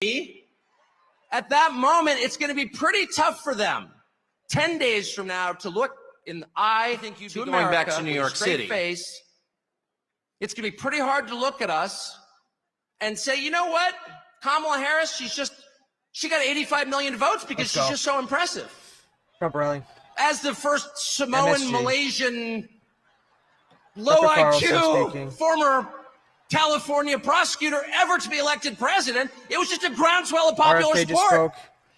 at that moment, it's going to be pretty tough for them 10 days from now to look in the eye to America going back to New York City. Face. It's going to be pretty hard to look at us and say, you know what? Kamala Harris, she got 85 million votes because she's just so impressive. Trump rally. As the first Samoan, MSG. Malaysian, low IQ, former California prosecutor ever to be elected president, it was just a groundswell of popular support.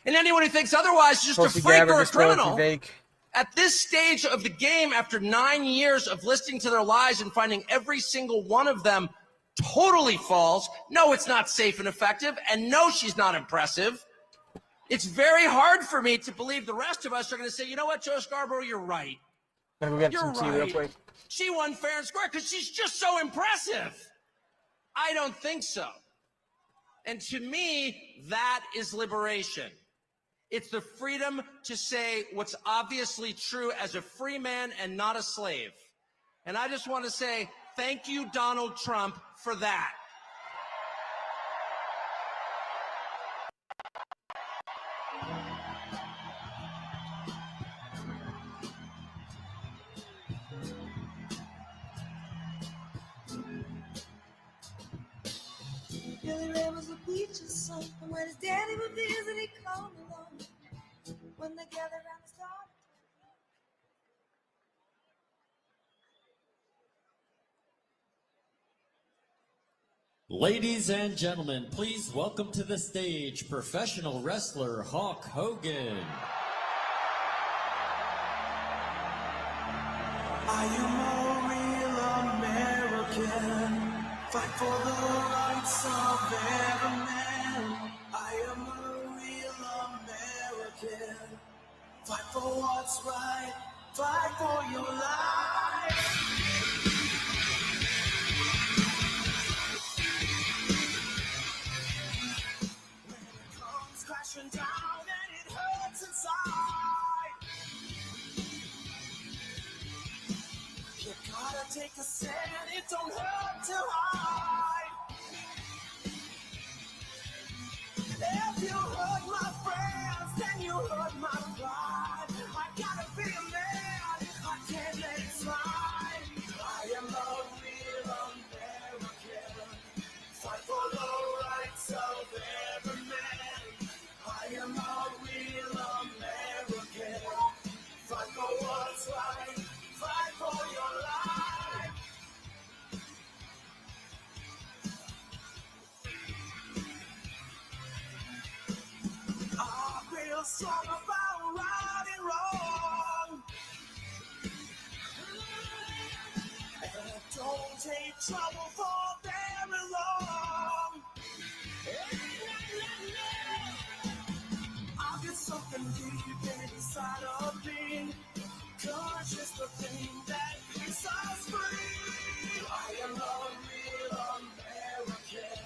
And anyone who thinks otherwise is just a freak or a criminal. At this stage of the game, after 9 years of listening to their lies and finding every single one of them totally false, no, it's not safe and effective, and no, she's not impressive. It's very hard for me to believe the rest of us are going to say, you know what, Joe Scarborough, you're right. You're right. She won fair and square because she's just so impressive. I don't think so. And to me, that is liberation. It's the freedom to say what's obviously true as a free man and not a slave. And I just want to say thank you, Donald Trump, for that. Billy Ray was a preacher's son, and when his daddy would visit, he'd come along. When they gathered around the star. Ladies and gentlemen, please welcome to the stage professional wrestler Hulk Hogan. I am a real American, fight for the rights of every man. I am a real American, fight for what's right, fight for your life. When it comes crashing down and it hurts inside, you gotta take a stand, it don't hurt to hide. If you hurt my friends, then you hurt my pride. I gotta be a man, I can't let it slide. I am a real American, fight for the rights of every man. I am a real American, fight for what's right, fight for your life. I feel song about right and wrong, and don't take trouble for very long. I get something deep inside of me, conscious the thing that keeps us free. I am a real American,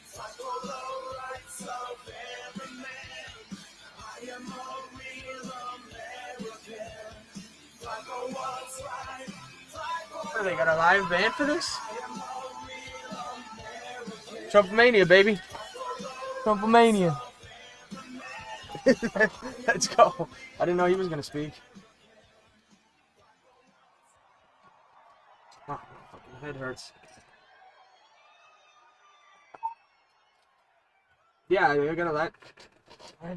fight for the rights of every man. I am a real American, fight for what's right, fight for. They got a live band for this? I am a real American. Trumpmania, baby. Trumpmania. Let's go. I didn't know he was gonna speak. Oh, my fucking head hurts. Yeah, I got a live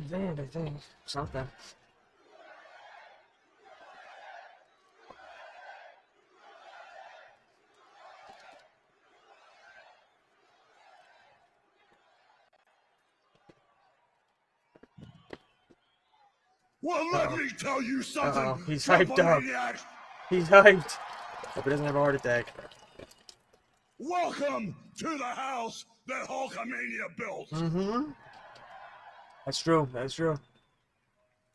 band, I think. Something. Well, let me tell you something. He's hyped up. He's hyped. Hope he doesn't have a heart attack. Welcome to the house that Hulkamania built. Mm-hmm. That's true. That's true.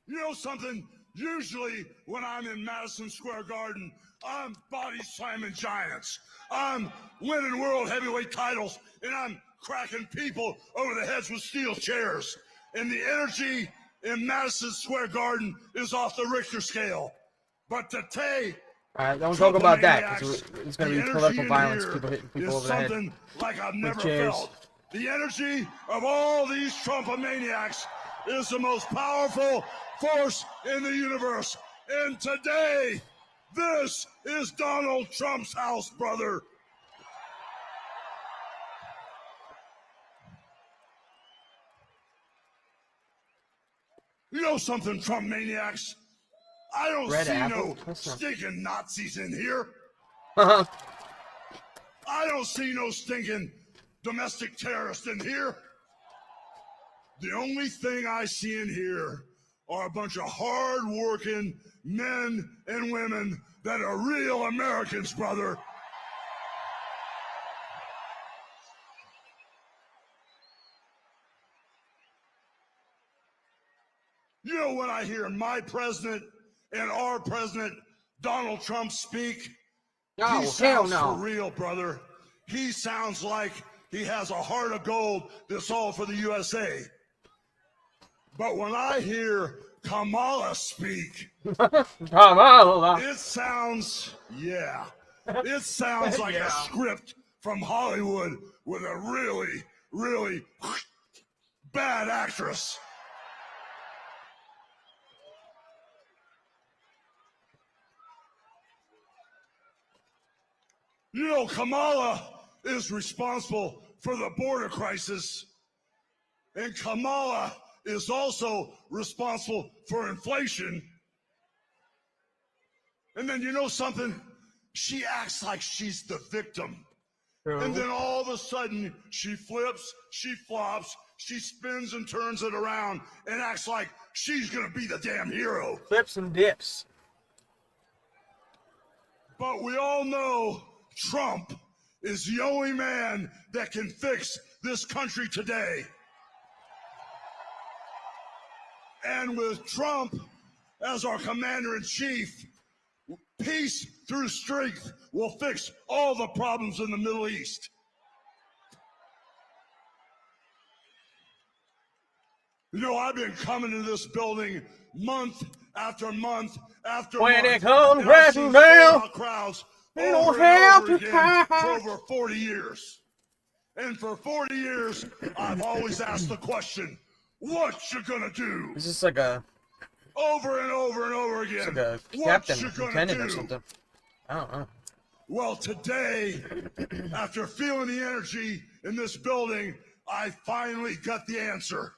You know something? Usually when I'm in Madison Square Garden, I'm body slamming giants. I'm winning world heavyweight titles, and I'm cracking people over the heads with steel chairs. And the energy in Madison Square Garden is off the Richter scale. But today, all right, don't talk about that, because it's going to be political violence, people hitting people over the head like I've never with chairs. felt. The energy of all these Trumpomaniacs is the most powerful force in the universe. And today, this is Donald Trump's house, brother. You know something, Trump maniacs? I don't Red see apple? no stinking Nazis in here. Uh-huh. I don't see no stinking domestic terrorists in here. The only thing I see in here are a bunch of hard-working men and women that are real Americans, brother. You know, when I hear my president and our president, Donald Trump, speak, Oh, he hell sounds no. for real, brother. He sounds like he has a heart of gold that's all for the USA. But when I hear Kamala speak, Kamala. it sounds, it sounds like a script from Hollywood with a really, really bad actress. You know, Kamala is responsible for the border crisis, and Kamala is also responsible for inflation. And then you know something? She acts like she's the victim. True. And then all of a sudden, she flips, she flops, she spins and turns it around and acts like she's gonna be the damn hero. Flips and dips. But we all know Trump is the only man that can fix this country today. And with Trump as our commander-in-chief, peace through strength will fix all the problems in the Middle East. You know, I've been coming to this building month after month after When month. it comes and I've seen crashing down, sold-out crowds we don't over and have over to again cry. for over 40 years. And for 40 years, I've always asked the question, what you gonna do? This is like a, Over and over and over again. it's like a what captain, you gonna lieutenant do? or something. I don't know. Well, today, after feeling the energy in this building, I finally got the answer.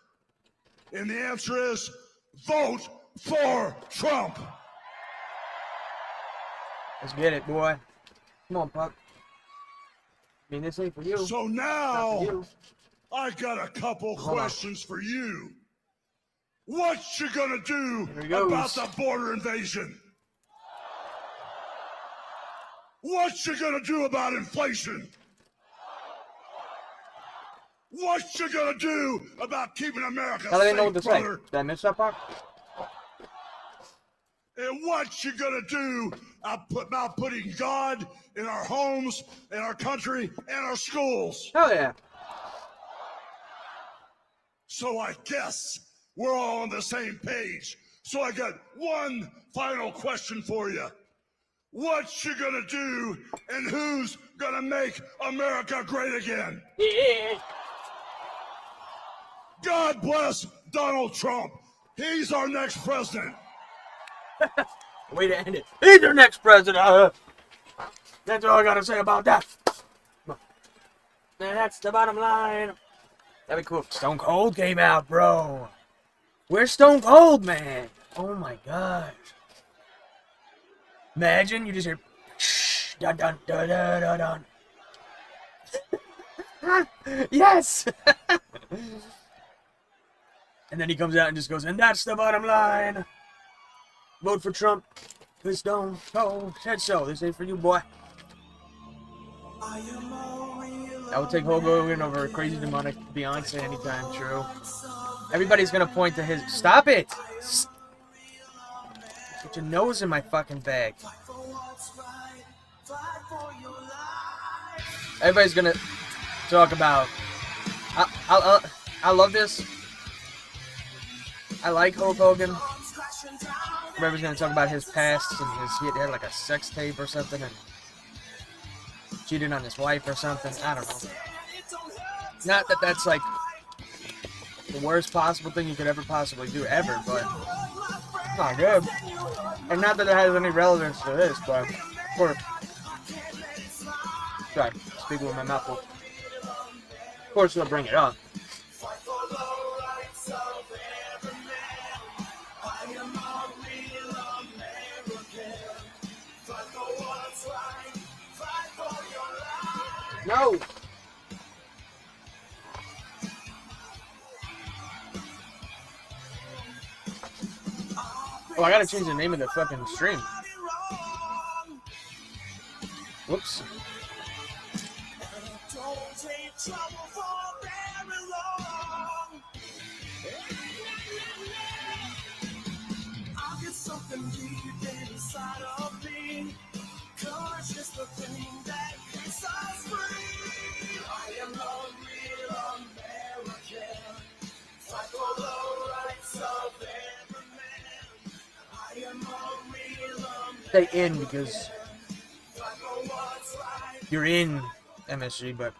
And the answer is, vote for Trump. Let's get it, boy. Come on, Puck. I mean, this ain't for you. So Not now, for you. I got a couple Hold on. questions for you. What you gonna do Here he goes. about the border invasion? What you gonna do about inflation? What you gonna do about keeping America How do they safe, know what to say? brother? Did I miss that part? And what you gonna do about putting God in our homes, in our country, and our schools? Hell yeah. So I guess we're all on the same page. So I got one final question for you. What you gonna do, and who's gonna make America great again? Yeah. God bless Donald Trump. He's our next president. Way to end it. He's your next president. That's all I gotta say about that. That's the bottom line. That'd be cool if Stone Cold came out, bro. Where's Stone Cold, man? Oh my gosh. Imagine you just hear dun dun dun dun dun dun. Yes! And then he comes out and just goes, and that's the bottom line. Vote for Trump. This Stone Cold said so. This ain't for you, boy. I would take Hulk Hogan over Crazy Demonic Beyonce anytime, true. Everybody's gonna point to his. Stop it! Get your nose in my fucking bag. Everybody's gonna talk about. I love this. I like Hulk Hogan. Everybody's gonna talk about his past and he had like a sex tape or something and cheated on his wife or something. I don't know. Not that that's like the worst possible thing you could ever possibly do ever, but it's not good. And not that it has any relevance to this, but for sorry, speaking with my mouth full. Of course, they'll bring it up. No. Oh, I gotta change the name of the fucking stream. Whoops. Say in because you're in MSG, but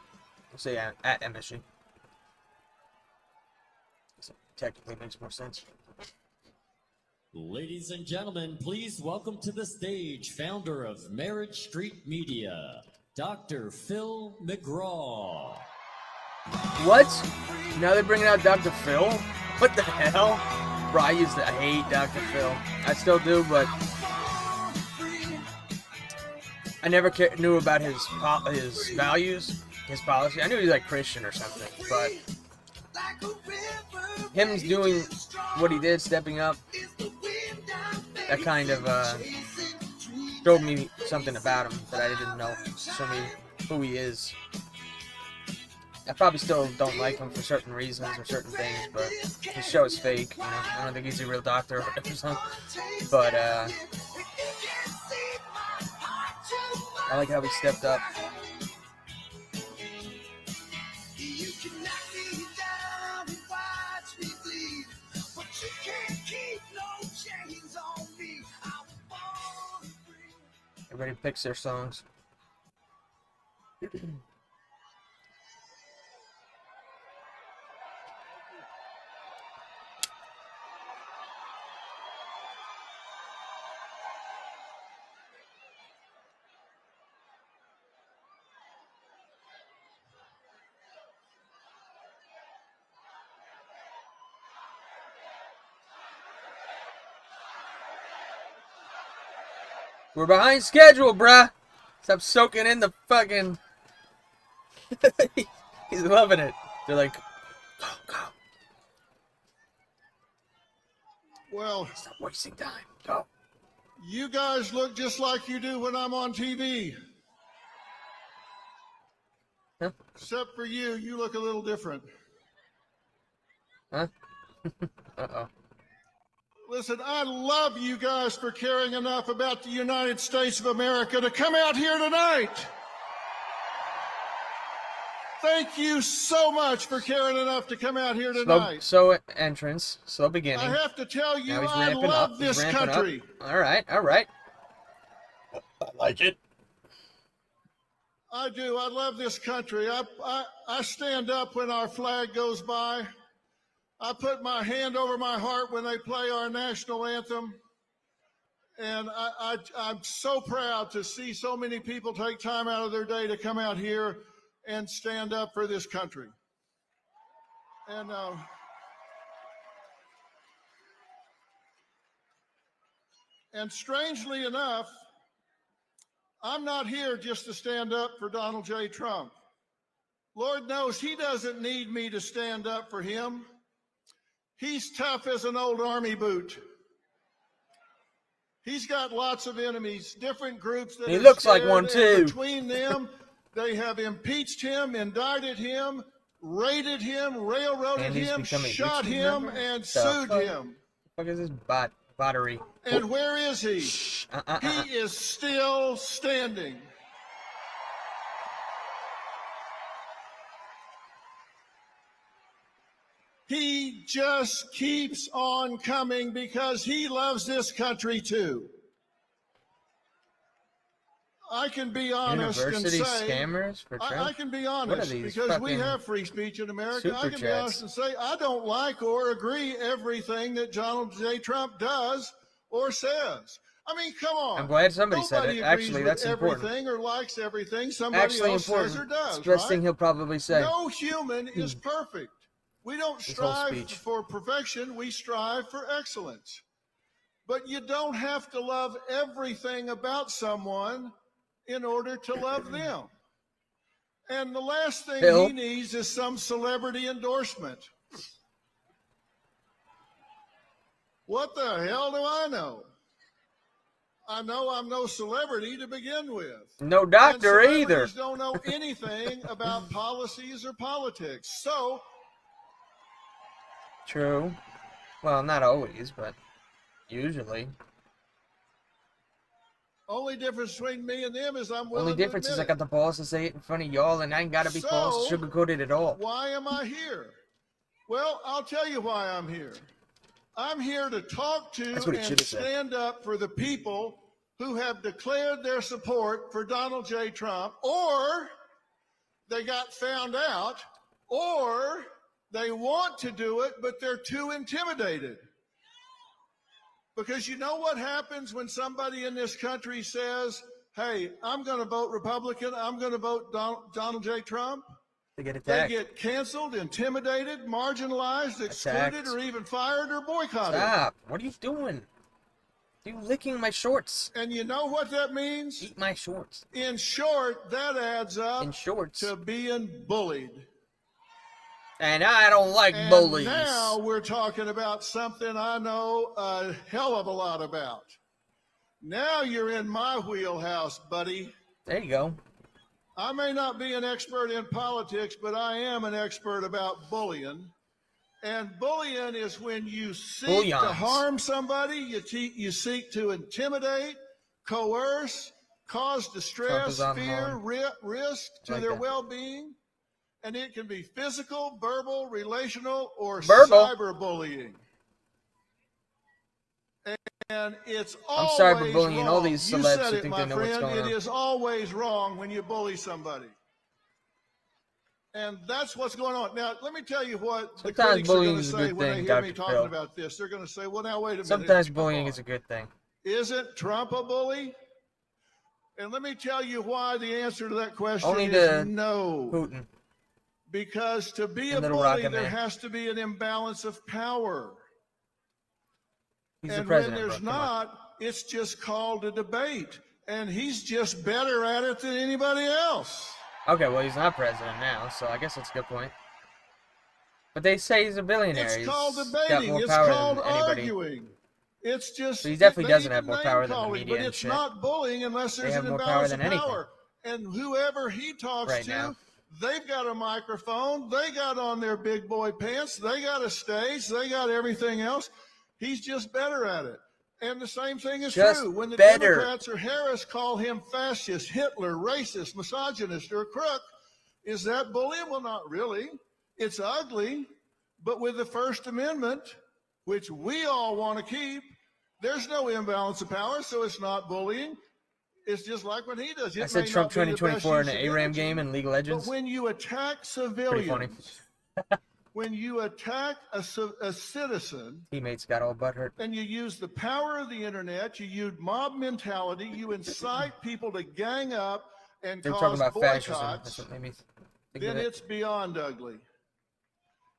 I'll say at MSG. So technically makes more sense. Ladies and gentlemen, please welcome to the stage founder of Marriage Street Media, Dr. Phil McGraw. What? Now they're bringing out Dr. Phil? What the hell? Bro, I hate Dr. Phil. I still do, but I never knew about his values, his policy. I knew he was like Christian or something, but him doing what he did, stepping up, that kind of showed me something about him that I didn't know. Showed me who he is. I probably still don't like him for certain reasons or certain things, but his show is fake. You know, I don't think he's a real doctor or something. But I like how he stepped up. Everybody picks their songs. We're behind schedule, bruh. Stop soaking in the fucking... He's loving it. They're like, go, go. Well, Stop wasting time. Go. you guys look just like you do when I'm on TV. Huh? Except for you, you look a little different. Huh? Uh-oh. Listen, I love you guys for caring enough about the United States of America to come out here tonight. Thank you so much for caring enough to come out here tonight. Slow entrance, slow beginning. I have to tell you, Now he's I ramping love up. this He's ramping country. up. All right, all right. I like it. I do. I love this country. I stand up when our flag goes by. I put my hand over my heart when they play our national anthem. And I'm so proud to see so many people take time out of their day to come out here and stand up for this country. And strangely enough, I'm not here just to stand up for Donald J. Trump. Lord knows he doesn't need me to stand up for him. He's tough as an old army boot. He's got lots of enemies, different groups that He are looks like scared, one, and too. between them, they have impeached him, indicted him, raided him, railroaded And he's him, become a shot YouTube him, member? and The sued fuck? him. What is this battery? And where is he? Uh. He is still standing. He just keeps on coming because he loves this country too. I can be honest University and say, scammers for Trump? I can be What are honest these because we fucking have free speech in America. I super can be honest chats? and say I don't like or agree everything that Donald J. Trump does or says. I mean, come on. I'm glad somebody said Nobody it. agrees Actually, with that's important. everything or likes everything somebody Actually else important. says or It's does, the best right? thing he'll probably say. No human is perfect. We don't His whole strive speech. for perfection. We strive for excellence. But you don't have to love everything about someone in order to love them. And the last thing Bill. he needs is some celebrity endorsement. What the hell do I know? I know I'm no celebrity to begin with. No doctor and either. celebrities don't know anything about policies or politics. So, True. Well, not always, but usually. only difference between me and them is I'm willing Only difference to is I admit got the balls to say it in front of y'all, and I ain't gotta be false, So, sugarcoated at all. why am I here? Well, I'll tell you why I'm here. I'm here to talk to That's what he and should have said. stand up for the people who have declared their support for Donald J. Trump, or they got found out, or they want to do it, but they're too intimidated. Because you know what happens when somebody in this country says, hey, I'm going to vote Republican, I'm going to vote Donald J. Trump? They get They attacked. get canceled, intimidated, marginalized, excluded, Attacked. or even fired or boycotted. Stop. What are you doing? You licking my shorts. And you know what that means? Eat my shorts. In short, that adds up In shorts. to being bullied. And I don't like And bullies. now we're talking about something I know a hell of a lot about. Now you're in my wheelhouse, buddy. There you go. I may not be an expert in politics, but I am an expert about bullying. And bullying is when you seek to harm somebody, you seek to intimidate, coerce, cause distress, fear, risk to their well-being. And it can be physical, verbal, relational, or cyberbullying. And it's always I'm cyberbullying wrong. all these celebs You said who it, think my they know what's friend. going on. It is always wrong when you bully somebody. And that's what's going on. Now, let me tell you what the critics are going to say when they hear me talking about this. They're going to say, well, now, wait a minute. Sometimes bullying is a good thing. Isn't Trump a bully? And let me tell you why the answer to that question Only is no. Putin. Because to be a Little bully, Rocket there Man. has to be an imbalance of power. He's And the president, when there's bro. Come on. not, it's just called a debate. And he's just better at it than anybody else. Okay, well, he's not president now, so I guess that's a good point. But they say he's a billionaire. It's called He's got debating. more It's power called than anybody. arguing. It's just. So he definitely they doesn't even have more name power than the calling, media But and it's shit. not bullying unless there's have an more power imbalance than of anything. power. And whoever he talks Right to, now. they've got a microphone. They got on their big boy pants. They got a stage. They got everything else. He's just better at it. And the same thing is Just true. When the better. Democrats or Harris call him fascist, Hitler, racist, misogynist, or a crook, is that bullying? Well, not really. It's ugly. But with the First Amendment, which we all want to keep, there's no imbalance of power, so it's not bullying. It's just like what he does. I said Trump 2024 in an ARAM game in League of Legends. But when you attack Pretty funny. civilians, when you attack a citizen, Teammates got all butthurt. and you use the power of the internet, you use mob mentality, you incite people to gang up and They were talking cause about fascism. boycotts, That's what made me think then of it. it's beyond ugly.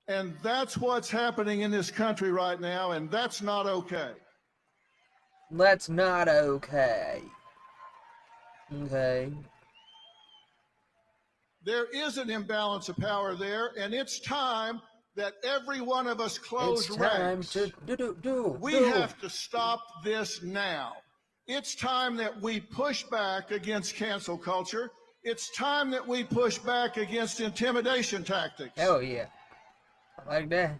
And that's what's happening in this country right now, and that's not okay. That's not okay. Okay. There is an imbalance of power there, and it's time that every one of us close It's time ranks. to do. We have to stop this now. It's time that we push back against cancel culture. It's time that we push back against intimidation tactics. Hell yeah. I like that.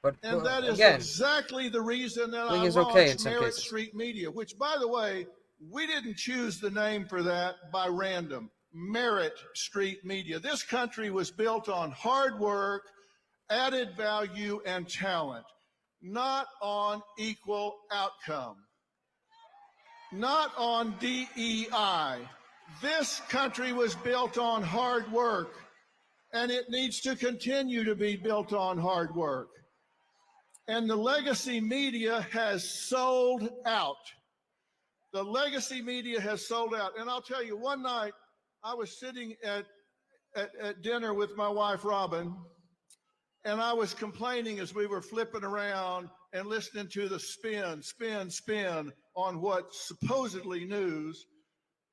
But And that is again, exactly the reason that I is launched okay in some Merit cases. Street Media, which, by the way, we didn't choose the name for that by random. Merit Street Media. This country was built on hard work, added value, and talent, not on equal outcome. not on DEI. This country was built on hard work, and it needs to continue to be built on hard work. And the legacy media has sold out. The legacy media has sold out. And I'll tell you, one night I was sitting at dinner with my wife, Robin, and I was complaining as we were flipping around and listening to the spin on what supposedly news.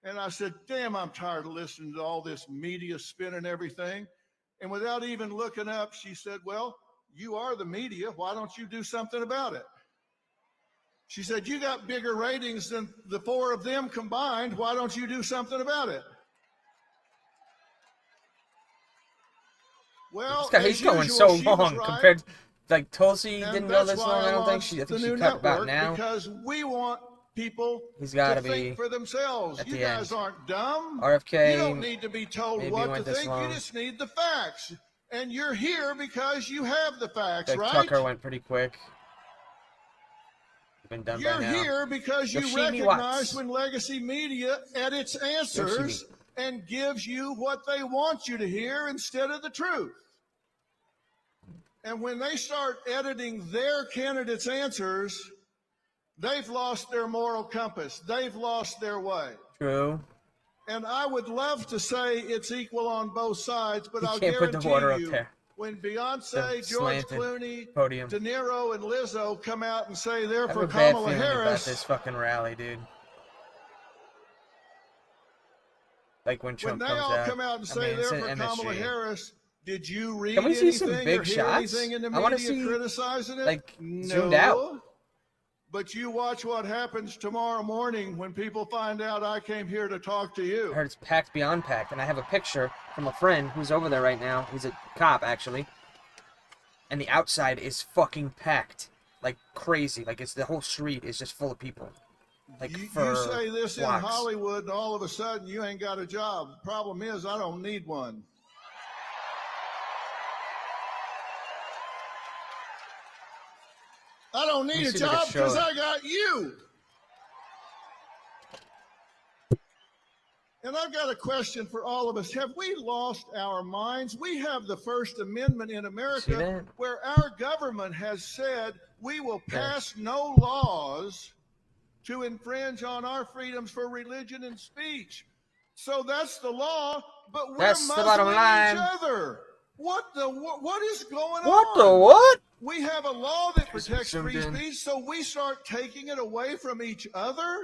And I said, damn, I'm tired of listening to all this media spin and everything. And without even looking up, she said, well, you are the media. Why don't you do something about it? She said, you got bigger ratings than the four of them combined. Why don't you do something about it? Well, he's going so long compared to, like, Tulsi didn't go this long. I don't think she cut about now. Because we want people he's got to think for themselves. You guys aren't dumb. RFK. You don't need to be told what to think. You just need the facts. And you're here because you have the facts, right? Tucker went pretty quick. Been done you're by now. Here because you recognize when legacy media edits answers and gives you what they want you to hear instead of the truth. And when they start editing their candidates' answers, they've lost their moral compass. They've lost their way. True. And I would love to say it's equal on both sides, but I'll guarantee put the border you, up there. When Beyonce, George Clooney, podium. De Niro, and Lizzo come out and say they're for Kamala Kamala Harris, about this fucking rally, dude. Like when Trump comes out. When they all come out and say they're for Kamala Harris, did you read anything or hear anything in the media criticizing it? Like, zoomed out. But you watch what happens tomorrow morning when people find out I came here to talk to you. I heard it's packed beyond packed, and I have a picture from a friend who's over there right now. He's a cop, actually. And the outside is fucking packed. Like crazy. Like, it's the whole street is just full of people. Like, you say this in Hollywood, and all of a sudden you ain't got a job. The problem is I don't need one. I don't need a job because I got you. And I've got a question for all of us. Have we lost our minds? We have the First Amendment in America where our government has said we will pass no laws to infringe on our freedoms for religion and speech. So that's the law, but we're muzzling each other. What is going on? What the what? We have a law that protects free speech, so we start taking it away from each other?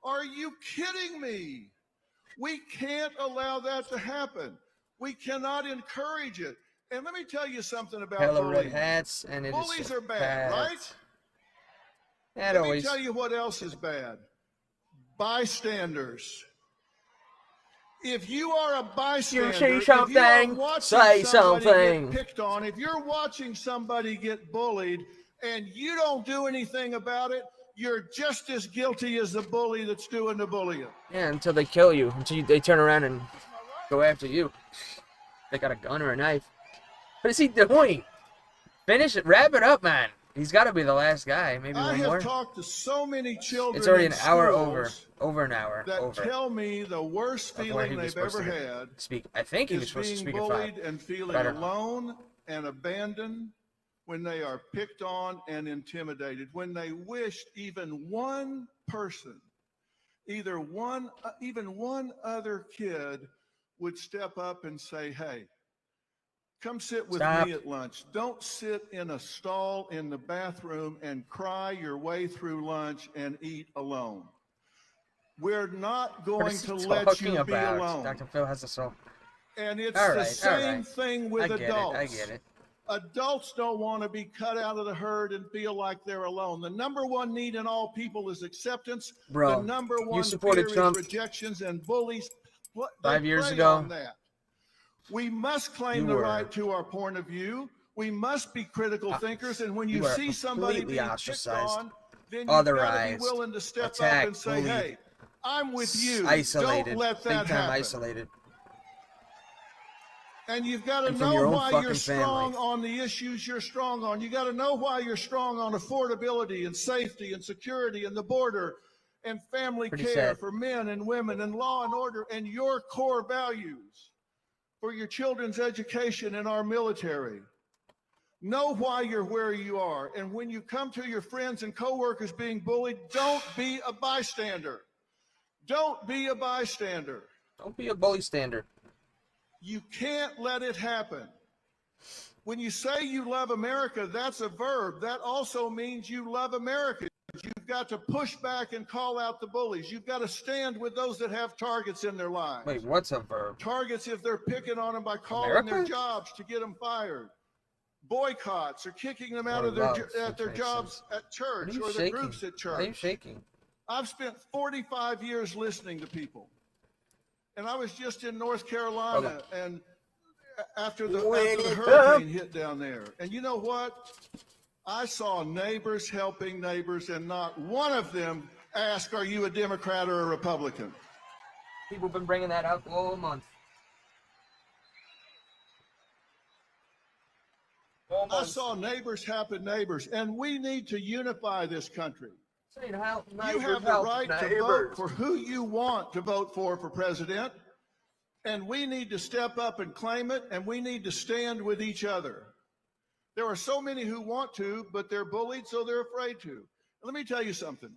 Are you kidding me? We can't allow that to happen. We cannot encourage it. And let me tell you something about bullying. Hats and bullies are bad, right? Let me tell you what else is bad. Bystanders. If you are a bystander, you see something, say something. Get picked on, if you're watching somebody get bullied and you don't do anything about it, you're just as guilty as the bully that's doing the bullying. Yeah, until they kill you, until they turn around and go after you. They got a gun or a knife. What is he doing? Finish it, wrap it up, man. He's got to be the last guy. Maybe one more. I have talked to so many children. It's already an hour over an hour. That tell me the worst feeling they've ever had. I think he was supposed to speak at 5. Being bullied and feeling alone and abandoned when they are picked on and intimidated. When they wished even one person, even one other kid, would step up and say, "Hey, come sit with me at lunch. Don't sit in a stall in the bathroom and cry your way through lunch and eat alone. We're not going to let you be alone." Dr. Phil has a soul. And it's the same thing with adults. I get it. Adults don't want to be cut out of the herd and feel like they're alone. The number one need in all people is acceptance. Bro, the number one you supported fear Trump is rejections and bullies. 5 years ago. On that. We must claim the right to our point of view. We must be critical thinkers. And when you see somebody being picked on, then you've got to be willing to step up and say, "Hey, I'm with you. Isolated. Don't let that happen." Isolated. And you've got to know why you're strong on the issues you're strong on. You got to know why you're strong on affordability and safety and security and the border and family Pretty care sad. for men and women and law and order and your core values for your children's education and our military. Know why you're where you are. And when you come to your friends and coworkers being bullied, don't be a bystander. Don't be a bystander. Don't be a bully stander. You can't let it happen. When you say you love America, that's a verb. That also means you love America. You've got to push back and call out the bullies. You've got to stand with those that have targets in their lives. Wait, what's a verb? Targets if they're picking on them by calling America? their jobs to get them fired. Boycotts or kicking them out Or of love, their which jobs makes at church What are you or their shaking? groups at church. Why are you shaking? I've spent 45 years listening to people. And I was just in North Carolina and after the hurricane hit down there. And you know what? I saw neighbors helping neighbors, and not one of them asked, are you a Democrat or a Republican? People have been bringing that up all month. I saw neighbors helping neighbors, and we need to unify this country. You have the right to vote for who you want to vote for president, and we need to step up and claim it, and we need to stand with each other. There are so many who want to, but they're bullied, so they're afraid to. Let me tell you something.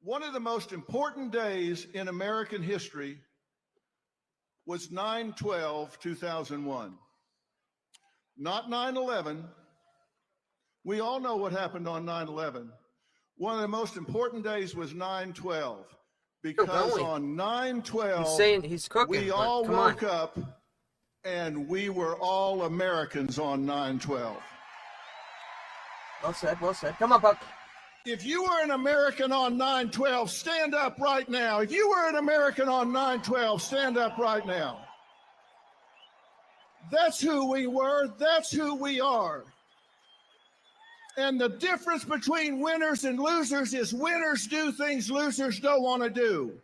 One of the most important days in American history was 9/12/2001. Not 9/11. We all know what happened on 9/11. One of the most important days was 9/12, because on 9/12, He's saying he's cooking. we all woke up and we were all Americans on 9/12. Well said, well said. Come on, Buck. If you were an American on 9/12, stand up right now. If you were an American on 9/12, stand up right now. That's who we were. That's who we are. And the difference between winners and losers is winners do things losers don't want to do.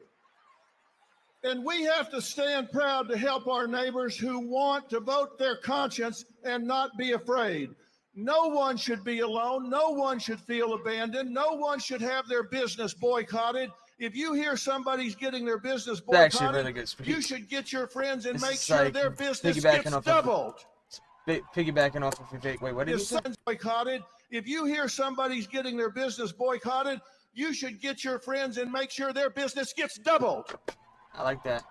And we have to stand proud to help our neighbors who want to vote their conscience and not be afraid. No one should be alone. No one should feel abandoned. No one should have their business boycotted. If you hear somebody's getting their business boycotted, really good speech. you should get your friends and This make is sure like their business piggybacking gets off of- doubled. Piggybacking off of your fake. Wait, what did If you say? someone's boycotted, if you hear somebody's getting their business boycotted, you should get your friends and make sure their business gets doubled. I like that.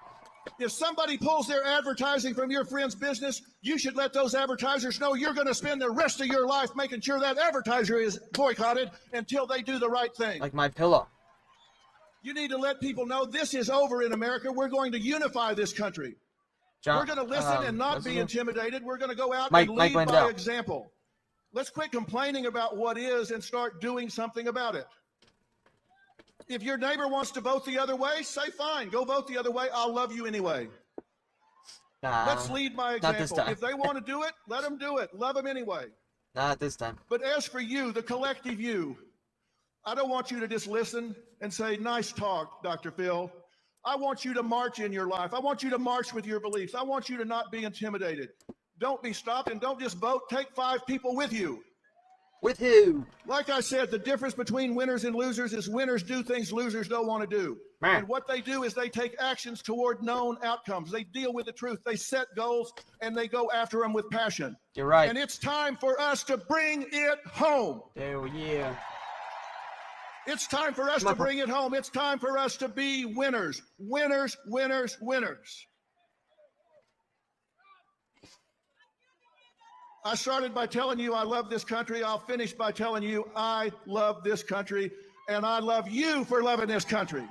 If somebody pulls their advertising from your friend's business, you should let those advertisers know you're going to spend the rest of your life making sure that advertiser is boycotted until they do the right thing. Like my pillow. You need to let people know this is over in America. We're going to unify this country. John, We're going to listen and not what's be his name? intimidated. We're going to go out Mike and lead by Lindell. example. Let's quit complaining about what is and start doing something about it. If your neighbor wants to vote the other way, say fine, go vote the other way. I'll love you anyway. Nah, Let's lead by not this example. time. If they want to do it, let them do it. Love them anyway. Not this time. But as for you, the collective you, I don't want you to just listen and say, nice talk, Dr. Phil. I want you to march in your life. I want you to march with your beliefs. I want you to not be intimidated. Don't be stopped, and don't just vote. Take 5 people with you. With who? Like I said, the difference between winners and losers is winners do things losers don't want to do. Man. And what they do is they take actions toward known outcomes. They deal with the truth. They set goals, and they go after them with passion. You're right. And it's time for us to bring it home. Hell yeah. It's time for us to bring it home. It's time for us to be winners. Winners, winners, winners. I started by telling you I love this country. I'll finish by telling you I love this country, and I love you for loving this country.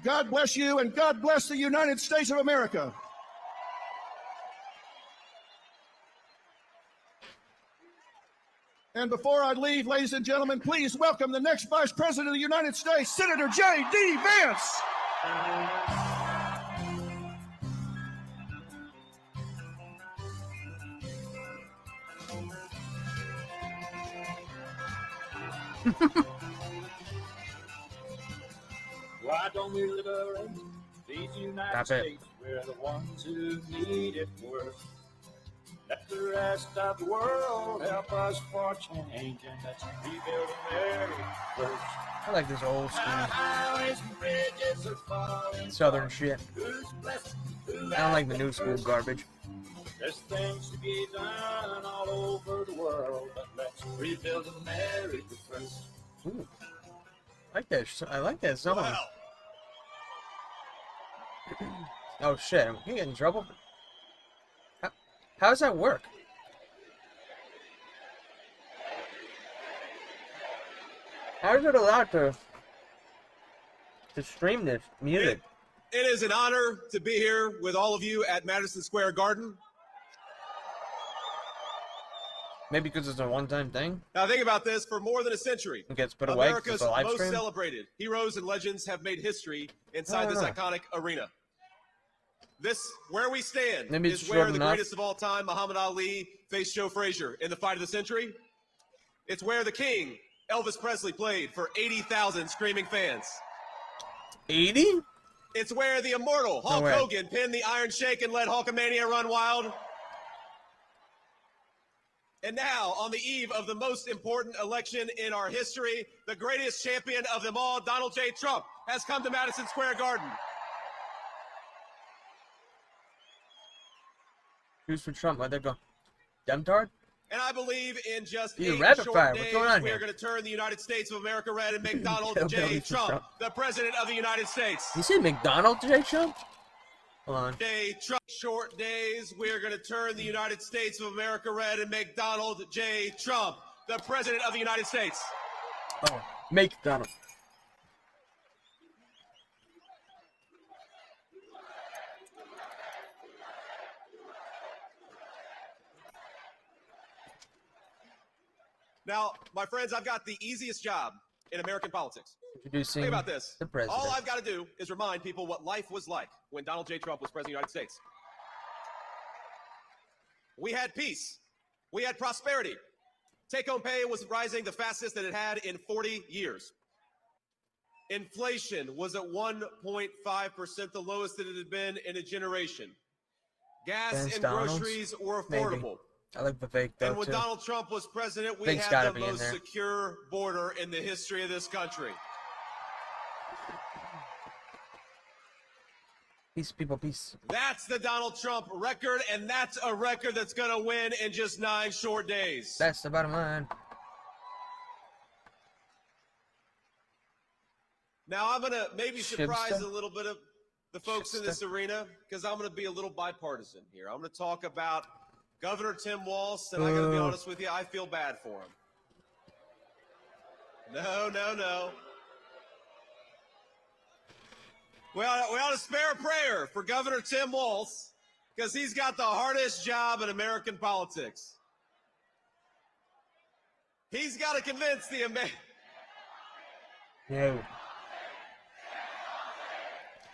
God bless you, and God bless the United States of America. And before I leave, ladies and gentlemen, please welcome the next Vice President of the United States, Senator J.D. Vance. Why don't we liberate these United Stop it. States? We're the ones who need it worst. Let the rest of the world help us for change, and let's rebuild America first. I like this old school Highways and bridges are falling Southern shit. Who's blessed? I don't like the new school garbage. There's things to be done all over the world, but let's rebuild America first. Ooh. I like that song. Well, Oh shit, am I getting in trouble? How does that work? How is it allowed to stream this music? It is an honor to be here with all of you at Madison Square Garden. Maybe because it's a one-time thing? Now think about this, for more than a century, It gets put away 'cause America's it's a live most stream? celebrated heroes and legends have made history inside this iconic arena. This, where we stand, Maybe it's is where short the enough. greatest of all time, Muhammad Ali, faced Joe Frazier in the fight of the century. It's where the king, Elvis Presley, played for 80,000 screaming fans. 80? It's where the immortal Hulk way. Hogan pinned the Iron Sheik and let Hulkamania run wild. And now, on the eve of the most important election in our history, the greatest champion of them all, Donald J. Trump, has come to Madison Square Garden. Who's for Trump? Where'd they go? Demtard? And I believe in just Dude, 8 rapid short fire. What's days, going on we here? are going to turn the United States of America red and make Donald Kill J. Billy for Trump Trump. the President of the United States. You said McDonald J. Trump? Hold on. J. Trump. Short days, we are going to turn the United States of America red and make Donald J. Trump the President of the United States. Oh, McDonald. Now, my friends, I've got the easiest job in American politics. Introducing Think about this. the president. All I've got to do is remind people what life was like when Donald J. Trump was President of the United States. We had peace. We had prosperity. Take-home pay was rising the fastest that it had in 40 years. Inflation was at 1.5%, the lowest that it had been in a generation. Gas Vance and Donald's? groceries were Maybe. affordable. I like the fake though And when too. Donald Trump was president, we Fake's gotta had the be in most there. secure border in the history of this country. Peace, people, peace. That's the Donald Trump record, and that's a record that's going to win in just 9 short days. That's the bottom line. Now, I'm going to maybe surprise Shibsta? a little bit of the folks in Shibsta? this arena, because I'm going to be a little bipartisan here. I'm going to talk about Governor Tim Walz, and I got to be honest with you, I feel bad for him. No. We ought to spare a prayer for Governor Tim Walz, because he's got the hardest job in American politics. He's got to convince the Yo.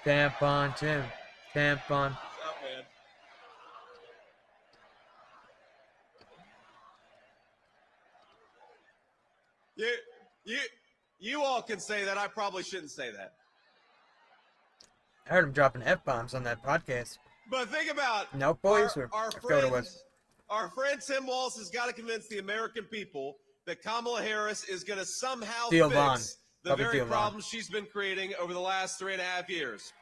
Tampon, Tim. Tampon. Oh, man. You all can say that. I probably shouldn't say that. I heard him dropping F-bombs on that podcast. But think about No, boys, or our I forgot what it friend, was. our friend Tim Walz has got to convince the American people that Kamala Harris is going to somehow Theo fix Von. the Probably very Theo Von. problems she's been creating over the last 3.5 years.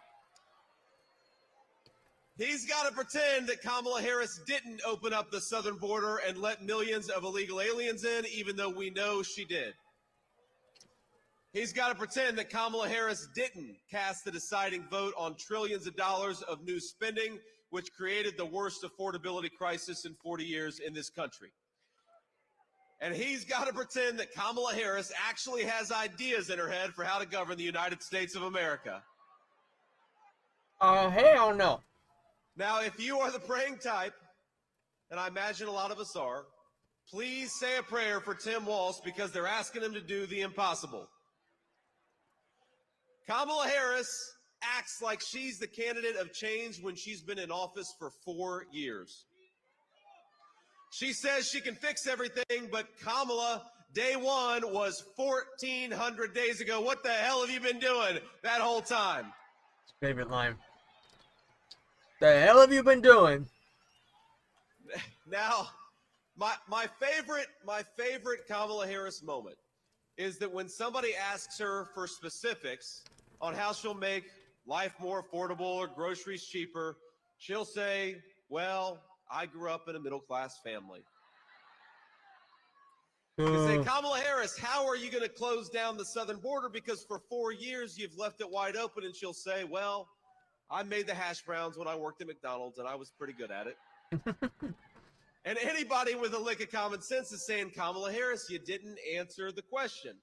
He's got to pretend that Kamala Harris didn't open up the southern border and let millions of illegal aliens in, even though we know she did. He's got to pretend that Kamala Harris didn't cast the deciding vote on trillions of dollars of new spending, which created the worst affordability crisis in 40 years in this country. And he's got to pretend that Kamala Harris actually has ideas in her head for how to govern the United States of America. Hell no. Now, if you are the praying type, and I imagine a lot of us are, please say a prayer for Tim Walz, because they're asking him to do the impossible. Kamala Harris acts like she's the candidate of change when she's been in office for 4 years. She says she can fix everything, but Kamala, day one was 1,400 days ago. What the hell have you been doing that whole time? Favorite line. The hell have you been doing? Now, my favorite Kamala Harris moment is that when somebody asks her for specifics on how she'll make life more affordable or groceries cheaper, she'll say, well, I grew up in a middle-class family. You say, Kamala Harris, how are you going to close down the southern border? Because for 4 years, you've left it wide open. And she'll say, well, I made the hash browns when I worked at McDonald's, and I was pretty good at it. And anybody with a lick of common sense is saying, Kamala Harris, you didn't answer the question.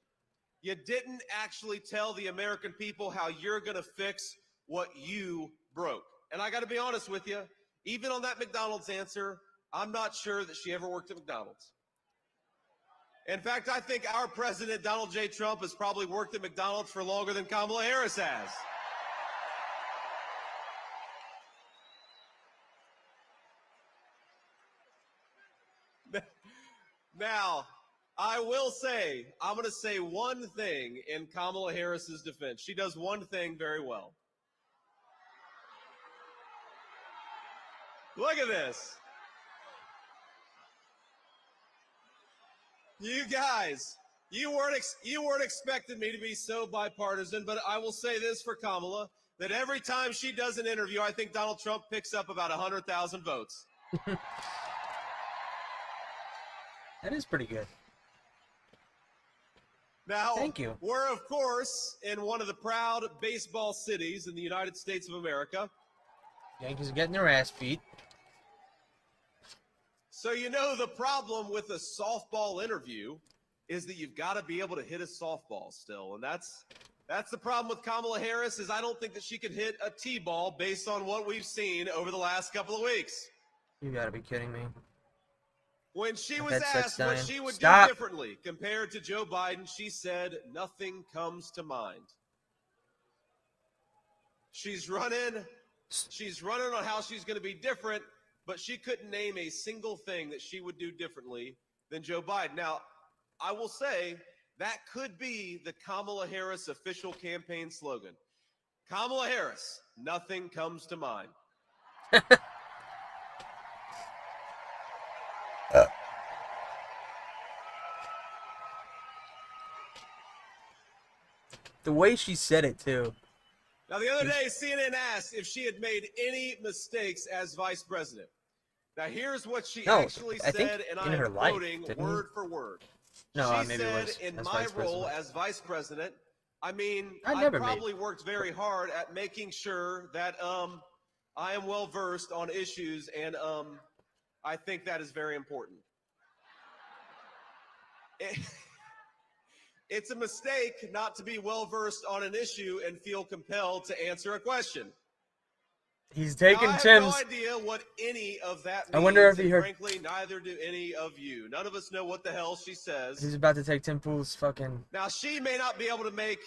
You didn't actually tell the American people how you're going to fix what you broke. And I got to be honest with you, even on that McDonald's answer, I'm not sure that she ever worked at McDonald's. In fact, I think our president, Donald J. Trump, has probably worked at McDonald's for longer than Kamala Harris has. Now, I will say, I'm going to say one thing in Kamala Harris's defense. She does one thing very well. Look at this. You guys, you weren't expecting me to be so bipartisan, but I will say this for Kamala, that every time she does an interview, I think Donald Trump picks up about 100,000 votes. That is pretty good. Now, thank you. We're, of course, in one of the proud baseball cities in the United States of America. Yankees are getting their ass beat. So you know the problem with a softball interview is that you've got to be able to hit a softball still. And that's the problem with Kamala Harris, is I don't think that she could hit a T-ball based on what we've seen over the last couple of weeks. You got to be kidding me. When she was asked what she would do differently compared to Joe Biden, she said, nothing comes to mind. She's running on how she's going to be different, but she couldn't name a single thing that she would do differently than Joe Biden. Now, I will say that could be the Kamala Harris official campaign slogan. Kamala Harris, nothing comes to mind. The way she said it, too. Now, the other day, CNN asked if she had made any mistakes as vice president. Now, here's what she actually said, and I'm quoting word for word. No, she maybe said, it was in my role as vice president, I mean, I probably worked very hard at making sure that I am well-versed on issues, and I think that is very important. It's a mistake not to be well-versed on an issue and feel compelled to answer a question. He's taking now, I Tim's. have no idea what any of that means. I wonder if he heard. Frankly, neither do any of you. None of us know what the hell she says. He's about to take Tim Pool's fucking. Now, she may not be able to make.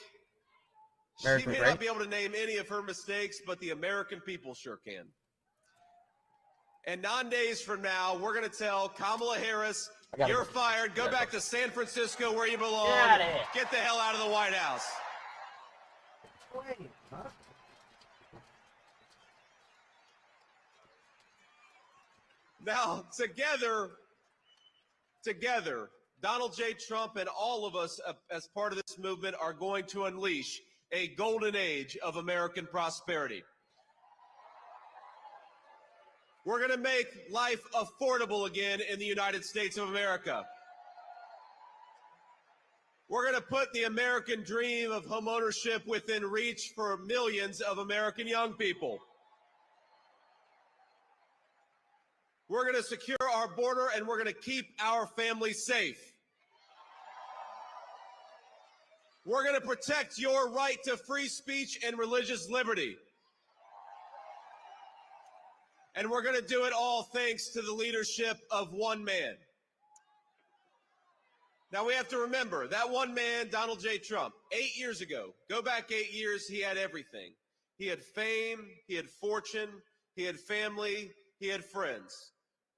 She may not be able to name any of her mistakes, but the American people sure can. And 9 days from now, we're going to tell Kamala Harris, you're fired. Go back to San Francisco where you belong. Get the hell out of the White House. Now, together, Donald J. Trump and all of us as part of this movement are going to unleash a golden age of American prosperity. We're going to make life affordable again in the United States of America. We're going to put the American dream of homeownership within reach for millions of American young people. We're going to secure our border, and we're going to keep our families safe. We're going to protect your right to free speech and religious liberty. And we're going to do it all thanks to the leadership of one man. Now, we have to remember, that one man, Donald J. Trump, 8 years ago, go back 8 years, he had everything. He had fame, he had fortune, he had family, he had friends.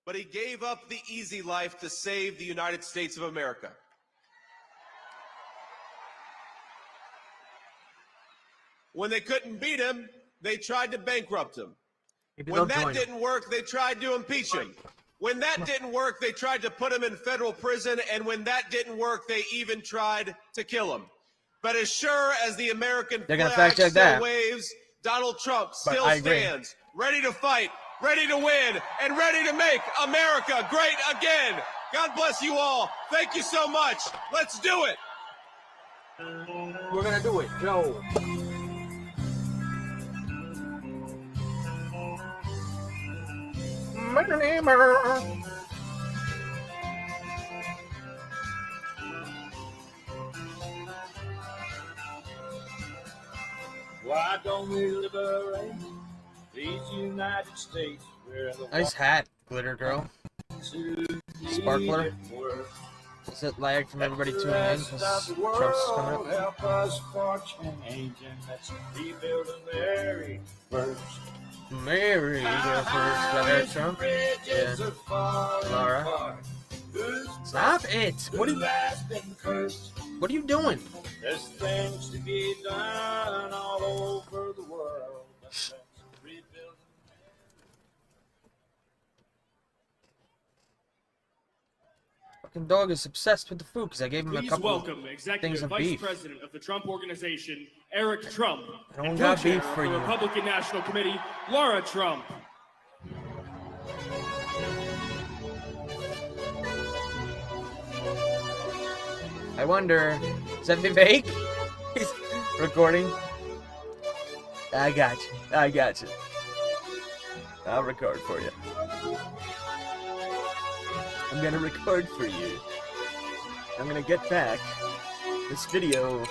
But he gave up the easy life to save the United States of America. When they couldn't beat him, they tried to bankrupt him. When that didn't work, they tried to impeach him. When that didn't work, they tried to put him in federal prison, and when that didn't work, they even tried to kill him. But as sure as the American flag still waves, Donald Trump still stands, ready to fight, ready to win, and ready to make America great again. God bless you all. Thank you so much. Let's do it. We're gonna do it. Go. Why don't we liberate these United States where the Nice hat, glitter girl. Sparkler. Is it lag from everybody tuning in because Trump's coming up? help us for change, and let's rebuild America first. Mary, go first. Got that Trump? Yeah. Laura. Stop it! What are you doing? There's things to be done all over the world. Let's rebuild. Fucking dog is obsessed with the food because I gave him a Please couple welcome things Executive of Vice beef. President of the Trump Organization, Eric Trump, I don't and got co-chair beef for of the you. Republican National Committee, Laura Trump. I wonder, is that fake? He's recording. I got you. I'll record for you. I'm gonna record for you. I'm gonna get back this video.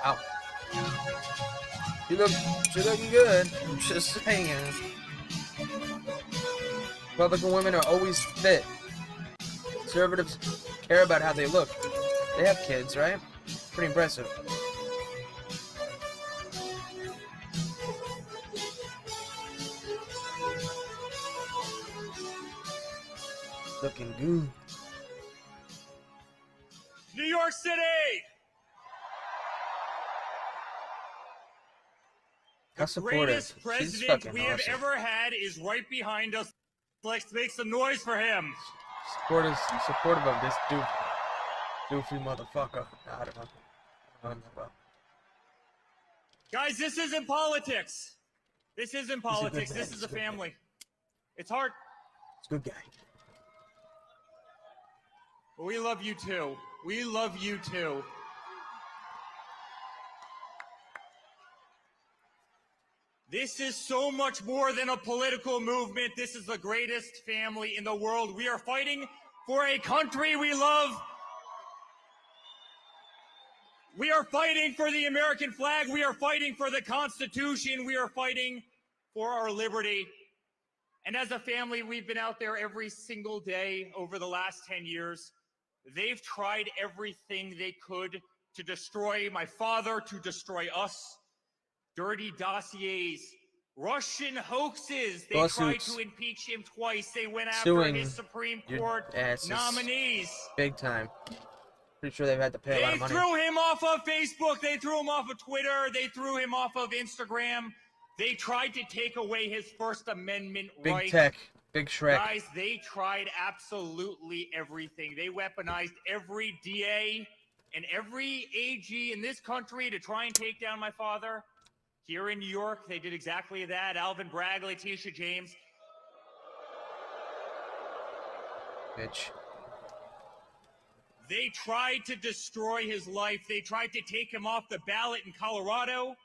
Ow. You're looking good. I'm just saying. Republican women are always fit. Conservatives care about how they look. They have kids, right? Pretty impressive. Looking good. New York City! How supportive. Greatest She's president fucking we have awesome. ever had is right behind us. Let's make some noise for him. Supportive of this doofy motherfucker. I don't know. Guys, this isn't politics. This isn't politics. This is a family. It's hard. It's a good guy. But we love you too. We love you too. This is so much more than a political movement. This is the greatest family in the world. We are fighting for a country we love. We are fighting for the American flag. We are fighting for the Constitution. We are fighting for our liberty. And as a family, we've been out there every single day over the last 10 years. They've tried everything they could to destroy my father, to destroy us. Dirty dossiers, Russian hoaxes. They tried to impeach him twice. They went after his Supreme Court nominees. Big time. Pretty sure they've had to pay a lot of money. They threw him off of Facebook. They threw him off of Twitter. They threw him off of Instagram. They tried to take away his First Amendment right. Big tech. Big Shrek. Guys, they tried absolutely everything. They weaponized every DA and every AG in this country to try and take down my father. Here in New York, they did exactly that. Alvin Bragg, Letitia James. Bitch. They tried to destroy his life. They tried to take him off the ballot in Colorado.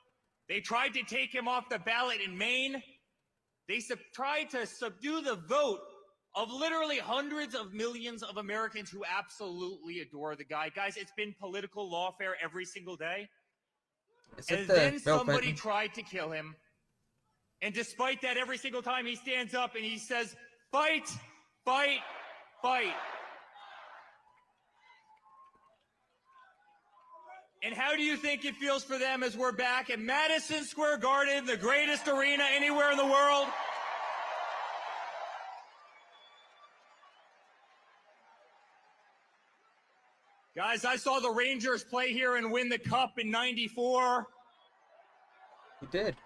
They tried to take him off the ballot in Maine. They tried to subdue the vote of literally hundreds of millions of Americans who absolutely adore the guy. Guys, it's been political lawfare every single day. And then somebody tried to kill him. And despite that, every single time he stands up and he says, fight, fight, fight. And how do you think it feels for them as we're back at Madison Square Garden, the greatest arena anywhere in the world? Guys, I saw the Rangers play here and win the Cup in '94. He did.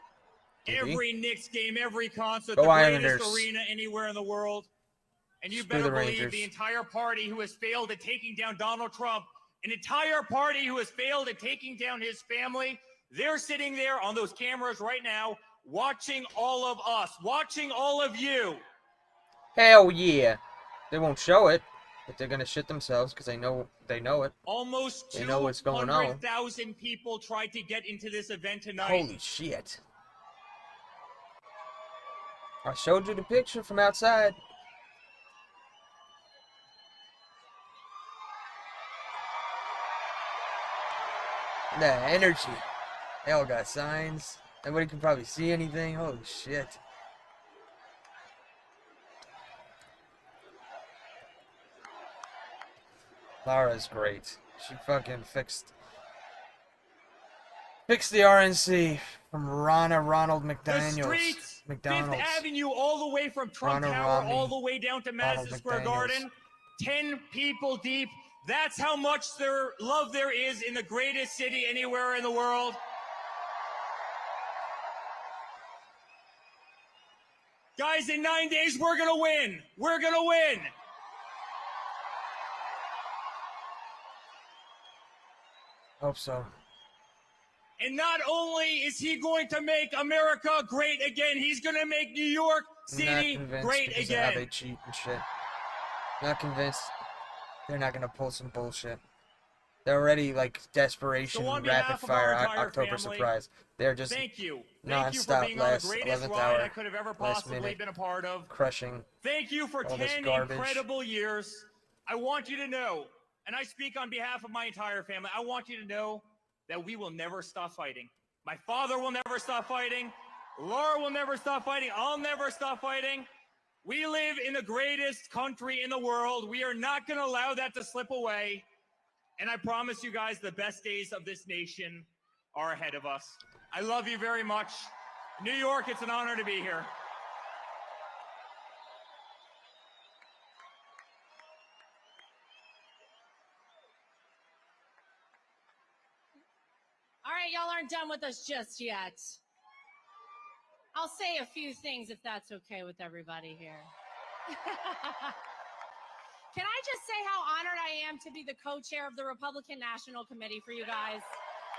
Every Knicks game, every concert, Go the greatest Islanders. arena anywhere in the world. And you Screw better the believe Rangers. the entire party who has failed at taking down Donald Trump, an entire party who has failed at taking down his family, they're sitting there on those cameras right now, watching all of us, watching all of you. Hell yeah. They won't show it, but they're gonna shit themselves because they know it. Almost They know what's going on. 200,000 people tried to get into this event tonight. Holy shit. I showed you the picture from outside. The energy. They all got signs. Nobody can probably see anything. Holy shit. Lara's great. She fucking fixed the RNC from Ronald The McDaniels. streets, McDonald's. Fifth Avenue, all the way from Trump Ronald Tower, Romney, all the way down to Madison Ronald Square McDaniels. Garden. 10 people deep. That's how much love there is in the greatest city anywhere in the world. Guys, in 9 days, we're going to win. We're going to win. Hope so. And not only is he going to make America great again, he's going to make New York City Not convinced great because of how they again. cheat and shit. Not convinced. They're not gonna pull some bullshit. They're already like desperation, So on rapid behalf of fire, our entire October family, surprise. They're just Thank you. Thank you for non-stop being on the last greatest 11th ride hour, I could have ever last possibly minute. been a part of. Crushing. Thank you for all this 10 garbage. incredible years. I want you to know, and I speak on behalf of my entire family, I want you to know that we will never stop fighting. My father will never stop fighting. Laura will never stop fighting. I'll never stop fighting. We live in the greatest country in the world. We are not going to allow that to slip away. And I promise you guys the best days of this nation are ahead of us. I love you very much. New York, it's an honor to be here. All right, y'all aren't done with us just yet. I'll say a few things if that's okay with everybody here. Can I just say how honored I am to be the co-chair of the Republican National Committee for you guys?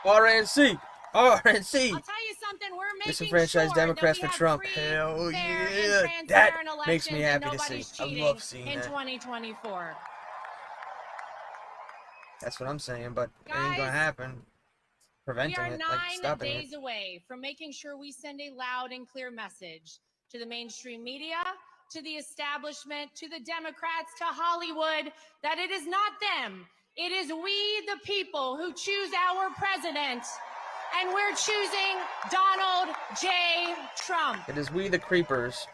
RNC! RNC! I'll tell you something, we're making Disenfranchised sure Democrats that we for have Trump. free, Hell fair, yeah! and That transparent makes me elections and happy to nobody's see. I cheating love seeing in that. 2024. That's what I'm saying, but it ain't Guys, gonna happen. We Preventing are it, like 9 stopping days it. away from making sure we send a loud and clear message to the mainstream media, to the establishment, to the Democrats, to Hollywood, that it is not them. It is we, the people, who choose our president, and we're choosing Donald J. Trump. It is we the creepers.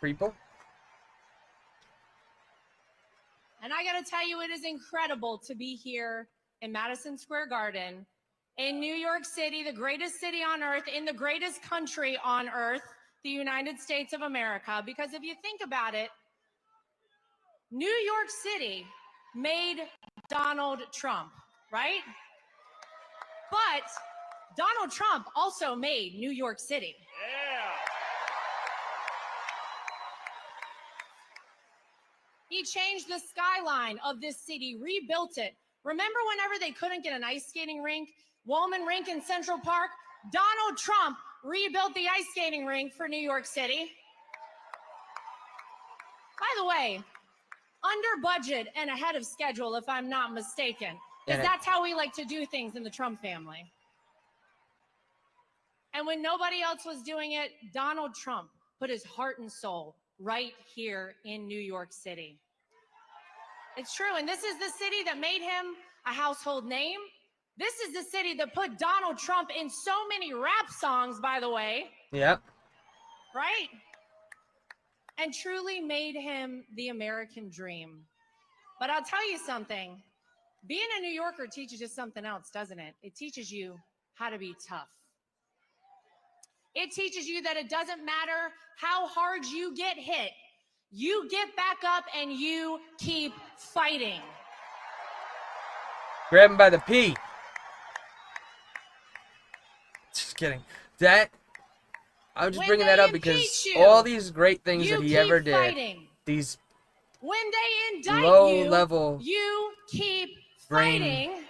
Creeple? And I gotta tell you, it is incredible to be here in Madison Square Garden, in New York City, the greatest city on earth, in the greatest country on earth, the United States of America. Because if you think about it, New York City made Donald Trump, right? But Donald Trump also made New York City. Yeah. He changed the skyline of this city, rebuilt it. Remember whenever they couldn't get an ice skating rink, Woolman Rink in Central Park? Donald Trump rebuilt the ice skating rink for New York City. By the way, under budget and ahead of schedule, if I'm not mistaken, because that's how we like to do things in the Trump family. And when nobody else was doing it, Donald Trump put his heart and soul right here in New York City. It's true, and this is the city that made him a household name. This is the city that put Donald Trump in so many rap songs, by the way. Yep. Right? And truly made him the American dream. But I'll tell you something. Being a New Yorker teaches you something else, doesn't it? It teaches you how to be tough. It teaches you that it doesn't matter how hard you get hit. You get back up and you keep fighting. Grab him by the pee. Just kidding. I'm just bringing that up because all these great things that he ever did, these when they indict low-level you keep brain fighting.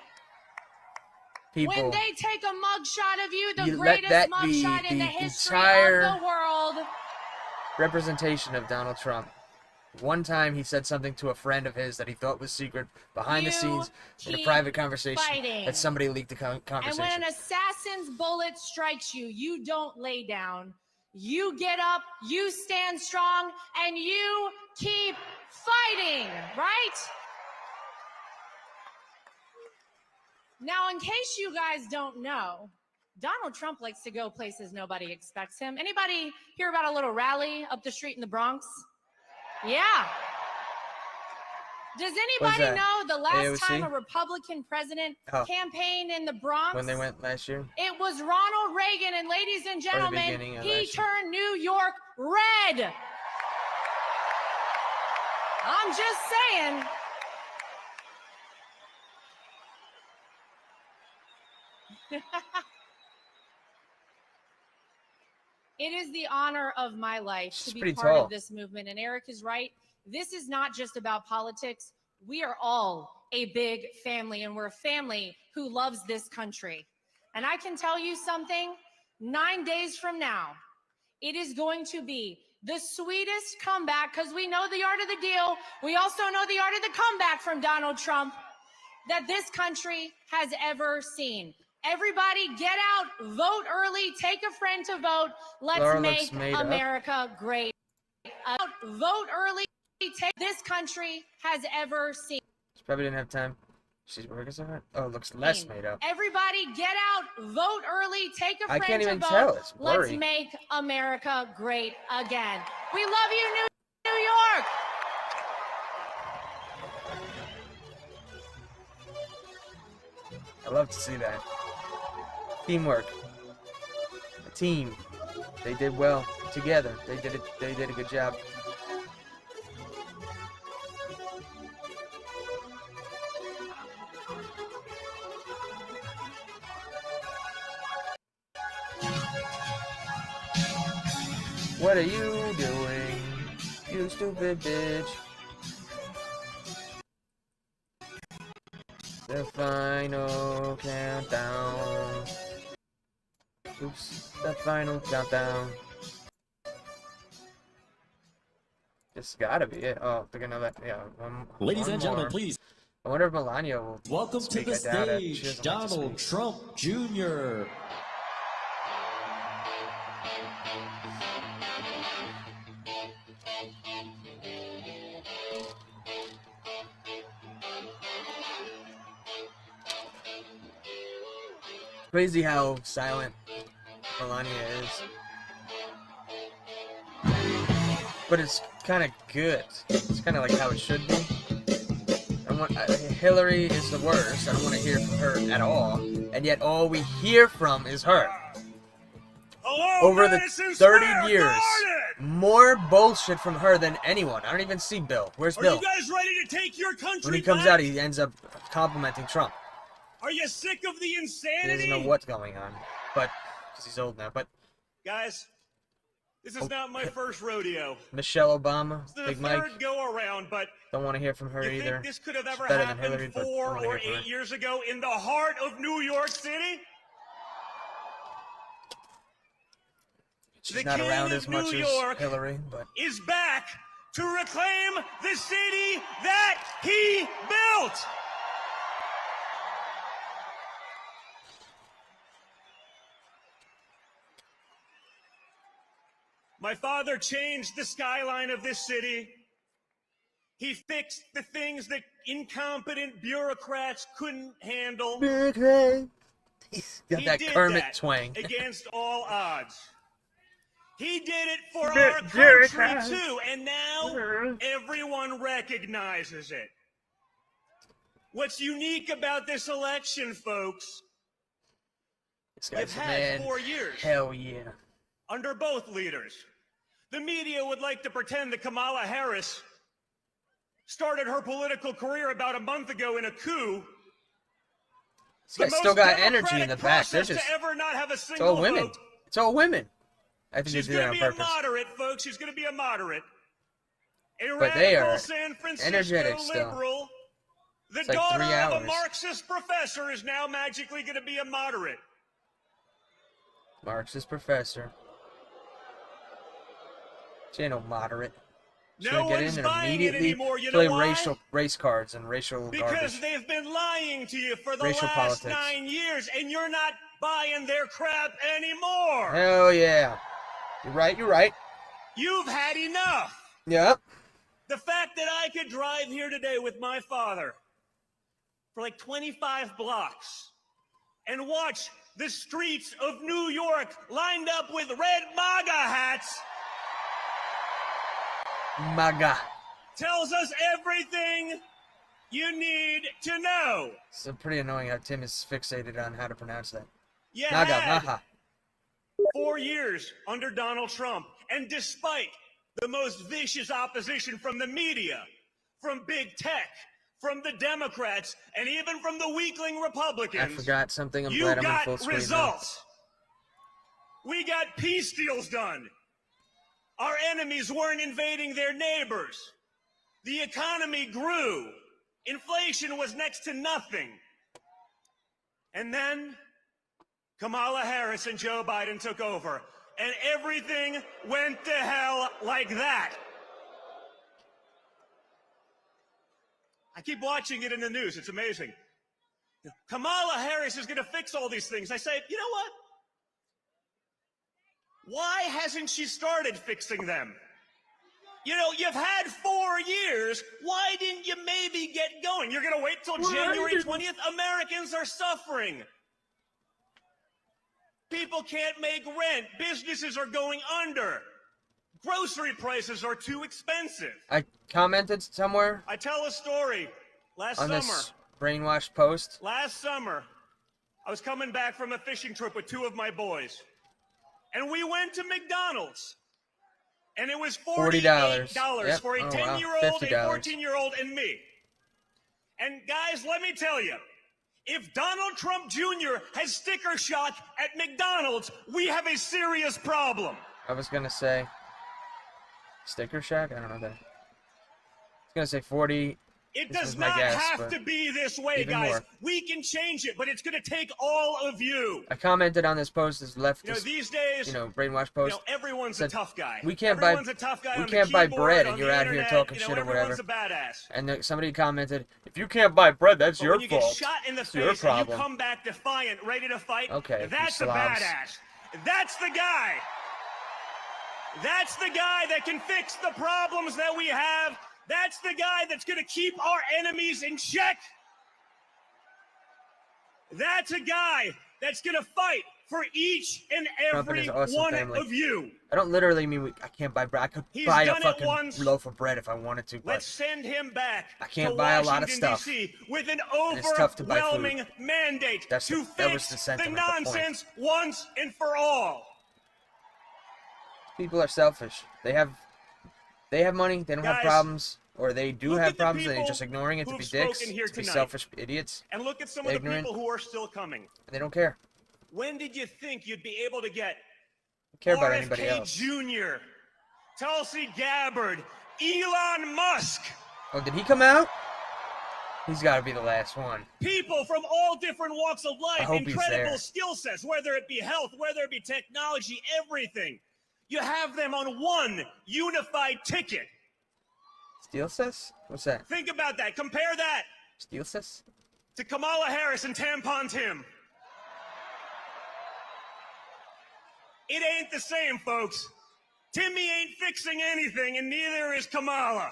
people. When they take a mugshot of you, the You let greatest that be mugshot in the the history entire of the world. representation of Donald Trump. One time he said something to a friend of his that he thought was secret behind the scenes in a private conversation that somebody leaked the conversation. And when an assassin's bullet strikes you, you don't lay down. You get up, you stand strong, and you keep fighting, right? Now, in case you guys don't know, Donald Trump likes to go places nobody expects him. Anybody hear about a little rally up the street in the Bronx? Yeah. Does anybody know the last time a Republican president campaigned in the Bronx? When they went last year? It was Ronald Reagan, and ladies and gentlemen, he turned New York red. I'm just saying. It is the honor of my life to be part of this movement. And Eric is right. This is not just about politics. We are all a big family, and we're a family who loves this country. And I can tell you something, 9 days from now, it is going to be the sweetest comeback, because we know the art of the deal. We also know the art of the comeback from Donald Trump that this country has ever seen. Everybody get out, vote early, take a friend to vote. Let's make America great. Vote early, take this country has ever seen. She probably didn't have time. She's working so hard. Oh, it looks less made up. Everybody get out, vote early, take a friend to vote. I can't even tell. It's blurry. Let's make America great again. We love you, New York. I love to see that. Teamwork. A team. They did well together. They did a good job. What are you doing, you stupid bitch? The final countdown. Oops, the final countdown. This gotta be it. Oh, they're gonna let, yeah. Ladies and gentlemen, please. I wonder if Melania will welcome speak. To the stage, Donald Trump Jr. Crazy how silent Melania is. But it's kind of good. It's kind of like how it should be. Hillary is the worst. I don't want to hear from her at all. And yet all we hear from is her. Over the 30 years, more bullshit from her than anyone. I don't even see Bill. Where's Bill? Are you guys ready to take your country When he comes out, he ends up complimenting Trump. Are you sick of the insanity? He doesn't know what's going on, but because he's old now. But guys, this is not my first rodeo. Michelle Obama, Big Mike. Third go around, but don't want to hear from her you either. think this could have ever She's better happened than Hillary, 4 or 8 years ago in the heart of New York City? She's not around as much as Hillary, but is back to reclaim the city that he built. My father changed the skyline of this city. He fixed the things that incompetent bureaucrats couldn't handle. He's got that Kermit twang. Against all odds. He did it for our country too, and now everyone recognizes it. What's unique about this election, folks? This guy's you've a had man. 4 years. Hell yeah. Under both leaders. The media would like to pretend that Kamala Harris started her political career about a month ago in a coup. This guy's still got energy in the back. They're To just, ever not have a it's single all women. vote. It's all women. I think She's they do that going to on be a purpose. moderate, folks. She's going to be a moderate. A But they radical are San Francisco energetic still. liberal. The It's like daughter 3 of a hours. Marxist professor is now magically going to be a moderate. Marxist professor. She ain't no moderate. She's No gonna get one's in and buying it immediately anymore. You play know why? race cards and racial Because garbage. they've been lying to you for the Racial last politics. 9 years, and you're not buying their crap anymore. Hell yeah. You're right, you're right. You've had enough. Yep. The fact that I could drive here today with my father for like 25 blocks and watch the streets of New York lined up with red MAGA hats MAGA. tells us everything you need to know. It's pretty annoying how Tim is fixated on how to pronounce that. You MAGA, had MAGA. 4 years under Donald Trump, and despite the most vicious opposition from the media, from big tech, from the Democrats, and even from the weakling I Republicans, forgot something. I'm you glad I'm in got full screen now. results. We got peace deals done. Our enemies weren't invading their neighbors. The economy grew. Inflation was next to nothing. And then Kamala Harris and Joe Biden took over, and everything went to hell like that. I keep watching it in the news. It's amazing. Kamala Harris is going to fix all these things. I say, you know what? Why hasn't she started fixing them? You know, you've had 4 years. Why didn't you maybe get going? You're going to wait till January 20th? Americans are suffering. People can't make rent. Businesses are going under. Grocery prices are too expensive. I commented somewhere I tell a story. Last on summer, this brainwashed post. I was coming back from a fishing trip with 2 of my boys. And we went to McDonald's. And it was $48 Yep. for a Oh, wow. 10-year-old, a $50. 14-year-old, and me. And guys, let me tell you, if Donald Trump Jr. has sticker shock at McDonald's, we have a serious problem. I was gonna say sticker shock. I don't know that. I was gonna say 40. It This does was my not guess, have but to be this way, even guys. more. We can change it, but it's going to take all of you. I commented on this post as leftist, You know, these days, brainwash you post. know, everyone's a said, tough guy. We can't Everyone's buy. a tough guy We on can't the buy keyboard, bread, on and the you're out here internet, talking you know, shit or whatever. everyone's a badass. And then somebody commented, "If you can't buy bread, that's But your when you get fault. shot in the It's your face and you problem." come back defiant, ready to fight, Okay, that's you a slobs. badass. That's the guy. That's the guy that can fix the problems that we have. That's the guy that's going to keep our enemies in check. That's a guy that's going to fight for each and Trump and every his awesome one family. of you. I don't literally mean I can't buy bread. I could He's buy a done it fucking once. loaf of bread if I wanted to, but Let's send him back I can't to buy a Washington, lot of stuff. D.C. with an And it's tough to buy food. overwhelming mandate That to was fix the the sentiment, the point. nonsense once and for all. people are selfish. They have money. They don't have Guys, problems, or they do look have at the problems and they're people just ignoring it to who've be dicks, spoken here to be tonight. selfish idiots. And look at some of the Ignorant. people who are still coming. And they don't care. When did you think you'd be able to get Don't care about RFK anybody else. Jr., Tulsi Gabbard, Elon Musk, Oh, did he come out? He's got to be the last one. people from all different walks of I life, hope he's incredible there. skill sets, whether it be health, whether it be technology, everything. You have them on one unified ticket. Steel sis? What's that? Think about that. Compare that Steel sis? to Kamala Harris and Tampon Tim. It ain't the same, folks. Timmy ain't fixing anything, and neither is Kamala.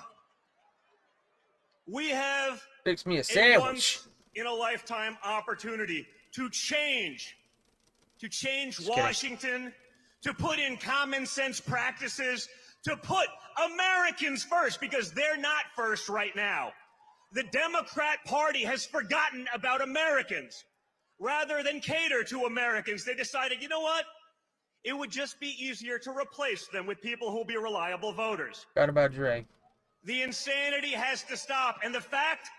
We have Fix me a a sandwich. once-in-a-lifetime opportunity to change kidding. Washington, to put in common sense practices, to put Americans first, because they're not first right now. The Democrat Party has forgotten about Americans. Rather than cater to Americans, they decided, you know what? It would just be easier to replace them with people who will be reliable voters. Forgot about Dre. The insanity has to stop. And the fact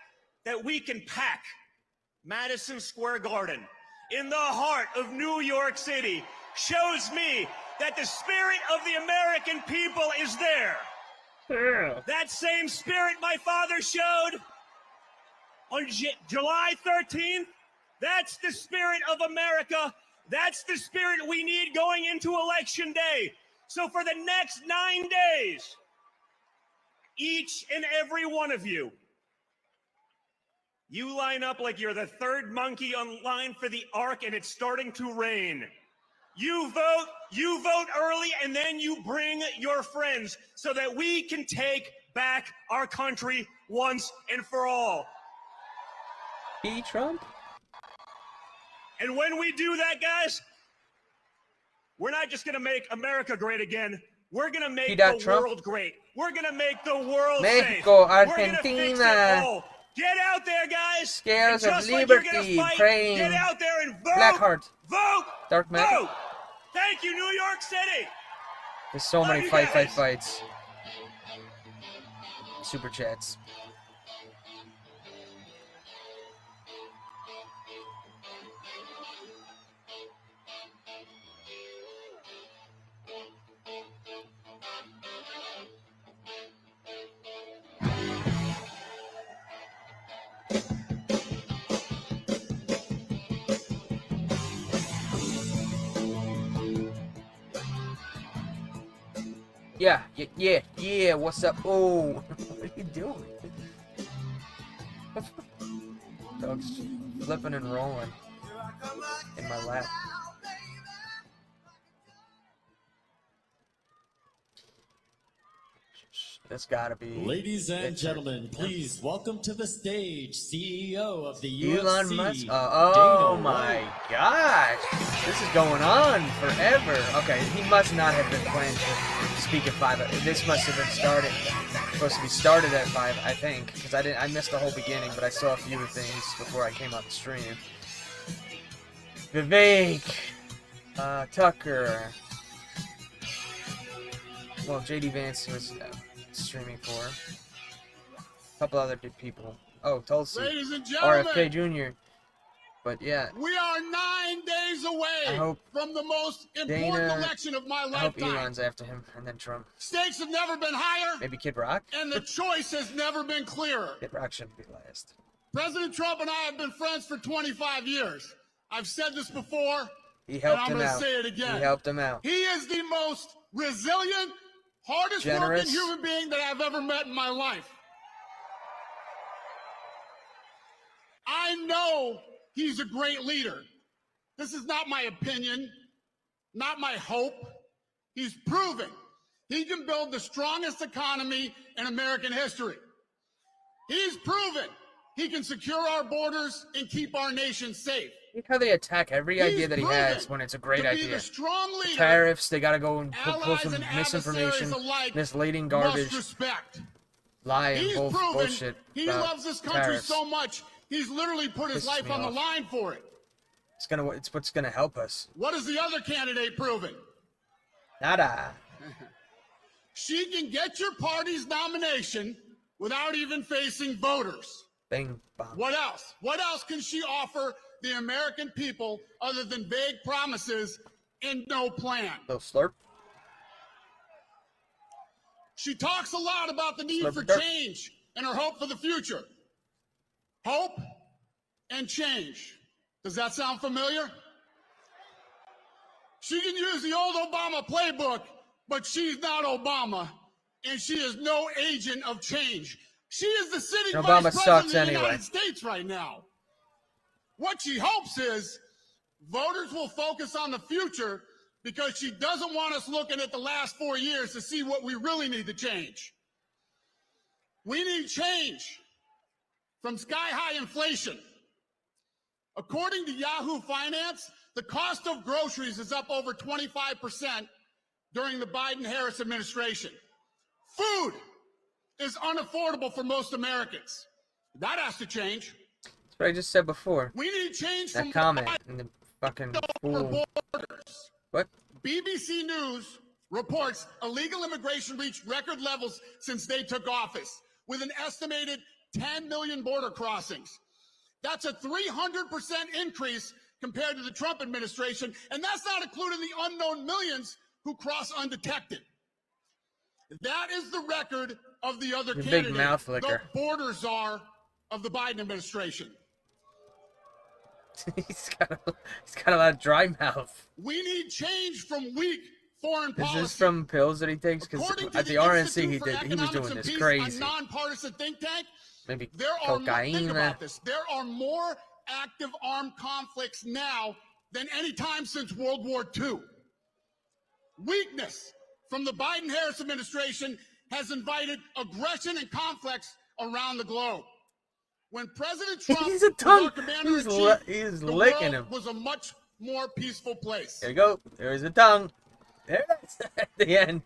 that we can pack Madison Square Garden, in the heart of New York City, shows me that the spirit of the American people is there. Yeah. That same spirit my father showed on July 13th, that's the spirit of America. That's the spirit we need going into Election Day. So for the next 9 days, each and every one of you, you line up like you're the third monkey on line for the Ark and it's starting to rain. You vote early, and then you bring your friends so that we can take back our country once and for all. Trump? And when we do that, guys, we're not just going to make America great again. We're going to make the world great. We're going to make the world Mexico, safe. Argentina. We're going to fix it all. Get out there, guys. Scares and of just liberty, like you're fight, praying. Get out there and vote. Blackheart. Vote. Dark Matter. Vote. Thank you, New York City. There's so Love many you fights. guys. Super chats. Yeah, what's up? Oh, what are you doing? Dog's flipping and rolling in my lap. That's gotta be. Ladies and gentlemen, please welcome to the stage CEO of the UFC, Elon Musk. Oh my gosh, this is going on forever. Okay, he must not have been planning to speak at 5. This must have been supposed to be started at 5, I think, because I missed the whole beginning, but I saw a few things before I came on the stream. Vivek, Tucker. Well, JD Vance was streaming for. A couple other good people. Oh, Tulsi. Ladies and gentlemen, RFK Jr. But yeah. We are 9 days away from the most important election of my lifetime. I hope Elon's after him, and then Trump. Stakes have never been higher. Maybe Kid Rock? And the choice has never been clearer. Kid Rock shouldn't be last. President Trump and I have been friends for 25 years. I've said this before, He helped and I'm him going to out. say it again. He helped him out. He is the most resilient, hardest working human being that I've ever met in my life. I know he's a great leader. This is not my opinion, not my hope. He's proven he can build the strongest economy in American history. He's proven he can secure our borders and keep our nation safe. Look how they attack every idea that he has when it's a great idea. The tariffs, they gotta go and pull some misinformation, misleading garbage, lie and bullshit. He loves this country so much, he's literally put his life on the line for it. It's what's gonna help us. What has the other candidate proven? Nada. She can get your party's nomination without even facing voters. Bing bong. What else? What else can she offer the American people other than vague promises and no plan? Little slurp. She talks a lot about the need for change and her hope for the future. Hope and change. Does that sound familiar? She can use the old Obama playbook, but she's not Obama, and she is no agent of change. She is the sitting vice president of the United States right now. What she hopes is voters will focus on the future because she doesn't want us looking at the last 4 years to see what we really need to change. We need change from sky-high inflation. According to Yahoo Finance, the cost of groceries is up over 25% during the Biden-Harris administration. Food is unaffordable for most Americans. That has to change. That's what I just said before. We need change that from comment in the fucking fool. What? BBC News reports illegal immigration reached record levels since they took office, with an estimated 10 million border crossings. That's a 300% increase compared to the Trump administration, and that's not including the unknown millions who cross undetected. That is the record of the other candidate, big mouth licker. the border czar of the Biden administration. He's got a lot of dry mouth. We need change from weak foreign policy. Is this from pills that he takes? Because at the RNC he was doing this crazy. A nonpartisan think tank. Maybe Think cocaine. about this. There are more active armed conflicts now than any time since World War II. Weakness from the Biden-Harris administration has invited aggression and conflicts around the globe. When President Trump He's a was tongue. our commander-in-chief, He's the licking world him. was a much more peaceful place. There you go. There's a tongue. There it is. At the end.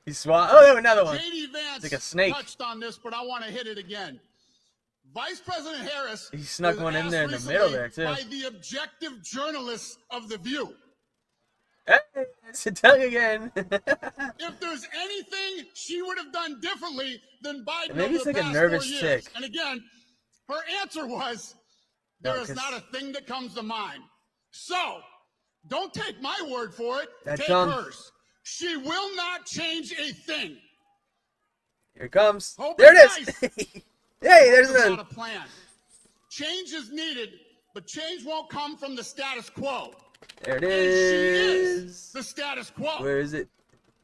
He swallowed. Oh, there another one. J.D. Vance It's like a snake. touched on this, but I want to hit it again. Vice President Harris He snuck was one in asked there in the recently middle there, too. by the objective journalists of The View. Hey, it's a tongue again. If there's anything she would have done differently than Biden Maybe over it's the like a past nervous 4 years. chick. And again, her answer was, there is not a thing that comes to mind. So, don't take my word for it. That Take tongue. hers. She will not change a thing. Here it comes. Hope There it it's is. nice. Hey, there's It's the. not a plan. Change is needed, but change won't come from the status quo. There it And she is is. the status quo. Where is it?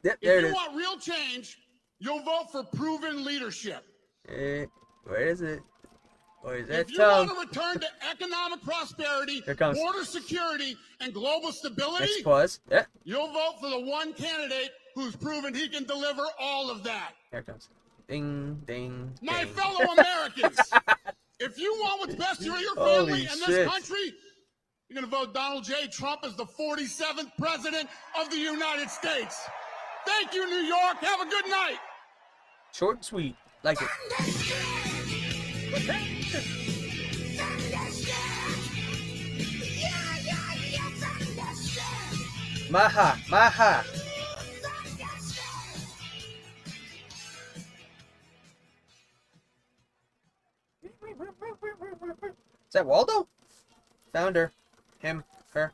Yep, there If it you is. want real change, you'll vote for proven leadership. Where is it? Where's that If you tongue? want to return to economic prosperity, Here it comes. border security, and global stability, Next pause. Yeah, you'll vote for the one candidate who's proven he can deliver all of that. here it comes. Ding, ding, My ding. fellow Americans, if you want what's best for your family Holy and shit. this country, you're going to vote Donald J. Trump as the 47th president of the United States. Thank you, New York. Have a good night. Short and sweet. Like it. Maha, maha. Is that Waldo? Founder. Him. Her.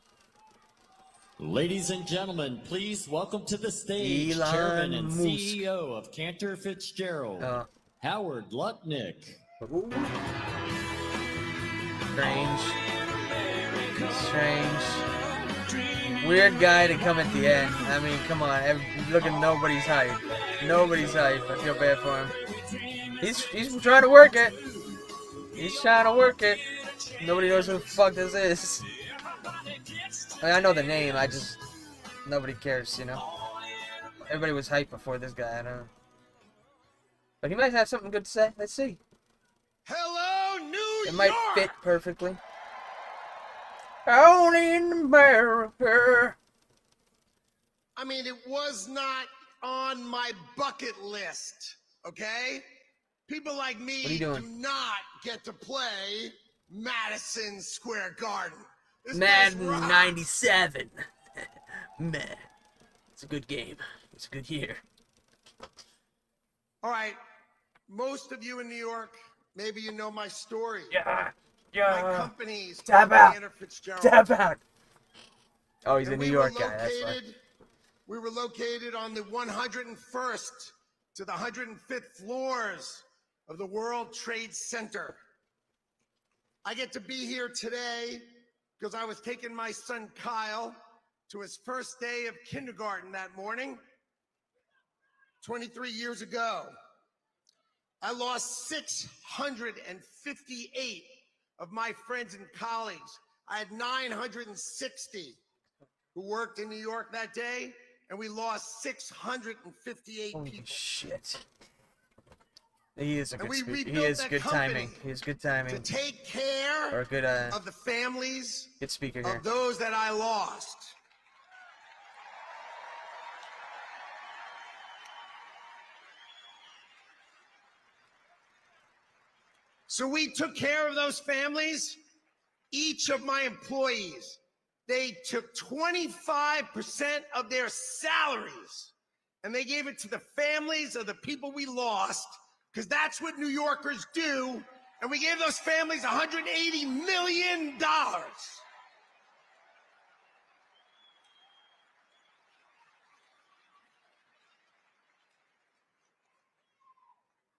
Ladies and gentlemen, please welcome to the stage Elon Chairman and Musk. CEO of Cantor Fitzgerald, Howard Lutnick. Ooh. Strange. Weird guy to come at the end. I mean, come on. Look at nobody's hype. Nobody's hype. I feel bad for him. He's trying to work it. He's trying to work it. Nobody knows who the fuck this is. I mean, I know the name. Nobody cares, you know. Everybody was hyped before this guy. I don't know. But he might have something good to say. Let's see. Hello, New York! It might fit perfectly. Only in America. I mean, it was not on my bucket list, okay? People like me What are you doing? do not get to play Madison Square Garden. This Madden place rocks. 97. Man, it's a good game. It's a good year. All right, most of you in New York, maybe you know my story. Yeah. My company's Tap called out. Cantor Fitzgerald. Tap out. Oh, he's a And New we York were guy. That's why. We were located on the 101st to the 105th floors of the World Trade Center. I get to be here today because I was taking my son Kyle to his first day of kindergarten that morning, 23 years ago. I lost 658 of my friends and colleagues. I had 960 who worked in New York that day, and we lost 658 Holy people. shit. He is a And good we speaker. He rebuilt is that good timing. company He is good to timing. take care Or a good of the families good speaker here. of those that I lost. So we took care of those families. Each of my employees, they took 25% of their salaries and they gave it to the families of the people we lost, because that's what New Yorkers do And we gave those families $180 million.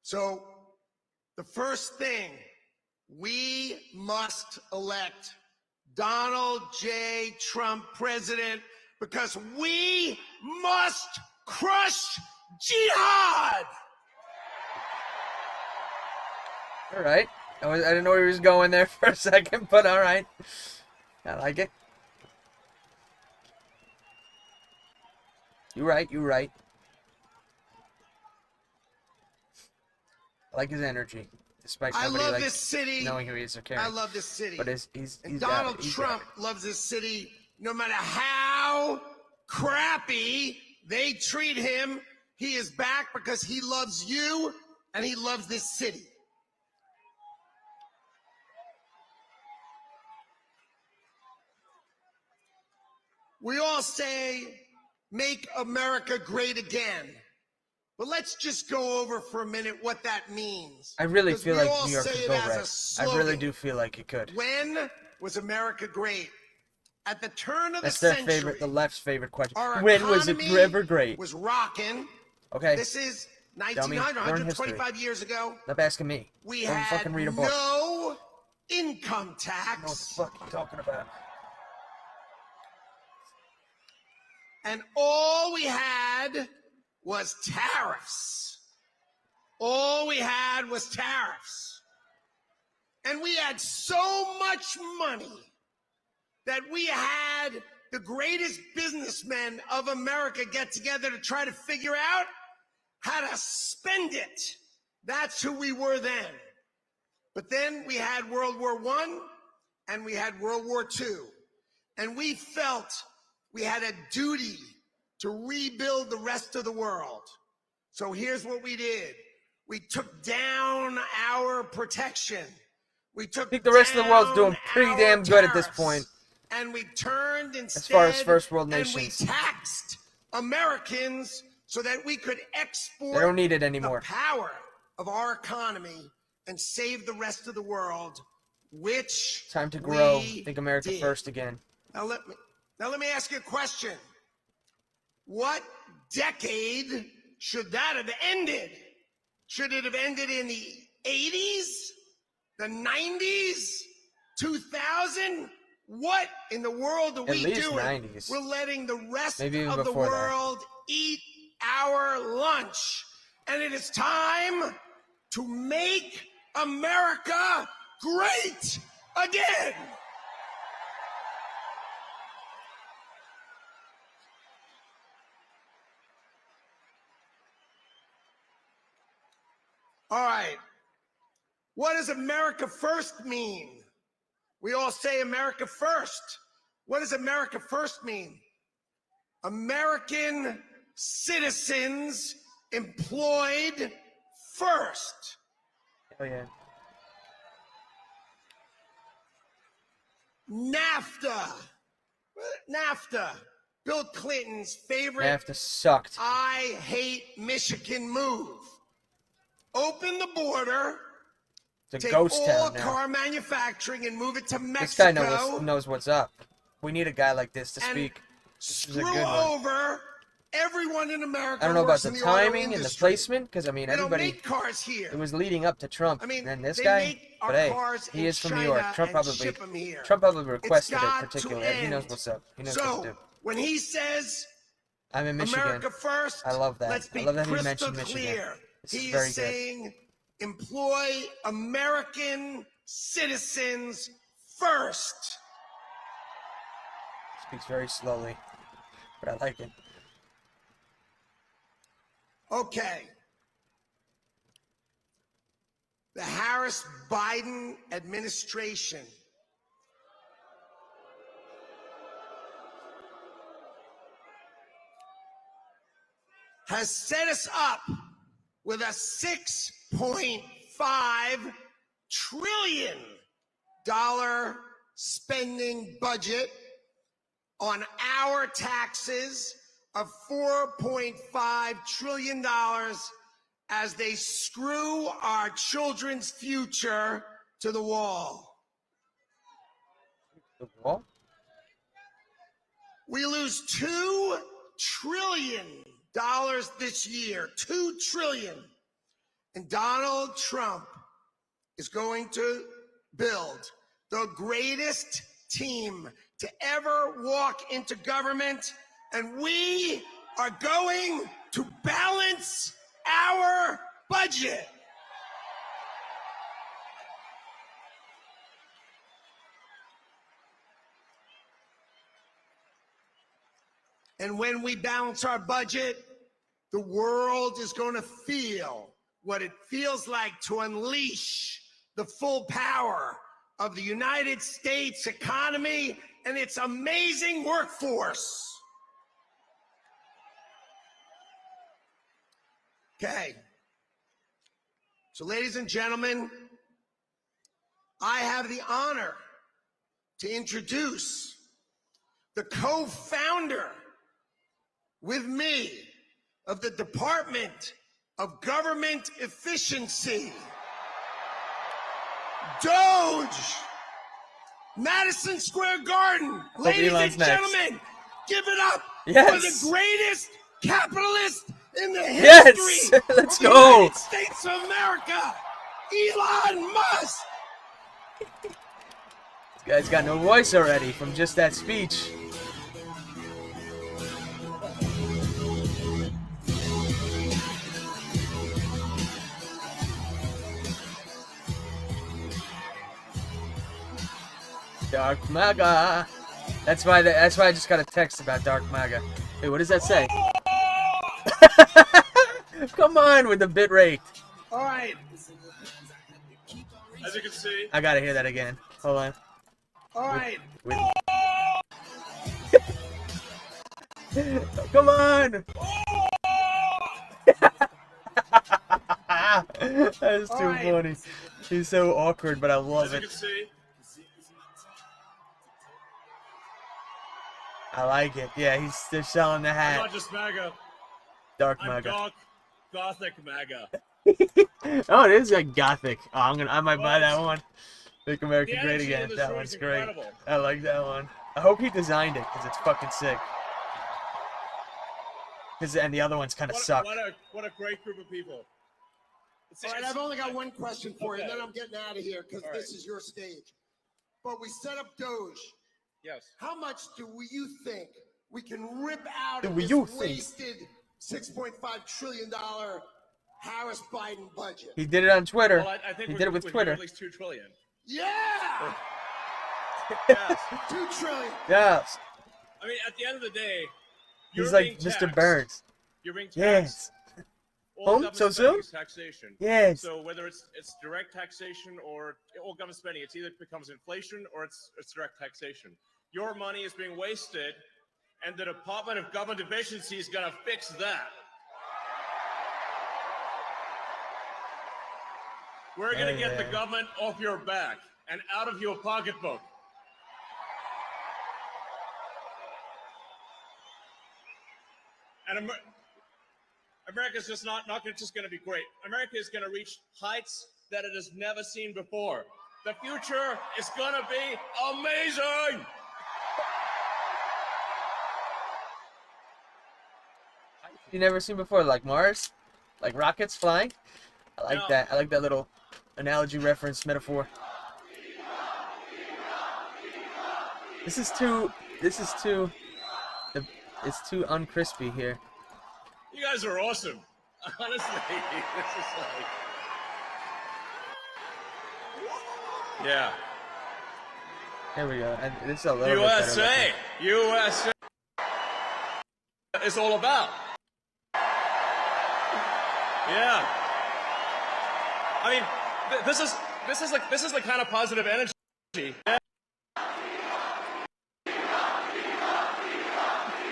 So the first thing, we must elect Donald J. Trump president because we must crush jihad. All right. I didn't know where he was going there for a second, but all right. I like it. You're right. You're right. I like his energy, despite I nobody love like this city. knowing who he is or caring. I love this city. But he's and got Donald it. He's Trump got it. loves this city no matter how crappy they treat him. He is back because he loves you and he loves this city. We all say, make America great again. But let's just go over for a minute what that means. I really 'Cause feel we like all New York say could it go as a red. I really slogan. do feel like it could. When was America great? At the turn of That's the their century, favorite, the left's favorite question. our When was it economy ever great? was rocking. Okay, This is Dummy, 1900, learn history. 125 years ago. stop asking me. We Go had fucking read a book. no income I know what tax. the fuck you talking about. And all we had was tariffs. All we had was tariffs. And we had so much money that we had the greatest businessmen of America get together to try to figure out how to spend it. That's who we were then. But then we had World War I and we had World War II. And we felt we had a duty to rebuild the rest of the world. So here's what we did. We took down our protection. We took I think the rest of the world's doing down pretty our damn good at this tariffs, point. And we turned instead, As far as first world and we nations. taxed Americans so that we could export They don't need it anymore. the power of our economy and save the rest of the world, which Time to grow. we Think America did. first again. Now let me ask you a question. What decade should that have ended? Should it have ended in the 80s? The 90s? 2000? What in the world are At we least doing? 90s. We're letting the rest Maybe even of the before that. world eat our lunch. And it is time to make America great again. All right. What does America first mean? We all say America first. What does America first mean? American citizens employed first. Oh yeah. NAFTA. NAFTA. Bill Clinton's favorite NAFTA sucked. I hate Michigan move. Open the border, It's a take ghost all town now. car manufacturing and move it to This guy Mexico. knows what's up. We need a guy like this to and speak. This is a screw good one. over everyone in America. I don't know who about works the in auto timing and the industry. placement, because I mean They don't everybody. make cars here. It was leading up to Trump, I mean, and this they guy. make our But hey, cars he in is from New China York. Trump and probably ship 'em here. requested it got to particularly. He knows end. what's up. He knows So what to do. when he says I'm in Michigan. America first, I love that. let's be I love that he crystal mentioned Michigan. clear. This is He very is good. saying employ American citizens first. Speaks very slowly, but I like it. Okay. The Harris-Biden administration has set us up with a $6.5 trillion spending budget on our taxes of $4.5 trillion as they screw our children's future to the wall. The wall? We lose $2 trillion this year. $2 trillion. And Donald Trump is going to build the greatest team to ever walk into government, and we are going to balance our budget. And when we balance our budget, the world is going to feel what it feels like to unleash the full power of the United States economy and its amazing workforce. Okay. So, ladies and gentlemen, I have the honor to introduce the co-founder with me of the Department of Government Efficiency, Doge, Madison Square Garden. Ladies and gentlemen, give it up for the greatest capitalist in the history Let's of the go. United States of America, Elon Musk. This guy's got no voice already from just that speech. Dark MAGA. That's why I just got a text about Dark MAGA. Hey, what does that say? Come on with the bit rate. All right. As you can see, I gotta hear that again. Hold on. All right. Come on. That is too funny. He's so awkward, but I love it. as you can see, I like it. Yeah, they're selling the I'm hat. not just MAGA. Dark I'm MAGA. Gothic MAGA. Oh, it is like gothic. Oh, I might buy that one. Make America The great energy again. of this That room one's is great. incredible. I like that one. I hope he designed it because it's fucking sick. And the other ones kind of suck. What a great group of people. All right, I've only got one question for you, and then I'm getting out of here because this is your stage. But we set up Doge. Yes. How much do you think we can rip out Do of this you think? wasted $6.5 trillion Harris-Biden budget? He did it on Twitter. Well, I think He we did it with we Twitter. At least $2 trillion. Yeah! Yes. $2 trillion. Yes. I mean, at the end of the day, He's you're like being Mr. taxed. Burns. You're being taxed. Yes. All Home government so spending soon? is taxation. Yes. So whether it's direct taxation or all government spending, it's either becomes inflation or it's direct taxation. Your money is being wasted, and the Department of Government Efficiency is going to fix that. We're going to get the government off your back and out of your pocketbook. And America's just not just going to be great. America is going to reach heights that it has never seen before. The future is going to be amazing. You never seen before, like Mars, like rockets flying. I like that. I like that little analogy, reference, metaphor. It's too uncrispy here. You guys are awesome. Honestly, this is like, yeah. There we go. And this is a little bit better. USA is all about. Yeah. I mean, this is the kind of positive energy.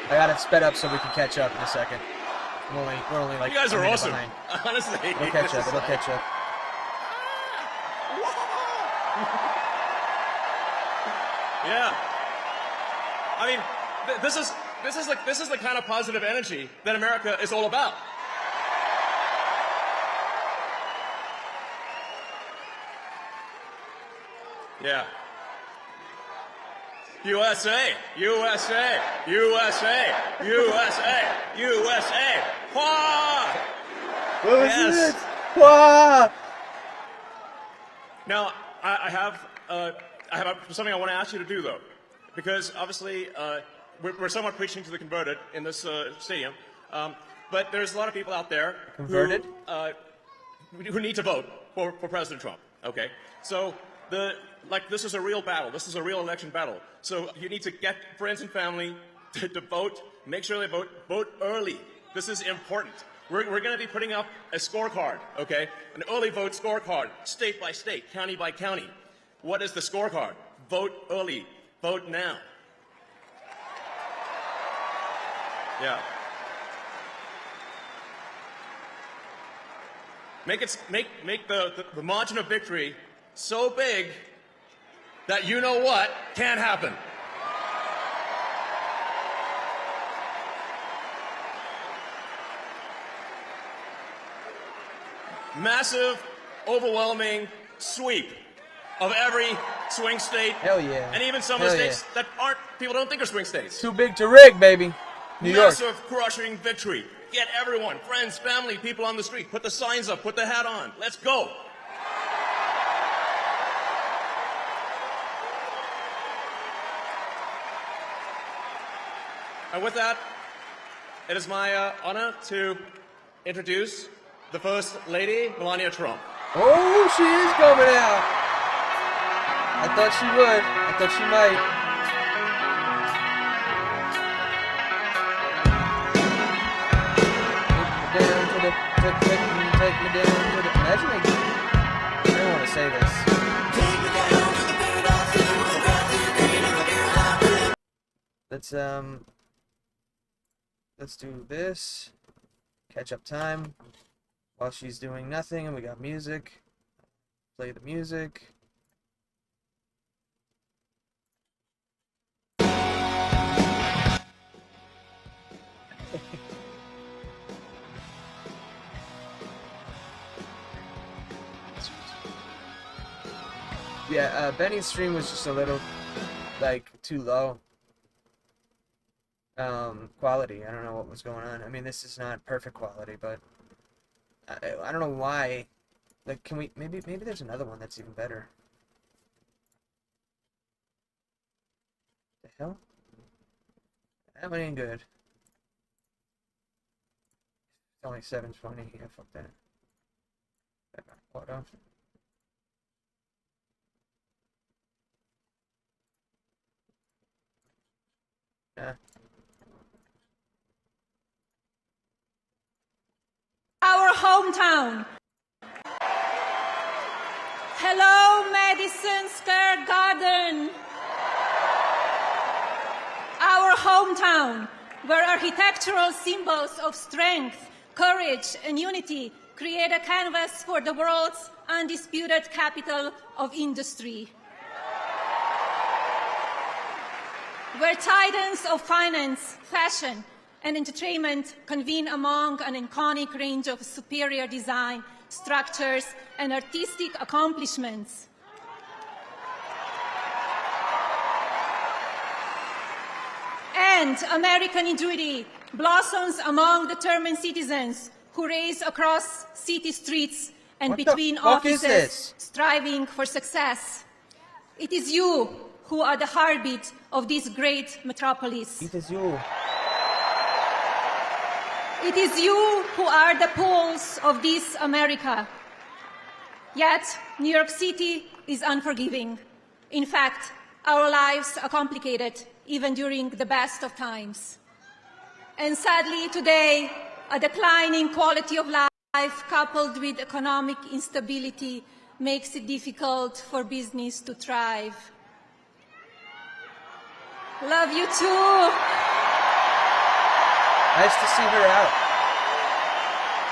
I got it sped up so we can catch up in a second. We're only like You guys a are minute awesome. behind. Honestly, It'll catch up. It'll catch up. Yeah. I mean, this is the kind of positive energy that America is all about. Yeah. USA, USA, USA, USA, USA. Wah! What was Yes. it? Wah! Now, I have something I want to ask you to do, though, because obviously we're somewhat preaching to the converted in this stadium, but there's a lot of people out there Converted? who need to vote for President Trump. Okay, so this is a real battle. This is a real election battle. So you need to get friends and family to vote. Make sure they vote early. This is important. We're going to be putting up a scorecard, okay? An early vote scorecard, state by state, county by county. What is the scorecard? Vote early. Vote now. Yeah. Make the margin of victory so big that you know what can't happen. Massive, overwhelming sweep of every swing state. Hell yeah. And even some of the states that people don't think are swing states. Too big to rig, baby. New York. Massive, crushing victory. Get everyone, friends, family, people on the street. Put the signs up, put the hat on. Let's go. And with that, it is my honor to introduce the First Lady, Melania Trump. Oh, she is coming out. I thought she would. I thought she might. Take me down to the. Imagine I don't want to say this. Let's do this. Catch up time while she's doing nothing, and we got music. Play the music. Yeah, Benny's stream was just a little, like, too low. Quality. I don't know what was going on. I mean, this is not perfect quality, but I don't know why. Like, can we, maybe there's another one that's even better. The hell? That one ain't good. It's only 720. Yeah, fuck that. Auto. Yeah. Our hometown. Hello, Madison Square Garden. Our hometown, where architectural symbols of strength, courage, and unity create a canvas for the world's undisputed capital of industry. Where titans of finance, fashion, and entertainment convene among an iconic range of superior design, structures, and artistic accomplishments. And American ingenuity blossoms among determined citizens who race across city streets and What between the fuck is offices, this? striving for success. It is you who are the heartbeat of this great metropolis. It is you. It is you who are the pulse of this America. Yet, New York City is unforgiving. In fact, our lives are complicated even during the best of times. And sadly, today, a declining quality of life coupled with economic instability makes it difficult for business to thrive. Love you too. Nice to see her out.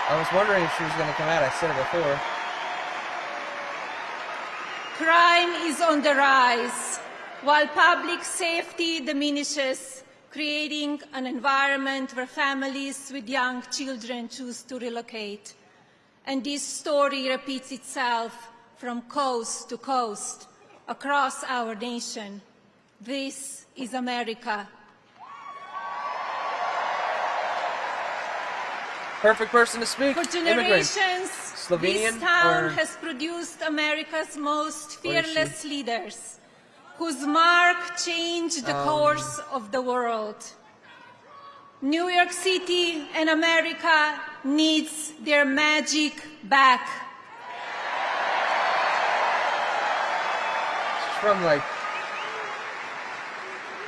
I was wondering if she was going to come out. I said it before. Crime is on the rise, while public safety diminishes, creating an environment where families with young children choose to relocate. And this story repeats itself from coast to coast. across our nation. This is America. Perfect person to speak. For Immigrant. generations, Slovenian this town or- has produced America's most fearless leaders, whose mark changed the course of the world. New York City and America needs their magic back. She's from like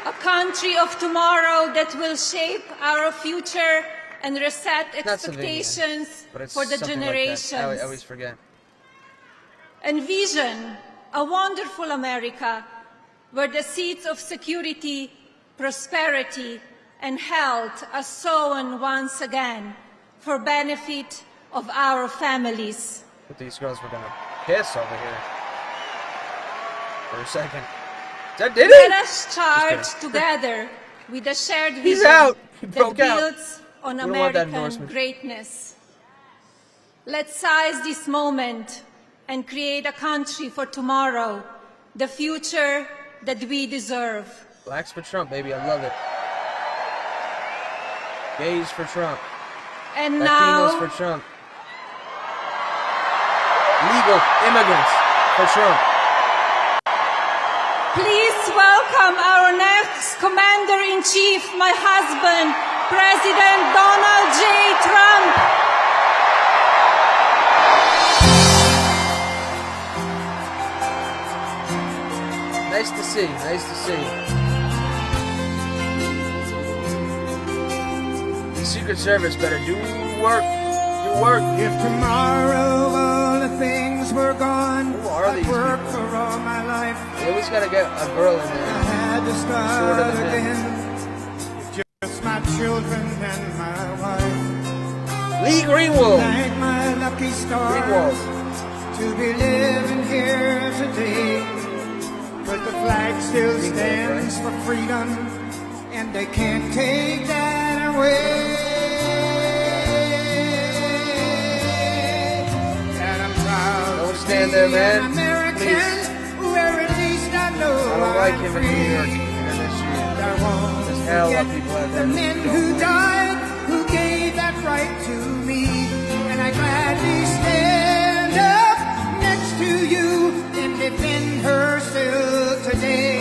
A country of tomorrow that will shape our future and reset not Slovenian, expectations but it's for the something like generations. that. I always forget. Envision a wonderful America where the seeds of security, prosperity, and health are sown once again for benefit of our families. But these girls were gonna piss over here for a second. That did Let it? us charge together with a shared He's vision out. He that broke out. builds on We don't want that American endorsement. greatness. Let's seize this moment and create a country for tomorrow, the future that we deserve. Blacks for Trump, baby. I love it. Gays for Trump. And Latinos now, for Trump. Legal immigrants for Trump. please welcome our next Commander-in-Chief, my husband, President Donald J. Trump. Nice to see. Nice to see. The Secret Service better do work. Do work. If tomorrow all the things were gone, Who are I'd these work people? for all my life. They always gotta get a girl in I there. had to Shorter start than him. again. Just my children and my wife. Lee Greenwald. Thank my lucky stars Greenwald. to be living here today. But the flag still Greenwald, stands right? for freedom, and they can't take that away. And I'm proud Don't to stand be there, man. an American, Please. where at least I know I don't like I'm him in free. New York in this year. And I won't There's hell of forget people out the there. men who died, who gave that right to me. And I gladly stand up next to you and defend her still today.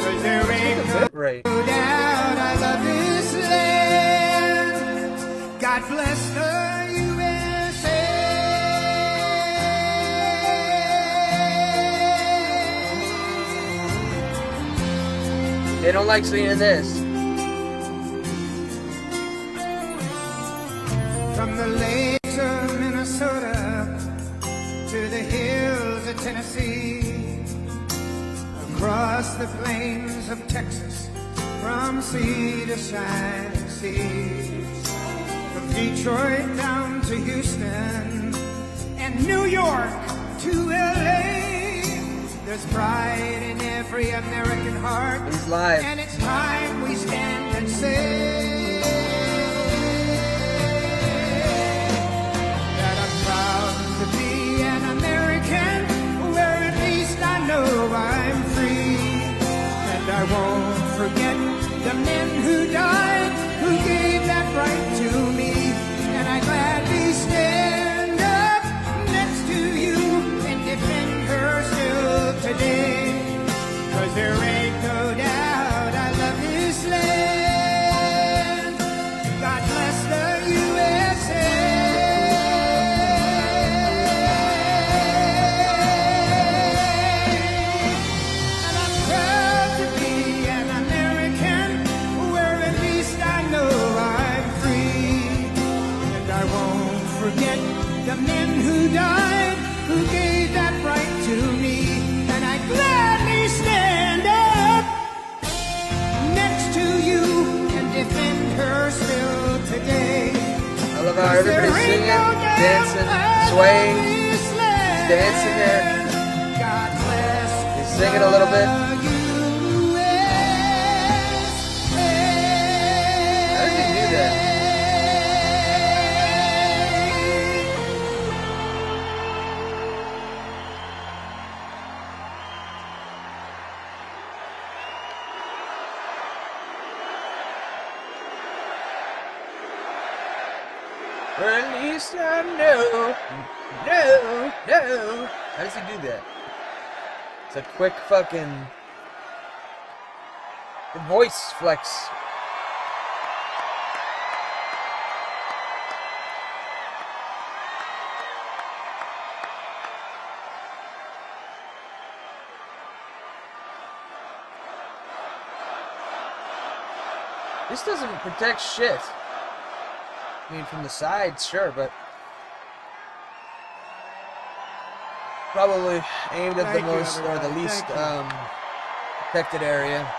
'Cause there ain't Right. no doubt I love this land. God bless the USA. They don't like seeing this. From the lakes of Minnesota to the hills of Tennessee, across the plains of Texas, from sea to shining sea, from Detroit down to Houston and New York to LA. There's pride in every American heart. He's live. And it's time we stand and say that I'm proud to be an American, where at least I know I'm free. And I won't forget the men who died, who gave that right to me. And I gladly stand up next to you and defend her still today. 'Cause there ain't no doubt I love this land. God bless the USA. And I'm proud to be an American, where at least I know I'm free. And I won't forget the men who died, who gave that right to me. And I gladly stand up next to you and defend her still today. I love how everybody's singing, dancing, swaying, dancing there. God bless He's singing a little bit. the USA. How does he do that? Or at least I know. No. How does he do that? It's a quick fucking voice flex. This doesn't protect shit. I mean, from the sides, sure, but probably aimed at the most or the least protected area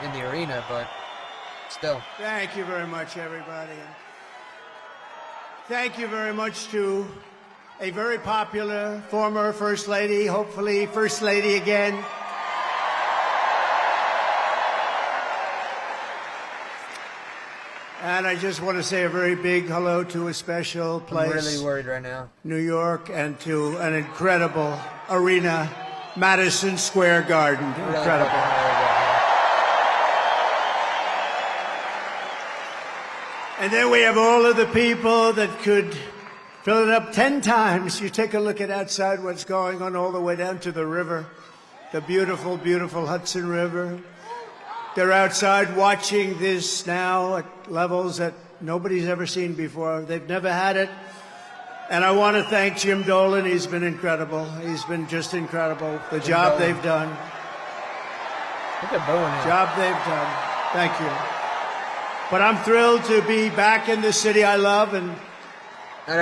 in the arena, but still. Thank you very much, everybody. Thank you very much to a very popular former First Lady, hopefully First Lady again. And I just want to say a very big hello to a special place. I'm really worried right now. New York, and to an incredible arena, Madison Square Garden. Really Incredible. And then we have all of the people that could fill it up 10 times. You take a look at outside what's going on all the way down to the river, the beautiful, beautiful Hudson River. They're outside watching this now at levels that nobody's ever seen before. They've never had it. And I want to thank Jim Dolan. He's been incredible. He's been just incredible. The job they've done. Look at Bowen here. Job they've done. Thank you. But I'm thrilled to be back in the city I love, and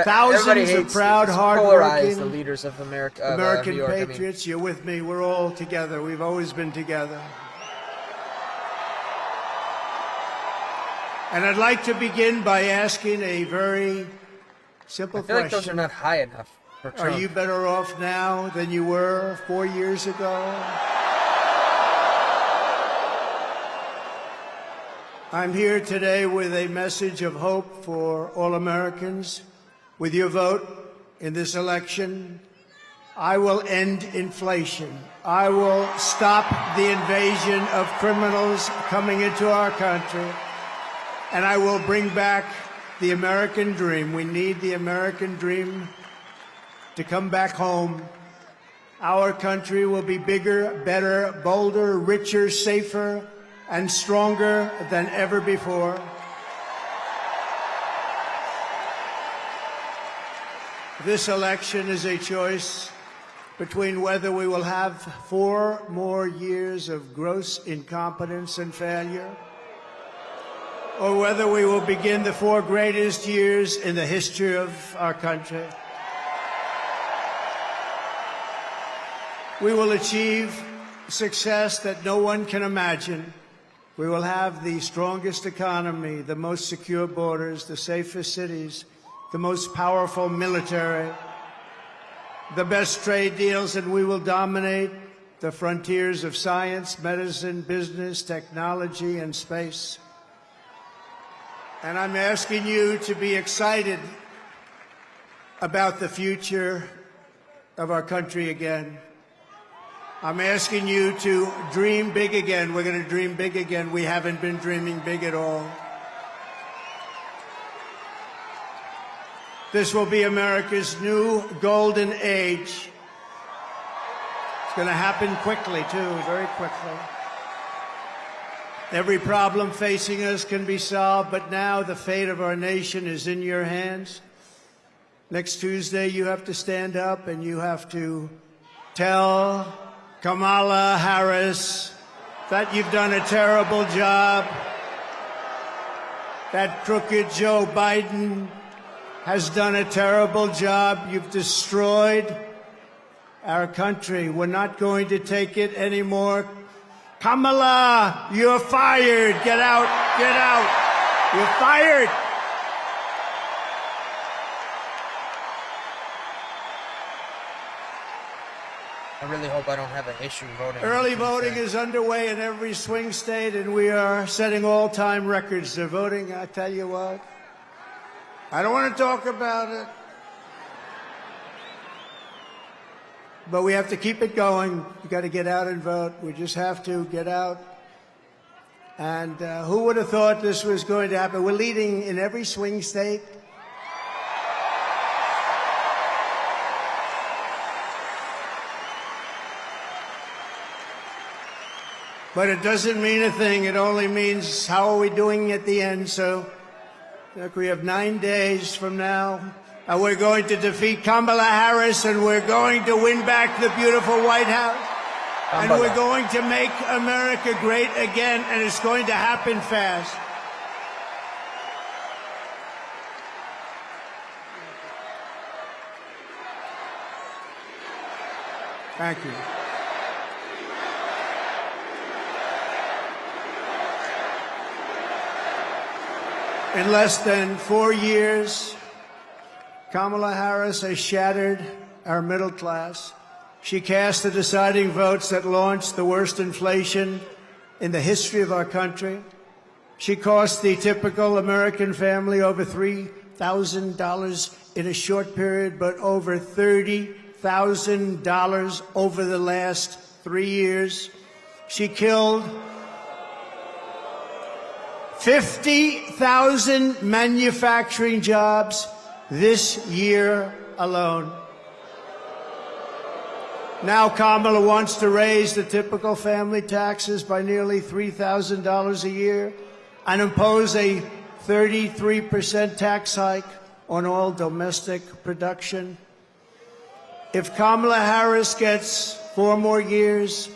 thousands of proud, hard-working the leaders of America, American New York, patriots. You're with me. We're all together. We've always been together. And I'd like to begin by asking a very simple question. I feel like those are not high enough for Trump. Are you better off now than you were 4 years ago? I'm here today with a message of hope for all Americans. With your vote in this election, I will end inflation. I will stop the invasion of criminals coming into our country. And I will bring back the American dream. We need the American dream to come back home. Our country will be bigger, better, bolder, richer, safer, and stronger than ever before. This election is a choice between whether we will have 4 more years of gross incompetence and failure, or whether we will begin the 4 greatest years in the history of our country. We will achieve success that no one can imagine. We will have the strongest economy, the most secure borders, the safest cities, the most powerful military, the best trade deals, and we will dominate the frontiers of science, medicine, business, technology, and space. And I'm asking you to be excited about the future of our country again. I'm asking you to dream big again. We're going to dream big again. We haven't been dreaming big at all. This will be America's new golden age. It's going to happen quickly, too, very quickly. Every problem facing us can be solved, but now the fate of our nation is in your hands. Next Tuesday, you have to stand up and you have to tell Kamala Harris that you've done a terrible job, that crooked Joe Biden has done a terrible job. You've destroyed our country. We're not going to take it anymore. Kamala, you're fired. Get out. Get out. You're fired. I really hope I don't have an issue voting. Early voting is underway in every swing state, and we are setting all-time records. They're voting, I tell you what. I don't want to talk about it. But we have to keep it going. You got to get out and vote. We just have to get out. And who would have thought this was going to happen? We're leading in every swing state. But it doesn't mean a thing. It only means how are we doing at the end. So look, we have 9 days from now, and we're going to defeat Kamala Harris, and we're going to win back the beautiful White House. And we're going to make America great again, and it's going to happen fast. Thank you. In less than 4 years, Kamala Harris has shattered our middle class. She cast the deciding votes that launched the worst inflation in the history of our country. She cost the typical American family over $3,000 in a short period, but over $30,000 over the last 3 years. She killed 50,000 manufacturing jobs this year alone. Now Kamala wants to raise the typical family taxes by nearly $3,000 a year and impose a 33% tax hike on all domestic production. If Kamala Harris gets 4 more years,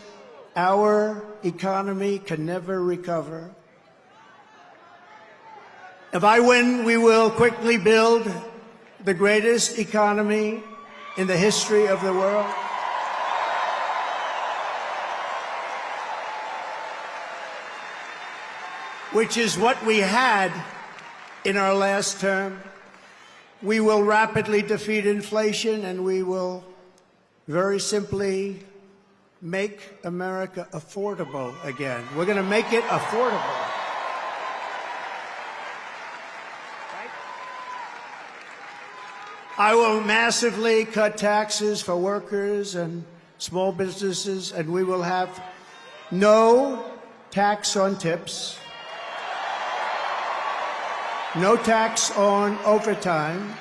our economy can never recover. If I win, we will quickly build the greatest economy in the history of the world. Which is what we had in our last term. We will rapidly defeat inflation, and we will very simply make America affordable again. We're going to make it affordable. I will massively cut taxes for workers and small businesses, and we will have no tax on tips, no tax on overtime,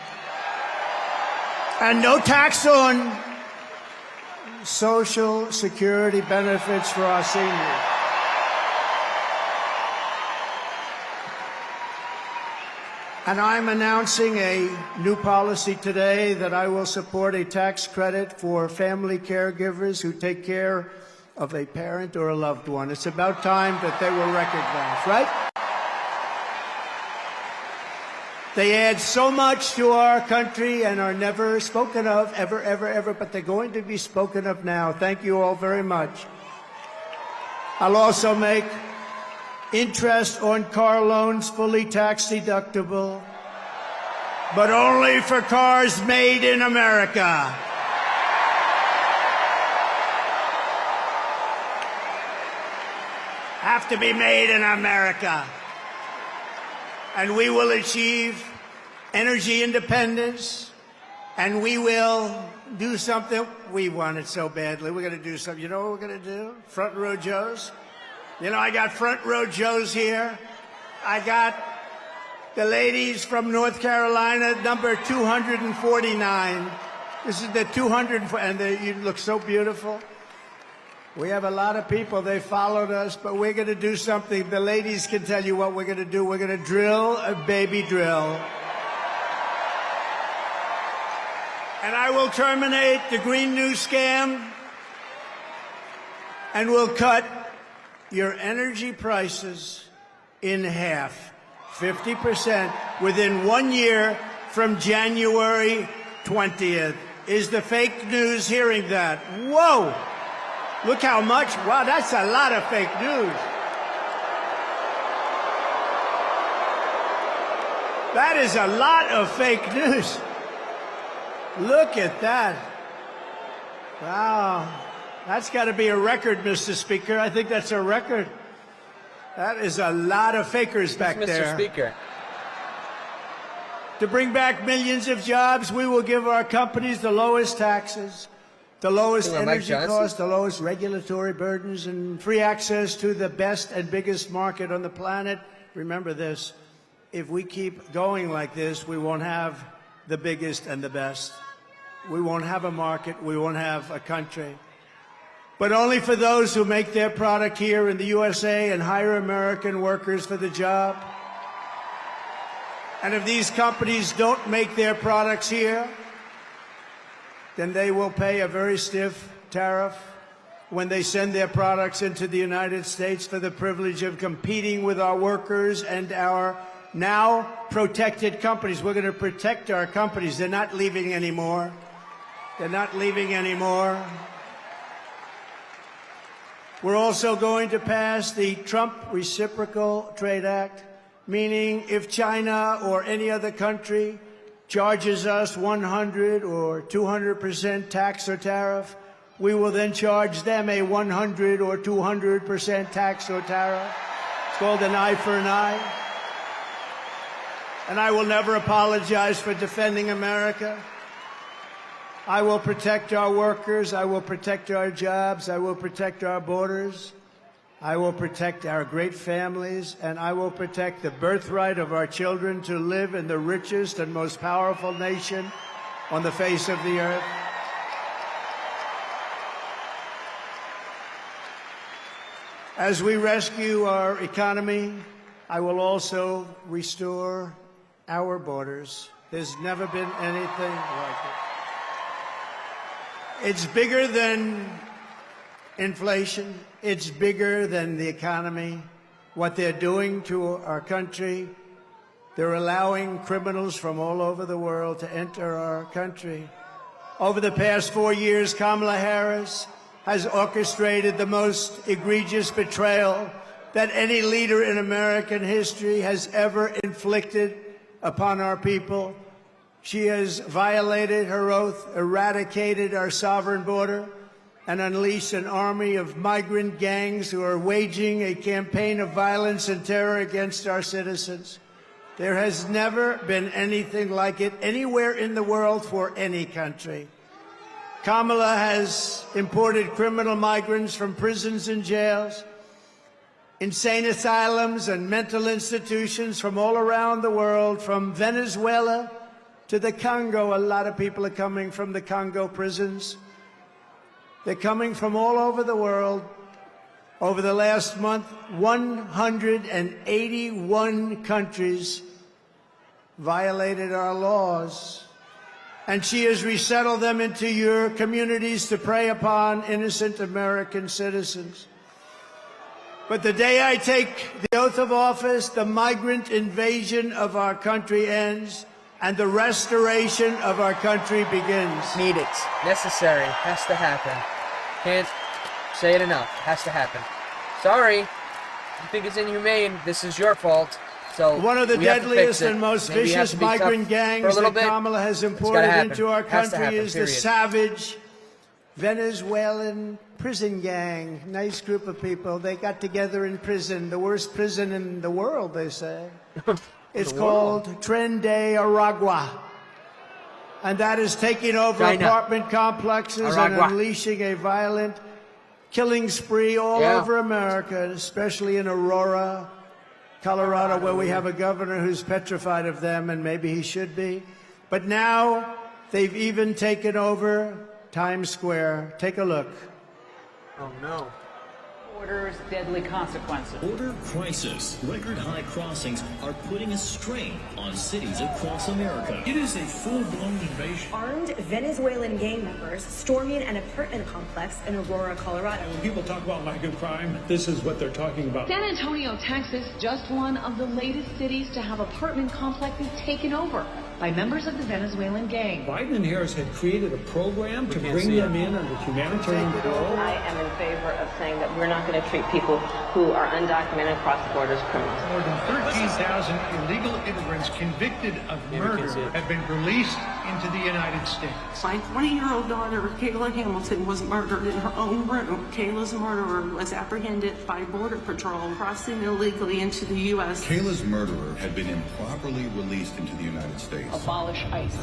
and no tax on Social Security benefits for our seniors. And I'm announcing a new policy today that I will support a tax credit for family caregivers who take care of a parent or a loved one. It's about time that they were recognized, right? They add so much to our country and are never spoken of, ever, ever, ever, but they're going to be spoken of now. Thank you all very much. I'll also make interest on car loans fully tax deductible, but only for cars made in America. Have to be made in America. And we will achieve energy independence, and we will do something. We want it so badly. We're going to do something. You know what we're going to do? Front row Joes. You know, I got front row Joes here. I got the ladies from North Carolina, number 249. This is the 200, and you look so beautiful. We have a lot of people. They followed us, but we're going to do something. The ladies can tell you what we're going to do. We're going to drill a baby drill. And I will terminate the Green New Scam, and we'll cut your energy prices in half, 50%, within 1 year from January 20th. Is the fake news hearing that? Whoa! Look how much. Wow, that's a lot of fake news. That is a lot of fake news. Look at that. Wow. That's got to be a record, Mr. Speaker. I think that's a record. That is a lot of fakers back there. Mr. Speaker. To bring back millions of jobs, we will give our companies the lowest taxes. the lowest energy costs, the lowest regulatory burdens, and free access to the best and biggest market on the planet. Remember this, if we keep going like this, we won't have the biggest and the best. We won't have a market, we won't have a country. But only for those who make their product here in the USA and hire American workers for the job. And if these companies don't make their products here, then they will pay a very stiff tariff when they send their products into the United States for the privilege of competing with our workers and our now protected companies. We're going to protect our companies. They're not leaving anymore. They're not leaving anymore. We're also going to pass the Trump Reciprocal Trade Act, meaning if China or any other country charges us 100 or 200% tax or tariff, we will then charge them a 100 or 200% tax or tariff. It's called an eye for an eye. And I will never apologize for defending America. I will protect our workers. I will protect our jobs. I will protect our borders. I will protect our great families, and I will protect the birthright of our children to live in the richest and most powerful nation on the face of the earth. As we rescue our economy, I will also restore our borders. There's never been anything like it. It's bigger than inflation. It's bigger than the economy. What they're doing to our country, they're allowing criminals from all over the world to enter our country. Over the past 4 years, Kamala Harris has orchestrated the most egregious betrayal that any leader in American history has ever inflicted upon our people. She has violated her oath, eradicated our sovereign border, and unleashed an army of migrant gangs who are waging a campaign of violence and terror against our citizens. There has never been anything like it anywhere in the world for any country. Kamala has imported criminal migrants from prisons and jails, insane asylums and mental institutions from all around the world, from Venezuela to the Congo. A lot of people are coming from the Congo prisons. They're coming from all over the world. Over the last month, 181 countries violated our laws. And she has resettled them into your communities to prey upon innocent American citizens. But the day I take the oath of office, the migrant invasion of our country ends and the restoration of our country begins. Need it. Necessary. Has to happen. Can't say it enough. Has to happen. Sorry. You think it's inhumane. This is your fault. So one of the deadliest and most vicious migrant gangs that Kamala has imported into our country is the savage Venezuelan prison gang. Nice group of people. They got together in prison, the worst prison in the world, they say. It's called Tren de Aragua. And that is taking over apartment complexes and unleashing a violent killing spree all over America, especially in Aurora, Colorado, where we have a governor who's petrified of them, and maybe he should be. But now they've even taken over Times Square. Take a look. Oh, no. Border's deadly consequences. Border crisis. Record high crossings are putting a strain on cities across America. It is a full-blown invasion. Armed Venezuelan gang members storming an apartment complex in Aurora, Colorado. When people talk about lack of crime, this is what they're talking about. San Antonio, Texas, just one of the latest cities to have apartment complexes taken over by members of the Venezuelan gang. Biden and Harris had created a program to bring them in under humanitarian parole. I am in favor of saying that we're not going to treat people who are undocumented across the border as criminals. More than 13,000 illegal immigrants convicted of murder have been released into the United States. My 20-year-old daughter, Kayla Hamilton, was murdered in her own room. Kayla's murderer was apprehended by Border Patrol crossing illegally into the U.S. Kayla's murderer had been improperly released into the United States. abolish ICE.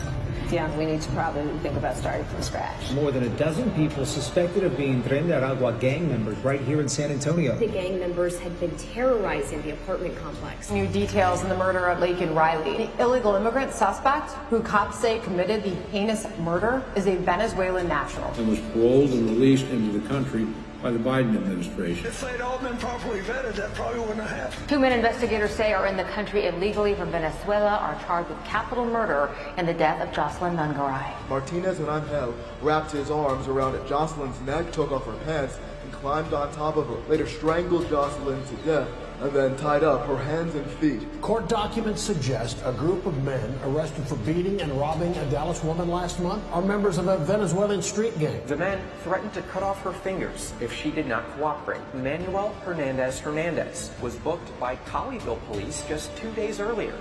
Yeah, we need to probably think about starting from scratch. More than a dozen people suspected of being Tren de Aragua gang members right here in San Antonio. The gang members had been terrorizing the apartment complex. New details in the murder at Lake and Riley. The illegal immigrant suspect, who cops say committed the heinous murder, is a Venezuelan national. And was paroled and released into the country by the Biden administration. If they'd all been properly vetted, that probably wouldn't have happened. 2 men investigators say are in the country illegally from Venezuela are charged with capital murder in the death of Jocelyn Nungaray. Martinez Rangel wrapped his arms around Jocelyn's neck, took off her pants, and climbed on top of her. Later strangled Jocelyn to death and then tied up her hands and feet. Court documents suggest a group of men arrested for beating and robbing a Dallas woman last month are members of a Venezuelan street gang. The men threatened to cut off her fingers if she did not cooperate. Manuel Hernandez was booked by Colleyville police just 2 days earlier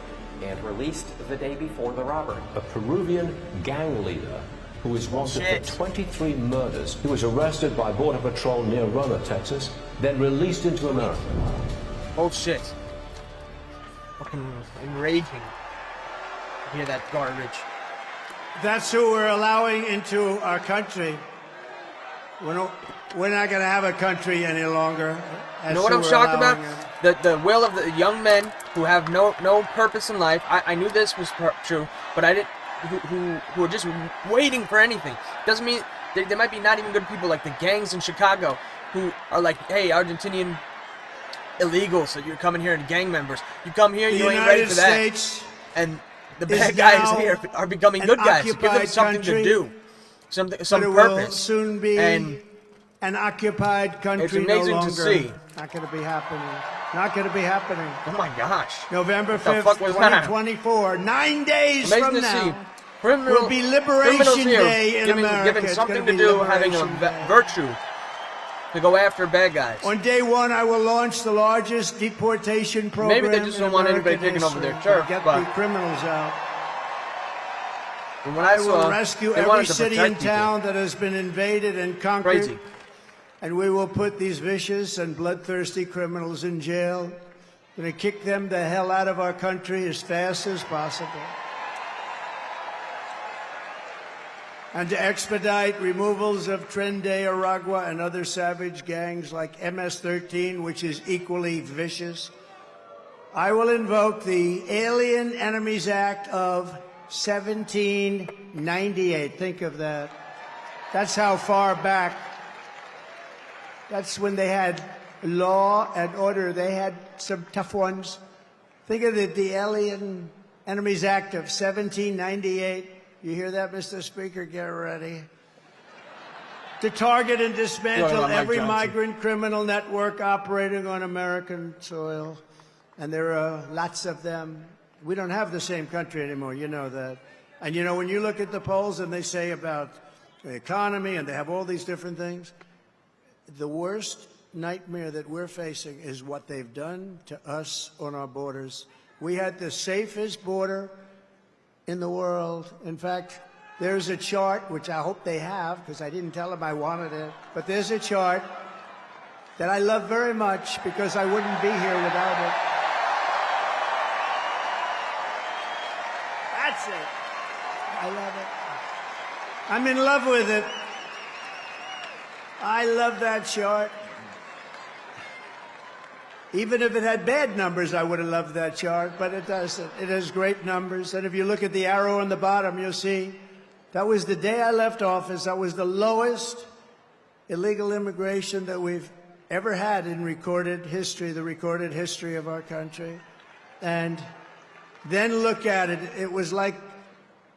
and released the day before the robbery. A Peruvian gang leader who is wanted for 23 murders. He was arrested by Border Patrol near Roma, Texas, then released into America. Bullshit. Fucking enraging. I hear that garbage. That's who we're allowing into our country. We're not going to have a country any longer. You know what I'm shocked about? The will of the young men who have no purpose in life. I knew this was true, but I didn't. Who are just waiting for anything. Doesn't mean they might be not even good people like the gangs in Chicago who are like, hey, Argentinian illegal, so you're coming here and gang members. You come here, you ain't ready for that. And the bad guys here are becoming good guys. Give them something to do, some purpose. Will soon be an occupied country. It's amazing no longer. To see. Not going to be happening. Not going to be happening. Oh my gosh! November 5th, 2024. 9 days amazing from now. Will be Liberation Day in America. Given something to do, having a virtue to go after bad guys. On day one, I will launch the largest deportation program. Maybe they just don't want anybody taking over their turf. Get the criminals out. From what I will rescue every city and town that has been invaded and conquered. Crazy. And we will put these vicious and bloodthirsty criminals in jail. We're going to kick them the hell out of our country as fast as possible. And to expedite removals of Tren de Aragua and other savage gangs like MS-13, which is equally vicious, I will invoke the Alien Enemies Act of 1798. Think of that. That's how far back. That's when they had law and order. They had some tough ones. Think of it, the Alien Enemies Act of 1798. You hear that, Mr. Speaker? Get ready. To target and dismantle every migrant criminal network operating on American soil. And there are lots of them. We don't have the same country anymore, you know that. And you know, when you look at the polls and they say about the economy and they have all these different things, the worst nightmare that we're facing is what they've done to us on our borders. We had the safest border in the world. In fact, there's a chart, which I hope they have, because I didn't tell them I wanted it, but there's a chart that I love very much because I wouldn't be here without it. That's it. I love it. I'm in love with it. I love that chart. Even if it had bad numbers, I would have loved that chart, but it doesn't. It has great numbers. And if you look at the arrow on the bottom, you'll see that was the day I left office. That was the lowest illegal immigration that we've ever had in recorded history, the recorded history of our country. And then look at it. It was like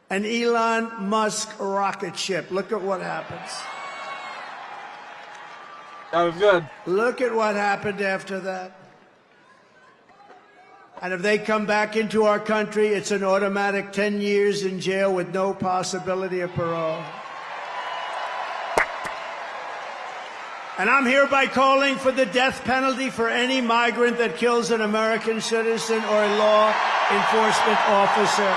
an Elon Musk rocket ship. Look at what happens. That was good. Look at what happened after that. And if they come back into our country, it's an automatic 10 years in jail with no possibility of parole. And I'm hereby calling for the death penalty for any migrant that kills an American citizen or a law enforcement officer.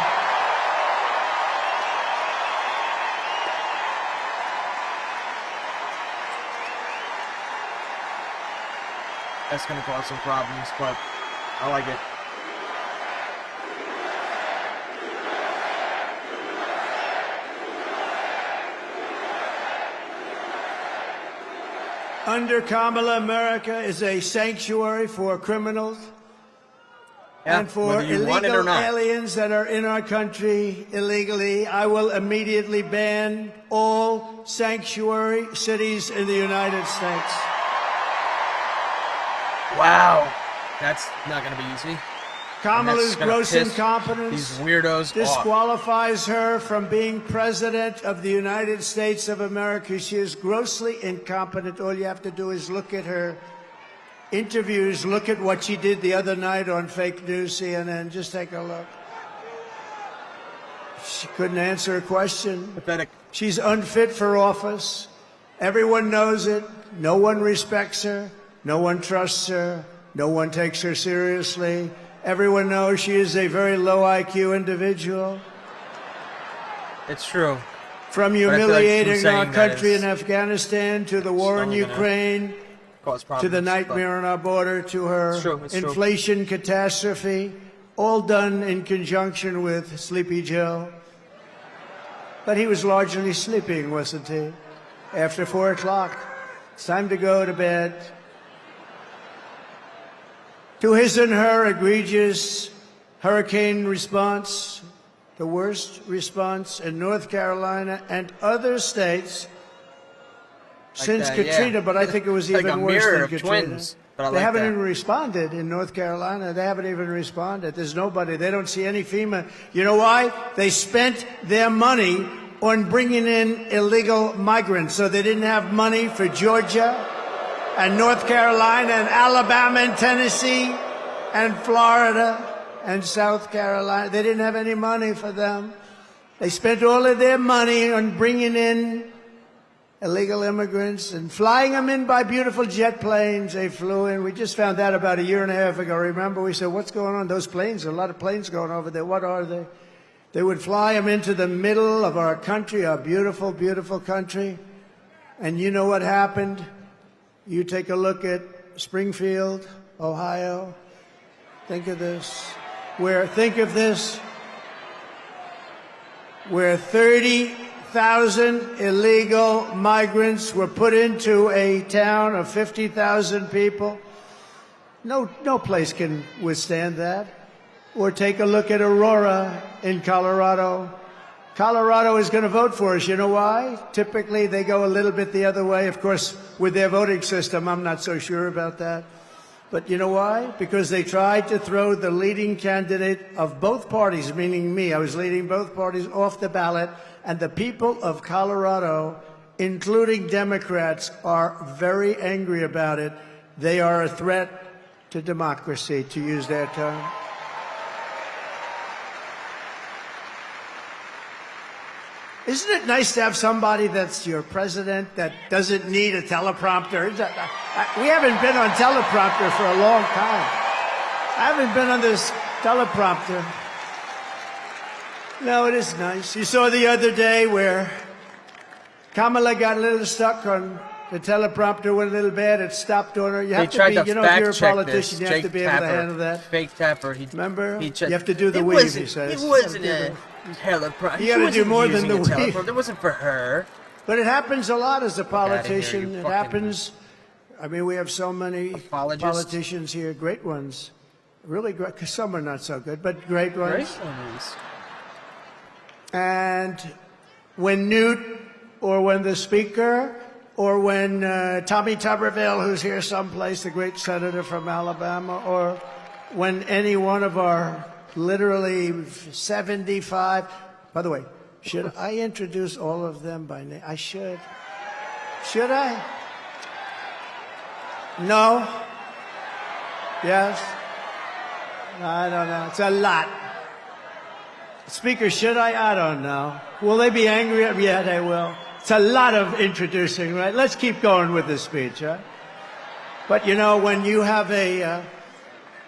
That's going to cause some problems, but I like it. Under Kamala, America is a sanctuary for criminals and for illegal aliens that are in our country illegally. I will immediately ban all sanctuary cities in the United States. Wow. That's not going to be easy. Kamala's gross incompetence these weirdos disqualifies her from being president of the United States of America. She is grossly incompetent. All you have to do is look at her interviews, look at what she did the other night on fake news CNN. Just take a look. She couldn't answer a question. Pathetic. She's unfit for office. Everyone knows it. No one respects her. No one trusts her. No one takes her seriously. Everyone knows she is a very low IQ individual. It's true. From humiliating our country in Afghanistan to the war in Ukraine, to the nightmare on our border, to her inflation catastrophe, all done in conjunction with Sleepy Joe. But he was largely sleeping, wasn't he? After 4 o'clock, it's time to go to bed. To his and her egregious hurricane response, the worst response in North Carolina and other states since Katrina, but I think it was even worse than Katrina. They haven't even responded in North Carolina. They haven't even responded. There's nobody. They don't see any FEMA. You know why? They spent their money on bringing in illegal migrants, so they didn't have money for Georgia and North Carolina and Alabama and Tennessee and Florida and South Carolina. They didn't have any money for them. They spent all of their money on bringing in illegal immigrants and flying them in by beautiful jet planes. They flew in. We just found out about a year and a half ago. Remember, we said, what's going on? Those planes, a lot of planes going over there. What are they? They would fly them into the middle of our country, our beautiful, beautiful country. And you know what happened? You take a look at Springfield, Ohio. Think of this. Where 30,000 illegal migrants were put into a town of 50,000 people. No place can withstand that. Or take a look at Aurora in Colorado. Colorado is going to vote for us. You know why? Typically, they go a little bit the other way. Of course, with their voting system, I'm not so sure about that. But you know why? Because they tried to throw the leading candidate of both parties, meaning me. I was leading both parties off the ballot. And the people of Colorado, including Democrats, are very angry about it. They are a threat to democracy, to use their term. Isn't it nice to have somebody that's your president that doesn't need a teleprompter? We haven't been on teleprompter for a long time. I haven't been on this teleprompter. No, it is nice. You saw the other day where Kamala got a little stuck on the teleprompter, went a little bad. It stopped on her. You have to be, you know, if you're a politician, you have to be able to handle that. Fake Tapper. Remember? You have to do the weave, he says. It wasn't a teleprompter. You got to do more than the weave. It wasn't for her. But it happens a lot as a politician. It happens. I mean, we have so many politicians here, great ones. Really great. Some are not so good, but great ones. Great ones. And when Newt, or when the Speaker, or when Tommy Tuberville, who's here someplace, the great senator from Alabama, or when any one of our literally 75, by the way, should I introduce all of them by name? I should. Should I? No? Yes? I don't know. It's a lot. Speaker, should I? I don't know. Will they be angry at me? Yeah, they will. It's a lot of introducing, right? Let's keep going with the speech, huh? But, you know, when you have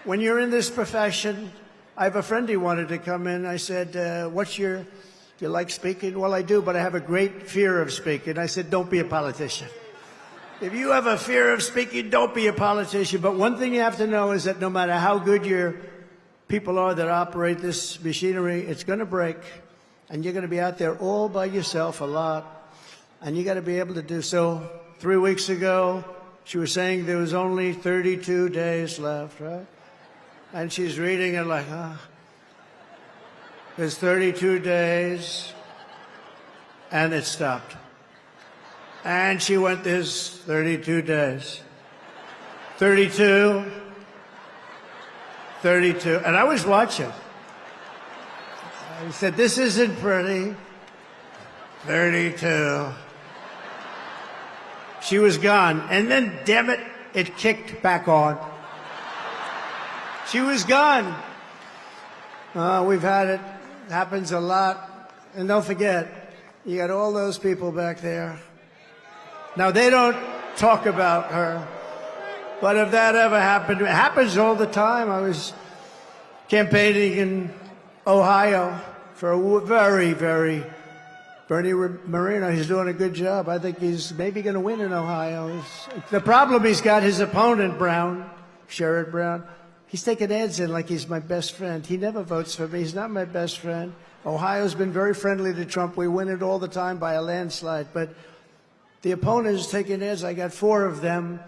when you're in this profession, I have a friend who wanted to come in. I said, do you like speaking? Well, I do, but I have a great fear of speaking. I said, don't be a politician. If you have a fear of speaking, don't be a politician. But one thing you have to know is that no matter how good your people are that operate this machinery, it's going to break. And you're going to be out there all by yourself a lot. And you got to be able to do so. 3 weeks ago, She was saying there was only 32 days left, right? And she's reading it like, there's 32 days, and it stopped. And she went, there's 32 days. 32, 32. And I was watching. I said, this isn't pretty. 32. She was gone. And then, damn it, it kicked back on. She was gone. We've had it. Happens a lot. And don't forget, you got all those people back there. Now, they don't talk about her. But if that ever happened, it happens all the time. I was campaigning in Ohio for a very, very Bernie Moreno. He's doing a good job. I think he's maybe going to win in Ohio. The problem he's got, his opponent, Brown, Sherrod Brown, he's taking ads in like he's my best friend. He never votes for me. He's not my best friend. Ohio's been very friendly to Trump. We win it all the time by a landslide. But the opponent is taking ads. I got 4 of them.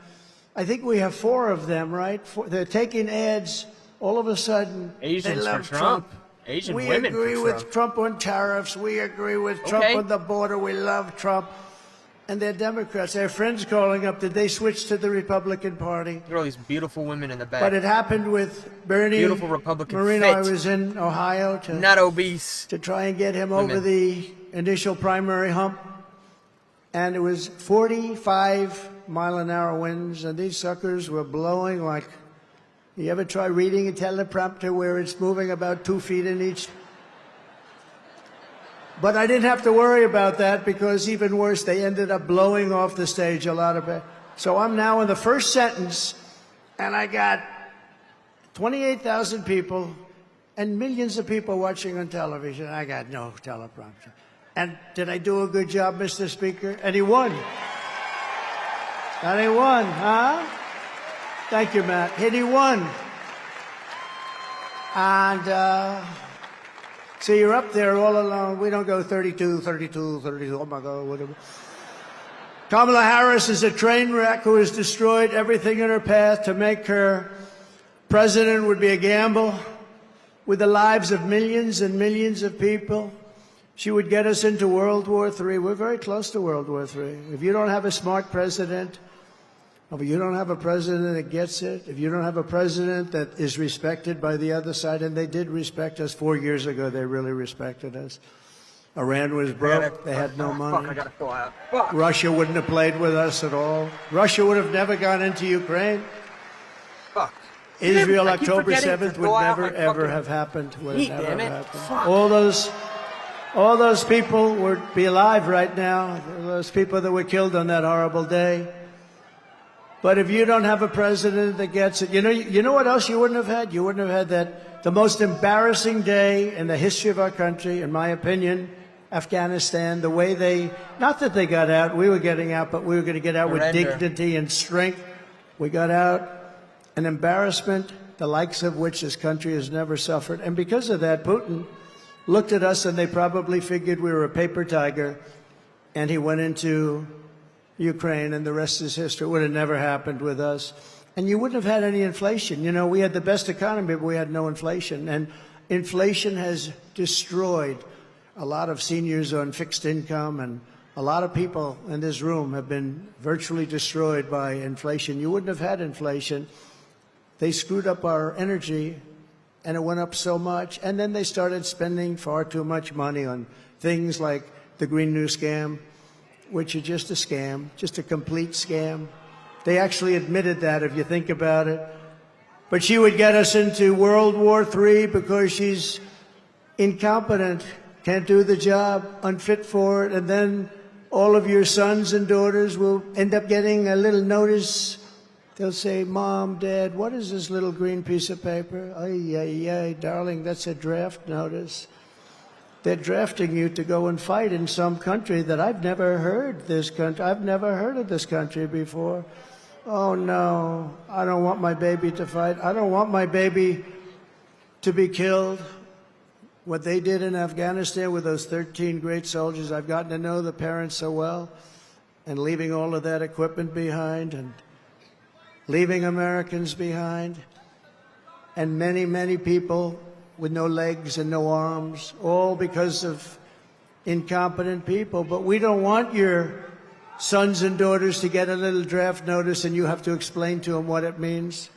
I think we have 4 of them, right? They're taking ads. All of a sudden, Asians they love for Trump. Asian we women agree for with Trump on tariffs. We agree with Trump on the border. We love Trump. And they're Democrats. Their friends calling up. Did they switch to the Republican Party? Look at all these beautiful women in the back. But it happened with Bernie Beautiful Republican Moreno. fit. I was in Ohio to not obese to try and get him women. over the initial primary hump. And it was 45-mile-an-hour winds, and these suckers were blowing like, you ever try reading a teleprompter where it's moving about 2 feet in each? But I didn't have to worry about that because even worse, they ended up blowing off the stage a lot of it. So I'm now in the first sentence, and I got 28,000 people and millions of people watching on television. I got no teleprompter. And did I do a good job, Mr. Speaker? And he won. And he won, huh? Thank you, Matt. And he won. And so you're up there all alone. We don't go 32, 32, 32. Oh, my God, whatever. Kamala Harris is a train wreck who has destroyed everything in her path. To make her president would be a gamble with the lives of millions and millions of people. She would get us into World War III. We're very close to World War III. If you don't have a smart president, if you don't have a president that gets it, if you don't have a president that is respected by the other side, and they did respect us 4 years ago, they really respected us. Iran was broke. They had no money. Fuck, I gotta fill out. Fuck. Russia wouldn't have played with us at all. Russia would have never gone into Ukraine. Fuck. Israel, I keep October forgetting 7th to would go out never, my ever fucking have happened. Would heat, never damn it. happened. Fuck. All those people would be alive right now. Those people that were killed on that horrible day. But if you don't have a president that gets it, you know what else you wouldn't have had? You wouldn't have had the most embarrassing day in the history of our country, in my opinion, Afghanistan, the way not that they got out, we were getting out, but we were going to get out with dignity and strength. We got out, an embarrassment, the likes of which this country has never suffered. And because of that, Putin looked at us and they probably figured we were a paper tiger, and he went into Ukraine, and the rest is history. It would have never happened with us. And you wouldn't have had any inflation. You know, we had the best economy, but we had no inflation. And inflation has destroyed a lot of seniors on fixed income, and a lot of people in this room have been virtually destroyed by inflation. You wouldn't have had inflation. They screwed up our energy, and it went up so much. And then they started spending far too much money on things like the Green New Scam, which are just a scam, just a complete scam. They actually admitted that, if you think about it. But she would get us into World War III because she's incompetent, can't do the job, unfit for it, and then all of your sons and daughters will end up getting a little notice. They'll say, Mom, Dad, what is this little green piece of paper? Ay, ay, ay, darling, that's a draft notice. They're drafting you to go and fight in some country that I've never heard I've never heard of this country before. Oh, no, I don't want my baby to fight. I don't want my baby to be killed. What they did in Afghanistan with those 13 great soldiers, I've gotten to know the parents so well, and leaving all of that equipment behind, and leaving Americans behind, and many, many people with no legs and no arms, all because of incompetent people. But we don't want your sons and daughters to get a little draft notice and you have to explain to them what it means.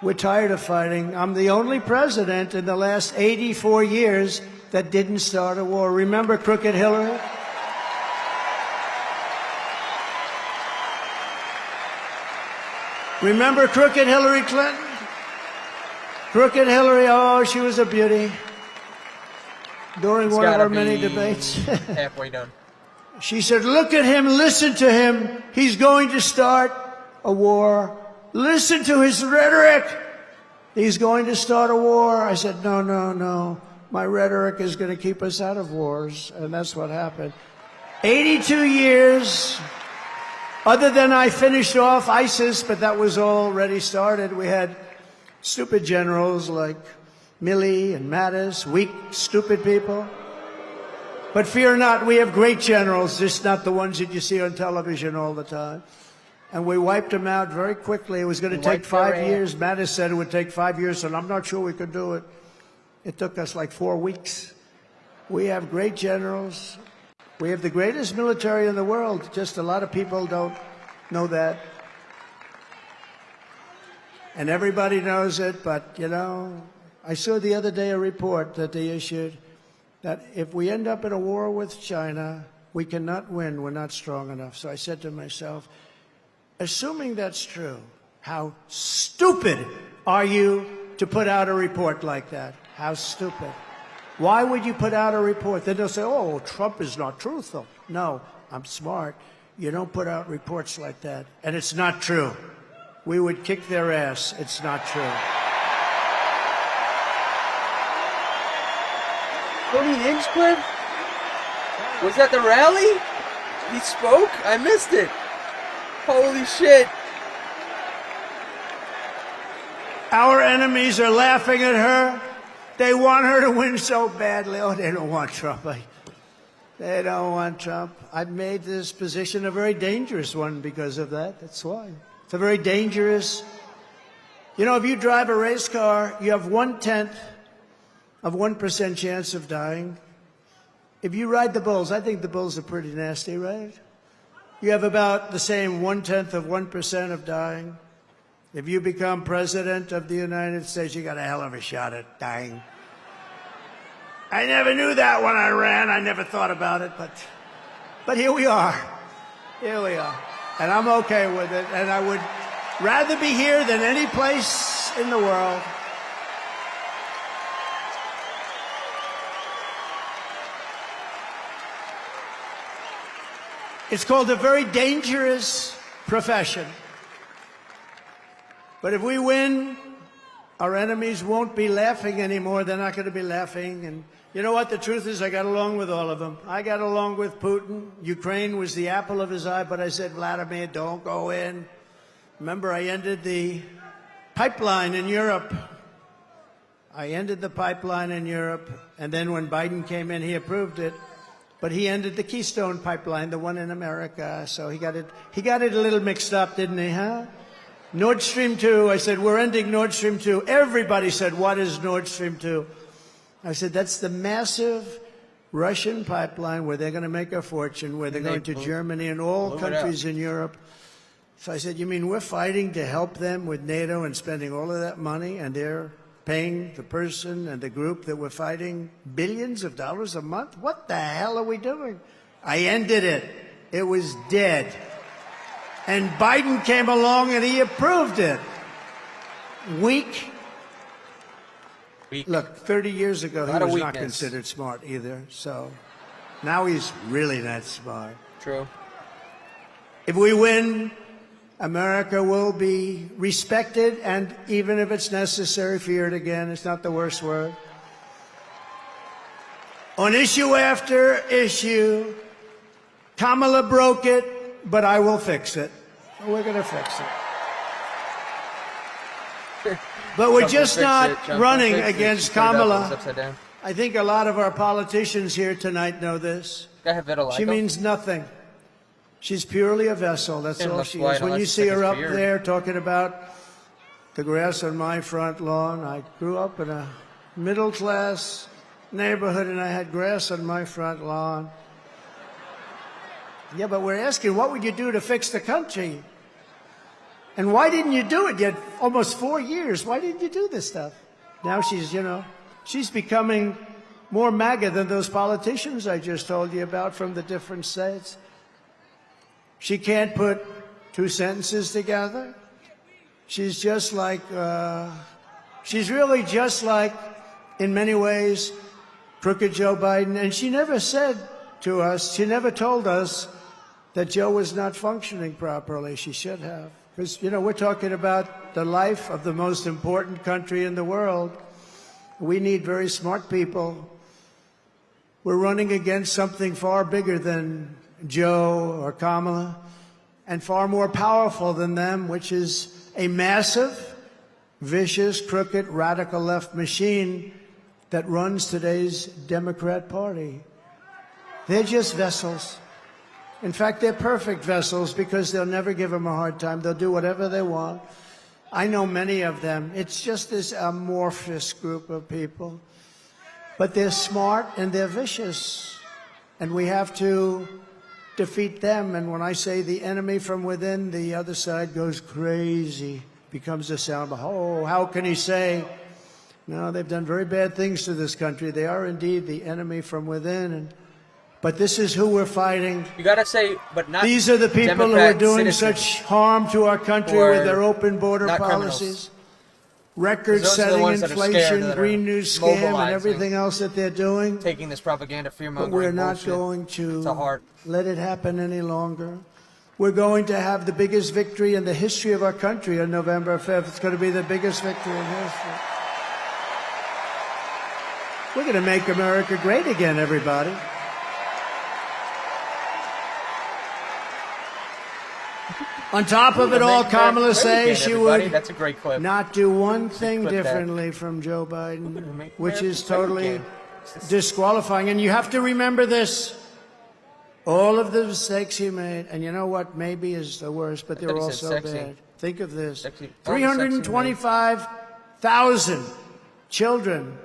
We're tired of fighting. I'm the only president in the last 84 years that didn't start a war. Remember Crooked Hillary? Remember Crooked Hillary Clinton? Crooked Hillary, oh, she was a beauty. During one of our many debates. Halfway done. She said, look at him, listen to him. He's going to start a war. Listen to his rhetoric. He's going to start a war. I said, no, no, no. My rhetoric is going to keep us out of wars. And that's what happened. 82 years. Other than I finished off ISIS, but that was already started. We had stupid generals like Milley and Mattis, weak, stupid people. But fear not, we have great generals, just not the ones that you see on television all the time. And we wiped them out very quickly. It was going to take 5 years. Mattis said it would take 5 years, and I'm not sure we could do it. It took us like 4 weeks. We have great generals. We have the greatest military in the world. Just a lot of people don't know that. And everybody knows it, but, you know, I saw the other day a report that they issued that if we end up in a war with China, we cannot win. We're not strong enough. So I said to myself, assuming that's true, how stupid are you to put out a report like that? How stupid. Why would you put out a report? Then they'll say, oh, Trump is not truthful. No, I'm smart. You don't put out reports like that. And it's not true. We would kick their ass. It's not true. 20-inch clip? Was that the rally? He spoke? I missed it. Holy shit. Our enemies are laughing at her. They want her to win so badly. Oh, they don't want Trump. They don't want Trump. I've made this position a very dangerous one because of that. That's why. It's a very dangerous. You know, if you drive a race car, you have 1/10 of 1% chance of dying. If you ride the bulls, I think the bulls are pretty nasty, right? You have about the same 1/10 of 1% of dying. If you become president of the United States, you got a hell of a shot at dying. I never knew that when I ran. I never thought about it, but here we are. Here we are. And I'm okay with it. And I would rather be here than any place in the world. It's called a very dangerous profession. But if we win, our enemies won't be laughing anymore. They're not going to be laughing. And you know what? The truth is I got along with all of them. I got along with Putin. Ukraine was the apple of his eye, but I said, Vladimir, don't go in. Remember, I ended the pipeline in Europe. I ended the pipeline in Europe. And then when Biden came in, he approved it. But he ended the Keystone pipeline, the one in America. So he got it a little mixed up, didn't he, huh? Nord Stream 2, I said, we're ending Nord Stream 2. Everybody said, what is Nord Stream 2? I said, that's the massive Russian pipeline where they're going to make a fortune, where they're going to Germany and all countries in Europe. So I said, you mean we're fighting to help them with NATO and spending all of that money, and they're paying the person and the group that we're fighting billions of dollars a month? What the hell are we doing? I ended it. It was dead. And Biden came along and he approved it. Weak. Look, 30 years ago, he was not considered smart either. So now he's really not smart. True. If we win, America will be respected, and even if it's necessary, feared again. It's not the worst word. On issue after issue, Kamala broke it, but I will fix it. We're going to fix it. But we're just not running against Kamala. I think a lot of our politicians here tonight know this. She means nothing. She's purely a vessel. That's Didn't all look she white is. When unless you it's see like her his up beard. there talking about the grass on my front lawn, I grew up in a middle-class neighborhood, and I had grass on my front lawn. Yeah, but we're asking, what would you do to fix the country? And why didn't you do it? You had almost 4 years. Why didn't you do this stuff? Now she's, she's becoming more MAGA than those politicians I just told you about from the different states. She can't put two sentences together. She's just like, she's really just like, in many ways, crooked Joe Biden. And she never said to us, she never told us that Joe was not functioning properly. She should have. Because, we're talking about the life of the most important country in the world. We need very smart people. We're running against something far bigger than Joe or Kamala, and far more powerful than them, which is a massive, vicious, crooked, radical left machine that runs today's Democrat Party. They're just vessels. In fact, they're perfect vessels because they'll never give them a hard time. They'll do whatever they want. I know many of them. It's just this amorphous group of people. But they're smart and they're vicious. And we have to defeat them. And when I say the enemy from within, the other side goes crazy, becomes a sound. Oh, how can he say? No, they've done very bad things to this country. They are indeed the enemy from within. But this is who we're fighting. You gotta say, but not. These are the people Democrat who are doing citizens such harm to our country or with their open border not policies, criminals. record-setting ones that are scared, inflation, that are green new scam, and mobilizing, everything else that they're doing. taking this propaganda, fear-mongering But we're not bullshit going to heart. to let it happen any longer. We're going to have the biggest victory in the history of our country on November 5th. It's going to be the biggest victory in history. We're going to make America great again, everybody. On top of it all, Kamala says she would That's a great clip. not do one thing clip that. differently from Joe Biden, make which America is great totally again. disqualifying. And you have to remember this. All of the mistakes he made, and you know what maybe is the worst, but I they're thought he all said so sexy. bad. Think of this. Sexy. 325,000 children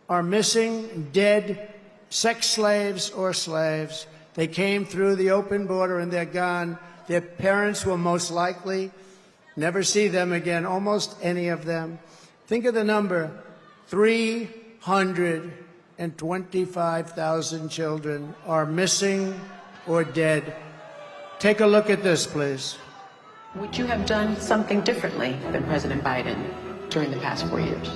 are missing, dead, sex slaves or slaves. They came through the open border and they're gone. Their parents will most likely never see them again, almost any of them. Think of the number, 325,000 children are missing or dead. Take a look at this, please. Would you have done something differently than President Biden during the past 4 years?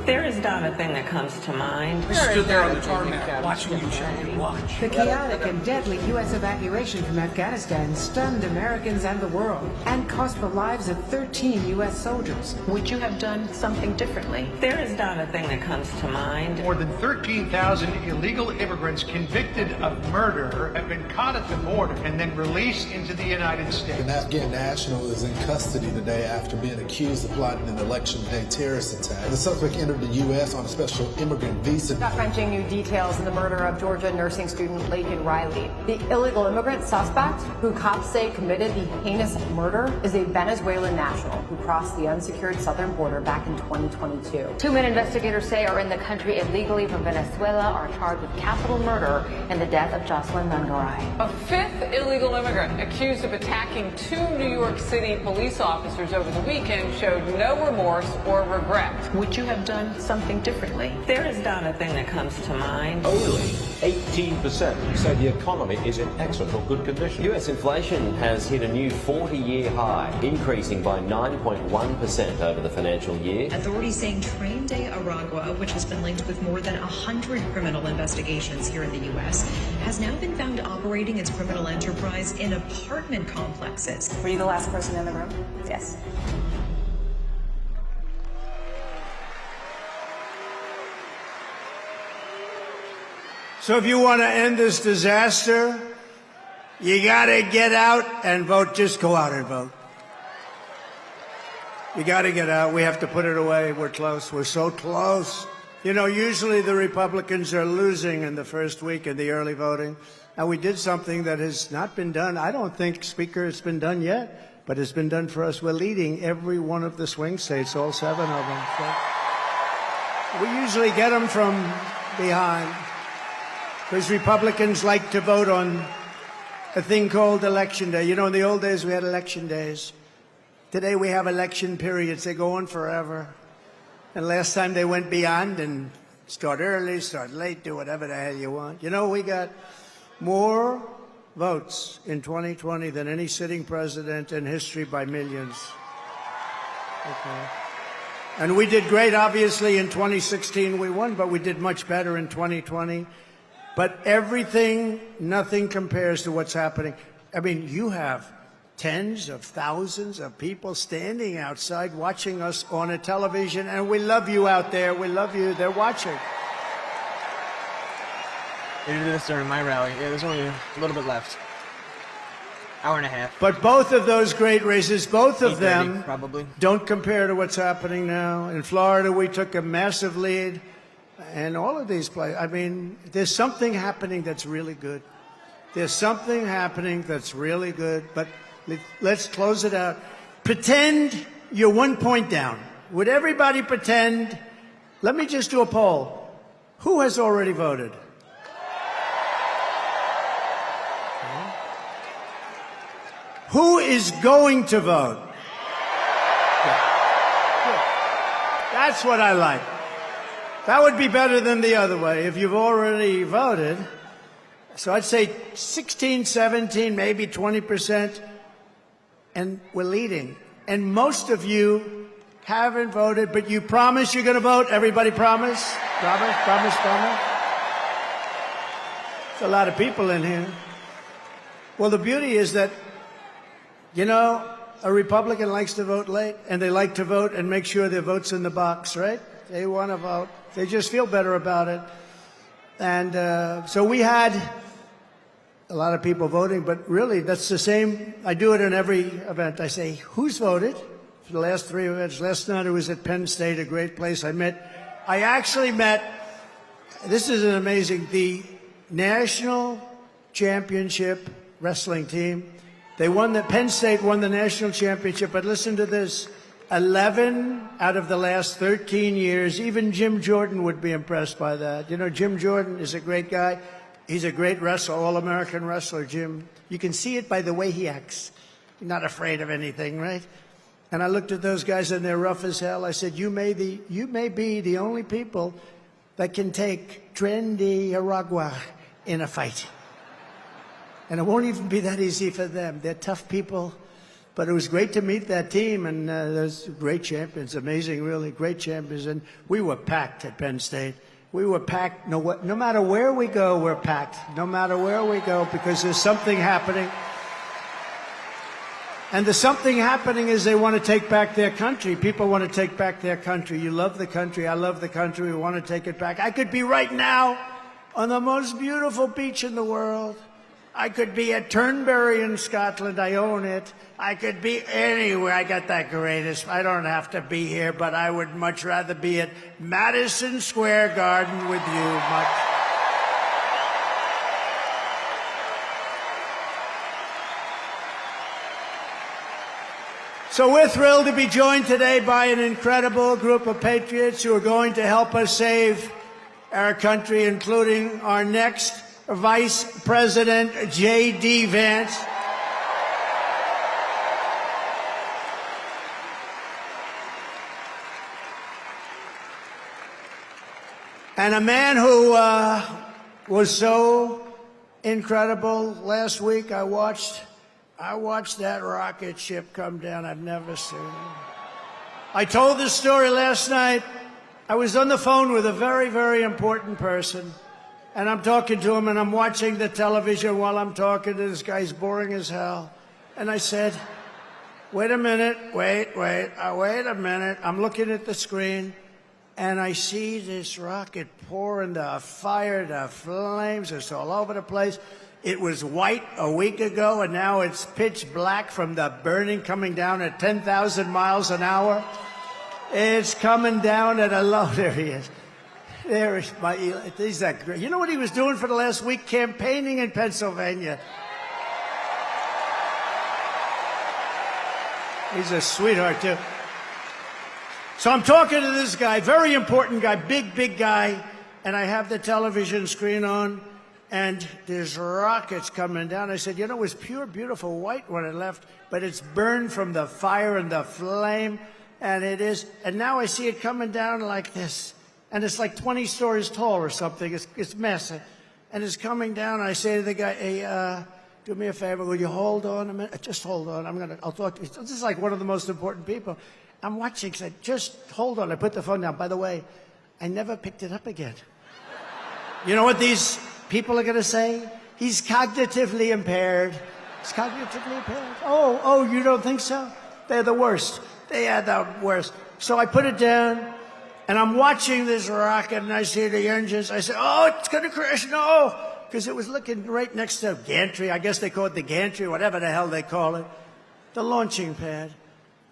There is not a thing that comes to mind. I stood there on the tarmac watching you children watch. The chaotic and deadly U.S. evacuation from Afghanistan stunned Americans and the world and cost the lives of 13 U.S. soldiers. Would you have done something differently? There is not a thing that comes to mind. More than 13,000 illegal immigrants convicted of murder have been caught at the border and then released into the United States. An Afghan national is in custody today after being accused of plotting an election day terrorist attack. The suspect entered the U.S. on a special immigrant visa. Gut-wrenching new details in the murder of Georgia nursing student Laken Riley. The illegal immigrant suspect, who cops say committed the heinous murder, is a Venezuelan national who crossed the unsecured southern border back in 2022. 2 men investigators say are in the country illegally from Venezuela are charged with capital murder in the death of Jocelyn Nungaray. A fifth illegal immigrant accused of attacking 2 New York City police officers over the weekend showed no remorse or regret. Would you have done something differently? There is not a thing that comes to mind. Only 18% say the economy is in excellent or good condition. US inflation has hit a new 40-year high, increasing by 9.1% over the financial year. Authorities saying Train de Aragua, which has been linked with more than 100 criminal investigations here in the U.S., has now been found operating its criminal enterprise in apartment complexes. Were you the last person in the room? Yes. So if you want to end this disaster, you got to get out and vote. Just go out and vote. You got to get out. We have to put it away. We're close. We're so close. You know, usually the Republicans are losing in the first week in the early voting. And we did something that has not been done. I don't think, Speaker, it's been done yet, but it's been done for us. We're leading every one of the swing states, all 7 of them. So we usually get them from behind because Republicans like to vote on a thing called Election Day. You know, in the old days, we had election days. Today, we have election periods. They go on forever. And last time they went beyond and start early, start late, do whatever the hell you want. You know, we got more votes in 2020 than any sitting president in history by millions. Okay. And we did great, obviously, in 2016 we won, but we did much better in 2020. But everything, nothing compares to what's happening. I mean, you have tens of thousands of people standing outside watching us on a television, and we love you out there. We love you. They're watching. They did this during my rally. Yeah, there's only a little bit left. Hour and a half. But both of those great races, both of them probably don't compare to what's happening now. In Florida, we took a massive lead. And all of these places, I mean, there's something happening that's really good. There's something happening that's really good. But let's close it out. Pretend you're 1 point down. Would everybody pretend? Let me just do a poll. Who has already voted? Who is going to vote? Good. Good. That's what I like. That would be better than the other way if you've already voted. So I'd say 16, 17, maybe 20%, and we're leading. And most of you haven't voted, but you promise you're going to vote? Everybody promise? Promise, promise, promise? There's a lot of people in here. Well, the beauty is that, you know, a Republican likes to vote late, and they like to vote and make sure their vote's in the box, right? They want to vote. They just feel better about it. And so we had a lot of people voting, but really that's the same. I do it in every event. I say, who's voted for the last 3 events? Last night I was at Penn State, a great place. I actually met, this is an amazing, the national championship wrestling team. They won Penn State won the national championship, but listen to this. 11 out of the last 13 years, even Jim Jordan would be impressed by that. You know, Jim Jordan is a great guy. He's a great wrestler, all-American wrestler, Jim. You can see it by the way he acts. He's not afraid of anything, right? And I looked at those guys, and they're rough as hell. I said, you may be the only people that can take Trendy Aragua in a fight. And it won't even be that easy for them. They're tough people. But it was great to meet that team, and there's great champions, amazing, really, great champions. And we were packed at Penn State. We were packed. No matter where we go, we're packed. No matter where we go, because there's something happening. And the something happening is they want to take back their country. People want to take back their country. You love the country. I love the country. We want to take it back. I could be right now on the most beautiful beach in the world. I could be at Turnberry in Scotland. I own it. I could be anywhere. I got that greatest. I don't have to be here, but I would much rather be at Madison Square Garden with you. Much. So we're thrilled to be joined today by an incredible group of patriots who are going to help us save our country, including our next Vice President, J.D. Vance. And a man who was so incredible. Last week I watched that rocket ship come down. I've never seen it. I told this story last night. I was on the phone with a very, very important person. And I'm talking to him, and I'm watching the television while I'm talking to this guy. He's boring as hell. And I said, wait a minute, wait a minute. I'm looking at the screen, and I see this rocket pouring the fire, the flames. It's all over the place. It was white a week ago, and now it's pitch black from the burning coming down at 10,000 miles an hour. It's coming down at a low. There he is. There is my Eli. He's that great. You know what he was doing for the last week? Campaigning in Pennsylvania. He's a sweetheart, too. So I'm talking to this guy, very important guy, big guy, and I have the television screen on, and there's rockets coming down. I said, you know, it was pure, beautiful white when it left, but it's burned from the fire and the flame, and it is. And now I see it coming down like this, and it's like 20 stories tall or something. It's massive, and it's coming down. I say to the guy, hey, do me a favor, will you hold on a minute? Just hold on. I'll talk to you. This is like one of the most important people. I'm watching. I said, just hold on. I put the phone down. By the way, I never picked it up again. You know what these people are going to say? He's cognitively impaired. He's cognitively impaired. Oh, you don't think so? They're the worst. They are the worst. So I put it down, and I'm watching this rocket, and I see the engines. I say, oh, it's going to crash. No, because it was looking right next to gantry. I guess they call it the gantry, whatever the hell they call it, the launching pad.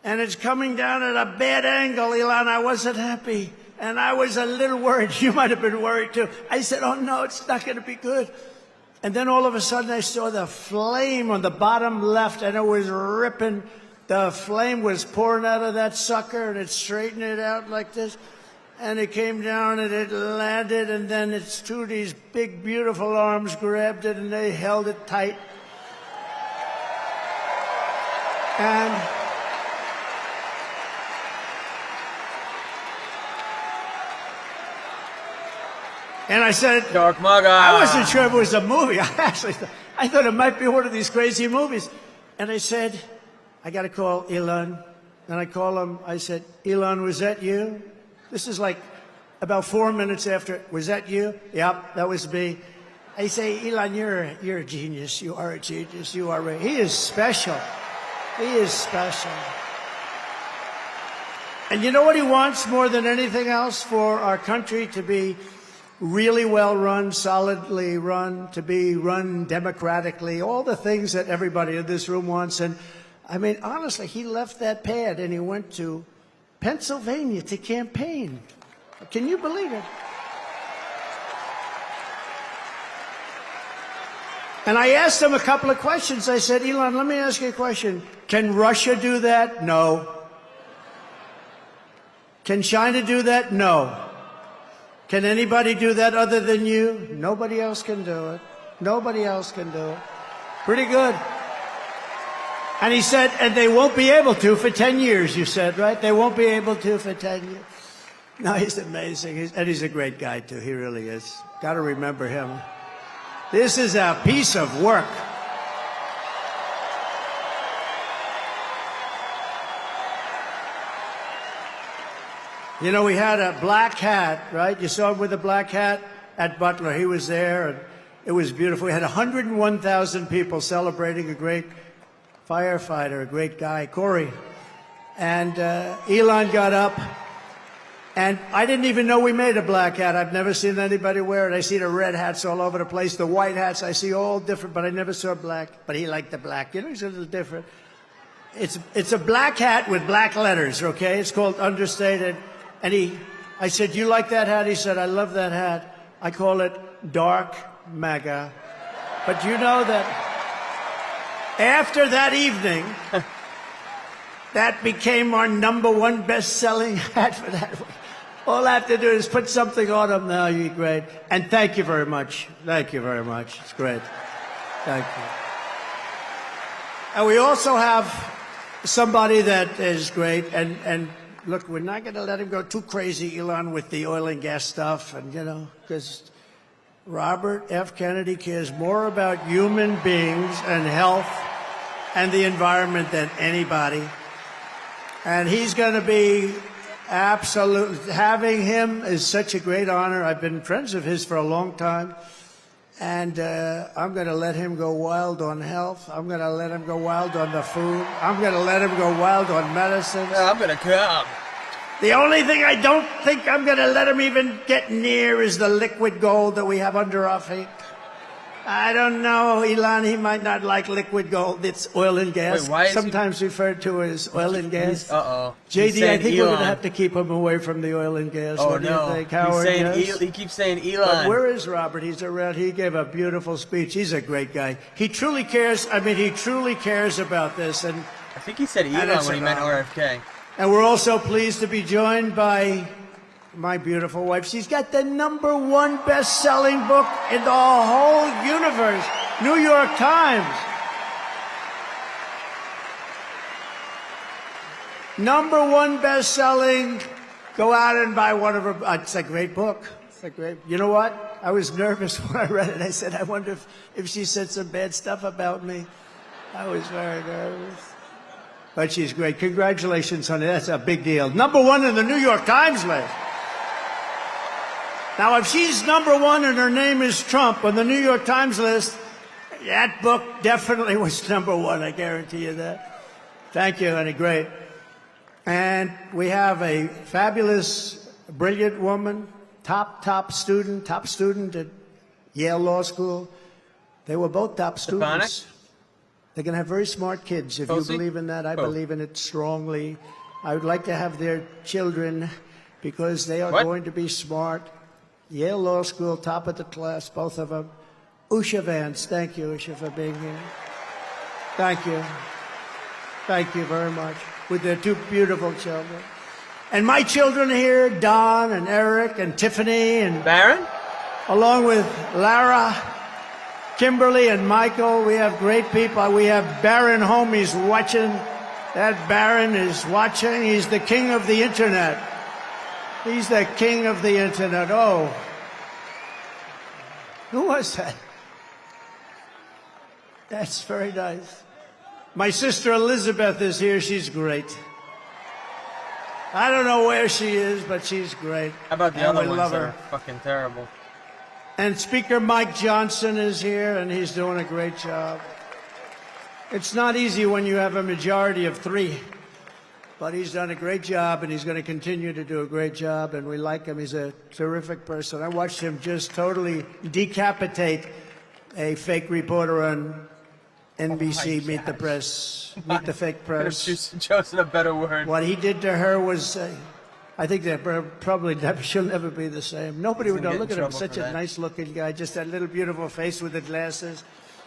And it's coming down at a bad angle, Elon. I wasn't happy. And I was a little worried. You might have been worried, too. I said, oh, no, it's not going to be good. And then all of a sudden, I saw the flame on the bottom left, and it was ripping. The flame was pouring out of that sucker, and it straightened it out like this. And it came down, and it landed, and then its two of these big, beautiful arms grabbed it, and they held it tight. And I said, Dark Maga. I wasn't sure if it was a movie. I thought it might be one of these crazy movies. And I said, I got to call Elon. And I call him. I said, Elon, was that you? This is like about 4 minutes after. Was that you? Yep, that was me. I say, Elon, you're a genius. You are a genius. You are. He is special. He is special. And you know what he wants more than anything else? For our country to be really well run, solidly run, to be run democratically, all the things that everybody in this room wants. And I mean, honestly, he left that pad and he went to Pennsylvania to campaign. Can you believe it? And I asked him a couple of questions. I said, Elon, let me ask you a question. Can Russia do that? No. Can China do that? No. Can anybody do that other than you? Nobody else can do it. Nobody else can do it. Pretty good. And he said, and they won't be able to for 10 years, you said, right? They won't be able to for 10 years. No, he's amazing. And he's a great guy, too. He really is. Got to remember him. This is a piece of work. You know, we had a black hat, right? You saw him with a black hat at Butler. He was there, and it was beautiful. We had 101,000 people celebrating a great firefighter, a great guy, Corey. And Elon got up, and I didn't even know we made a black hat. I've never seen anybody wear it. I see the red hats all over the place, the white hats. I see all different, but I never saw black. But he liked the black. You know, he's a little different. It's a black hat with black letters, okay? It's called Understated. And I said, you like that hat? He said, I love that hat. I call it Dark MAGA. But you know that after that evening, that became our #1 best-selling hat for that week. All I have to do is put something on him now. You're great. And thank you very much. Thank you very much. It's great. Thank you. And we also have somebody that is great. And look, we're not going to let him go too crazy, Elon, with the oil and gas stuff. And, you know, because Robert F. Kennedy cares more about human beings and health and the environment than anybody. And he's going to be absolutely, having him is such a great honor. I've been friends of his for a long time. And I'm going to let him go wild on health. I'm going to let him go wild on the food. I'm going to let him go wild on medicines. I'm going to come. The only thing I don't think I'm going to let him even get near is the liquid gold that we have under our feet. I don't know, Elon. He might not like liquid gold. It's oil and gas. Wait, why is sometimes referred to as oil and gas. Uh-oh. JD, I think we're going to have to keep him away from the oil and gas. Oh, what do no. you think, Howard? He keeps saying Elon. But where is Robert? He's around. He gave a beautiful speech. He's a great guy. He truly cares. I mean, he truly cares about this. And I think he said Elon when he meant RFK. And we're also pleased to be joined by my beautiful wife. She's got the #1 best-selling book in the whole universe, New York Times. #1 best-selling. Go out and buy one of her. It's a great book. It's a great. You know what? I was nervous when I read it. I said, I wonder if she said some bad stuff about me. I was very nervous. But she's great. Congratulations, honey. That's a big deal. #1 in the New York Times list. Now, if she's #1 and her name is Trump on the New York Times list, that book definitely was #1. I guarantee you that. Thank you, honey. Great. And we have a fabulous, brilliant woman, top student at Yale Law School. They were both top students. They're going to have very smart kids. If you believe in that, I believe in it strongly. I would like to have their children because they are going to be smart. Yale Law School, top of the class, both of them. Usha Vance, thank you, Usha, for being here. Thank you. Thank you very much. With their 2 beautiful children. And my children here, Don and Eric and Tiffany and Baron, along with Lara, Kimberly and Michael. We have great people. We have Baron home. He's watching. That Baron is watching. He's the king of the internet. He's the king of the internet. Oh. Who was that? That's very nice. My sister Elizabeth is here. She's great. I don't know where she is, but she's great. How about the And other we ones love that her. are fucking terrible? And Speaker Mike Johnson is here, and he's doing a great job. It's not easy when you have a majority of 3, but he's done a great job, and he's going to continue to do a great job, and we like him. He's a terrific person. I watched him just totally decapitate a fake reporter on NBC, Meet the Press, Meet the Fake Press. Could have chosen a better word. What he did to her was... I think that probably she'll never be the same. Nobody would know. Look at him, such a nice-looking guy. Just that little beautiful face with the glasses.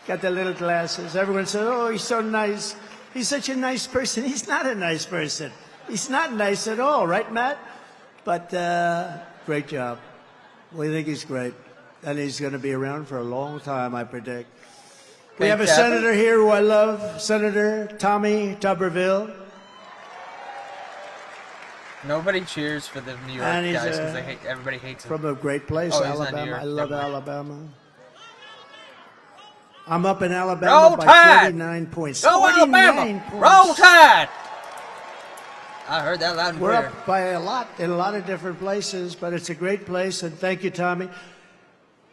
Got the little glasses. Everyone says, "Oh, he's so nice. He's such a nice person." He's not a nice person. He's not nice at all, right, Matt? But great job. We think he's great, and he's going to be around for a long time, I predict. We have a senator here who I love, Senator Tommy Tuberville. Nobody cheers for the New York And he's, guys because everybody hates him. From a great place, Oh, he's not New Alabama. York. I love Never mind. Alabama. I'm up in Alabama Roll by Tide! 49 points. Go 49 Alabama! points. Roll Tide! I heard that loud and We're clear. up by a lot in a lot of different places, but it's a great place, and thank you, Tommy.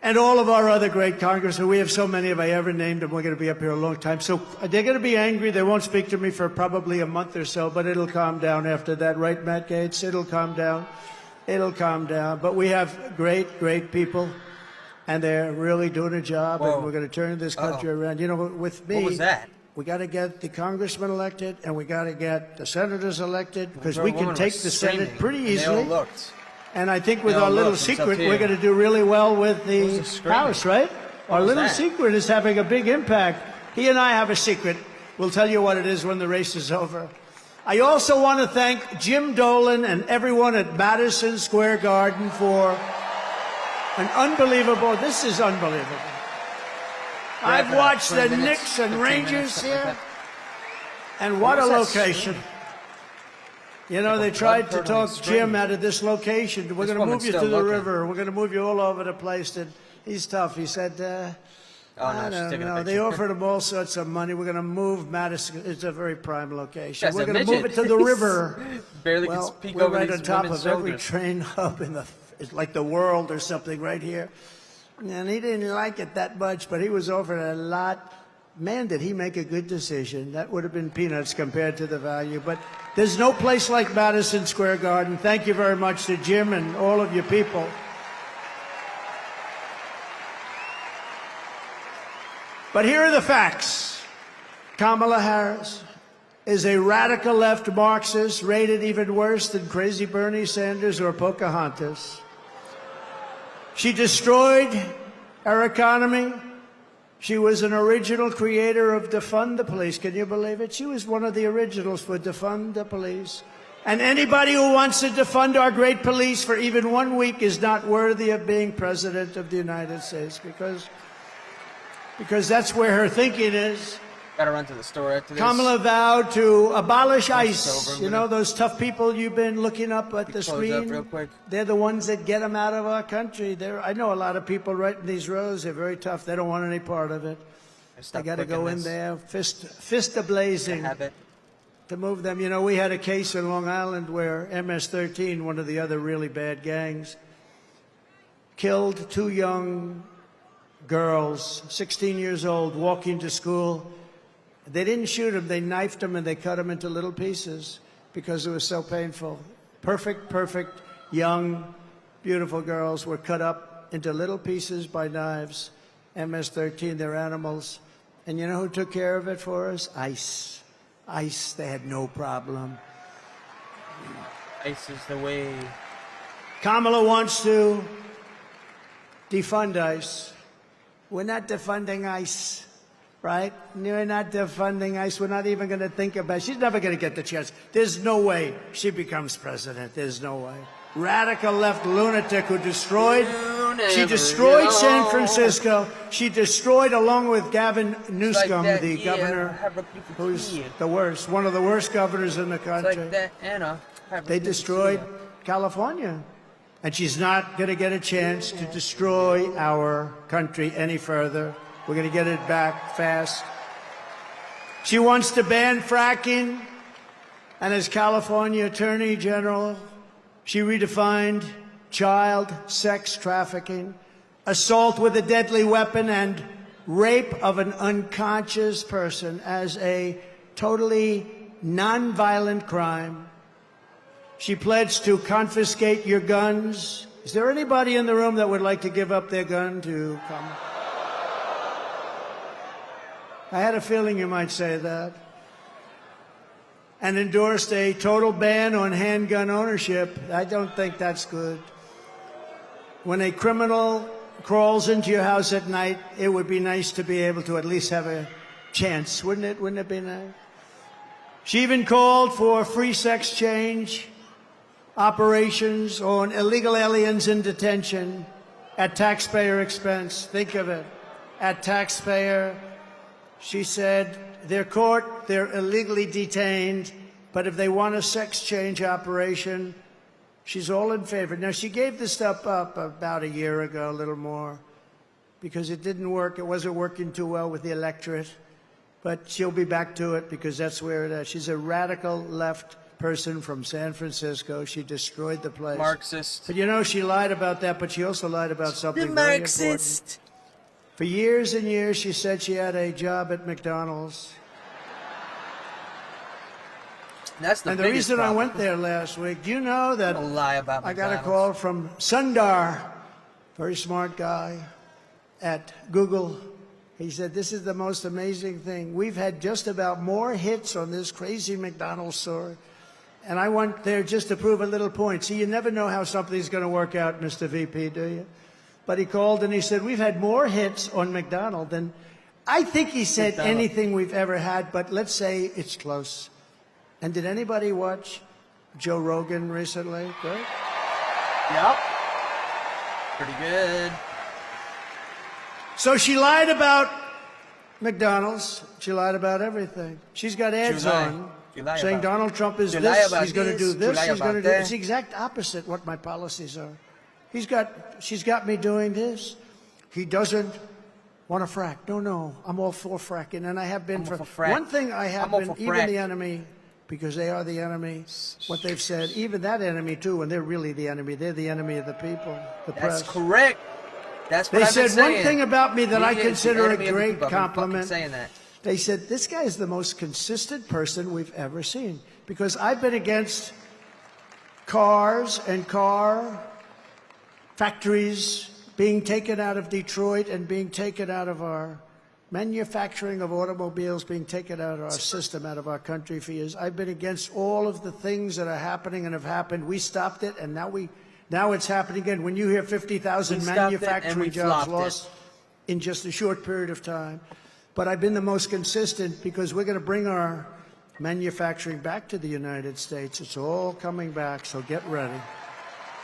And all of our other great congressmen. We have so many if I ever named them. We're going to be up here a long time. So they're going to be angry. They won't speak to me for probably a month or so, but it'll calm down after that. Right, Matt Gaetz? It'll calm down. It'll calm down. But we have great, great people, and they're really doing a job, Whoa. and we're going to turn this country around. You know, with me... What was that? We got to get the congressmen elected, and we got to get the senators elected, because Well, we woman can take was the Senate screaming, pretty and they easily. all looked. And I think with They all our little looked. It's up secret, to we're you. going to do really well with the Who's the screaming? House, right? Our was little that? secret is having a big impact. He and I have a secret. We'll tell you what it is when the race is over. I also want to thank Jim Dolan and everyone at Madison Square Garden for an unbelievable, this is unbelievable. I've watched the Knicks and Rangers here, and what a location. You know, they tried to talk Jim out of this location. We're going to move you to the river. We're going to move you all over the place. And he's tough. He said, I don't know. They offered him all sorts of money. We're going to move Madison. It's a very prime location. Guy's We're a going to move it midget. to the river. Barely Well, can speak we're over right these on top women's of every shoulders. train hub in the, it's like the world or something right here. And he didn't like it that much, but he was offered a lot. Man, did he make a good decision. That would have been peanuts compared to the value. But there's no place like Madison Square Garden. Thank you very much to Jim and all of you people. But here are the facts. Kamala Harris is a radical left Marxist, rated even worse than crazy Bernie Sanders or Pocahontas. She destroyed our economy. She was an original creator of defund the police. Can you believe it? She was one of the originals for defund the police. And anybody who wants to defund our great police for even 1 week is not worthy of being president of the United States, because that's where her thinking is. Gotta run to the store after this. Kamala vowed to abolish ICE. You know, those tough people you've been looking up at the screen? Real quick. They're the ones that get them out of our country. I know a lot of people right in these rows. They're very tough. They don't want any part of it. They got to go in there, fist a-blazing to move them. You know, we had a case in Long Island where MS-13, one of the other really bad gangs, killed 2 young girls, 16 years old, walking to school. They didn't shoot them. They knifed them and they cut them into little pieces because it was so painful. Perfect, young, beautiful girls were cut up into little pieces by knives. MS-13, they're animals. And you know who took care of it for us? ICE. ICE, they had no problem. ICE is the way. Kamala wants to defund ICE. We're not defunding ICE, right? We're not defunding ICE. We're not even going to think about it. She's never going to get the chance. There's no way she becomes president. There's no way. Radical left lunatic who destroyed. She destroyed San Francisco. She destroyed, along with Gavin Newsom, the governor, who's the worst, one of the worst governors in the country. They destroyed California. And she's not going to get a chance to destroy our country any further. We're going to get it back fast. She wants to ban fracking. And as California Attorney General, she redefined child sex trafficking, assault with a deadly weapon, and rape of an unconscious person as a totally nonviolent crime. She pledged to confiscate your guns. Is there anybody in the room that would like to give up their gun to come? I had a feeling you might say that. And endorsed a total ban on handgun ownership. I don't think that's good. When a criminal crawls into your house at night, it would be nice to be able to at least have a chance, wouldn't it? Wouldn't it be nice? She even called for free sex change operations on illegal aliens in detention at taxpayer expense. Think of it. At taxpayer. She said they're caught, they're illegally detained, but if they want a sex change operation, she's all in favor. Now, she gave this stuff up about a year ago, a little more, because it didn't work. It wasn't working too well with the electorate. But she'll be back to it because that's where it is. She's a radical left person from San Francisco. She destroyed the place. Marxist. But you know, she lied about that, but she also lied about something very important. Marxist. For years and years, she said she had a job at McDonald's. That's the and the biggest reason problem. I went there last week, do you know that Don't lie about I got a McDonald's. call from Sundar, very smart guy at Google. He said, this is the most amazing thing. We've had just about more hits on this crazy McDonald's story. And I went there just to prove a little point. See, you never know how something's going to work out, Mr. VP, do you? But he called and he said, we've had more hits on McDonald's than, I think he said, anything we've ever had, but let's say it's close. And did anybody watch Joe Rogan recently? Good? Yep. Pretty good. So she lied about McDonald's. She lied about everything. She's got ads on saying Donald Trump is this, he's going to do this, he's going to do. It's the exact opposite what my policies are. She's got me doing this. He doesn't want to frack. No, I'm all for fracking, and I have been for one thing. I have been even the enemy, because they are the enemy. What they've said, even that enemy too, and they're really the enemy. They're the enemy of the people, the press. That's correct. That's what they I've been said. One saying. thing about me that I consider a great compliment. compliment. Saying that. They said this guy is the most consistent person we've ever seen, because I've been against cars and car factories being taken out of Detroit and being taken out of our manufacturing of automobiles being taken out of our system, out of our country for years. I've been against all of the things that are happening and have happened. We stopped it, and now it's happening again. When you hear 50,000 manufacturing jobs lost in just a short period of time. But I've been the most consistent because we're going to bring our manufacturing back to the United States. It's all coming back, so get ready.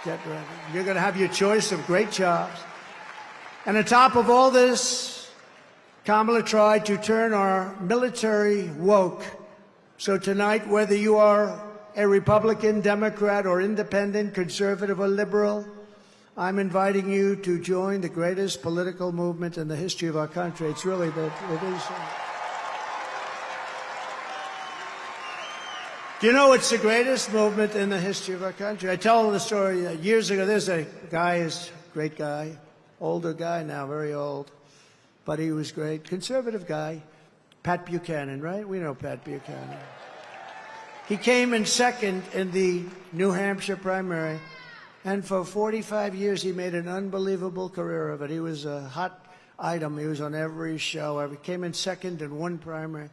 Get ready. You're going to have your choice of great jobs. And on top of all this, Kamala tried to turn our military woke. So tonight, whether you are a Republican, Democrat, or independent, conservative, or liberal, I'm inviting you to join the greatest political movement in the history of our country. It's really it is. Do you know it's the greatest movement in the history of our country? I tell the story years ago. There's a guy, is a great guy, older guy now, very old. But he was great. Conservative guy, Pat Buchanan, right? We know Pat Buchanan. He came in second in the New Hampshire primary, and for 45 years he made an unbelievable career of it. He was a hot item. He was on every show. He came in second in one primary.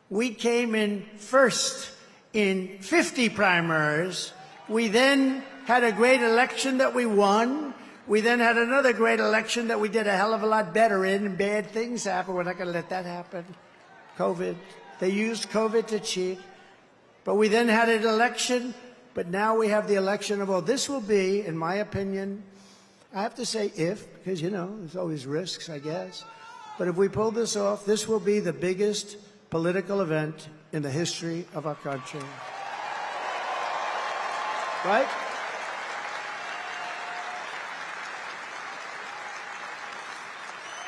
We came in first in 50 primaries. We then had a great election that we won. We then had another great election that we did a hell of a lot better in, and bad things happened. We're not going to let that happen. COVID. They used COVID to cheat. But we then had an election, but now we have the election of, well, this will be, in my opinion, I have to say if, because, you know, there's always risks, I guess. But if we pull this off, this will be the biggest political event in the history of our country. Right?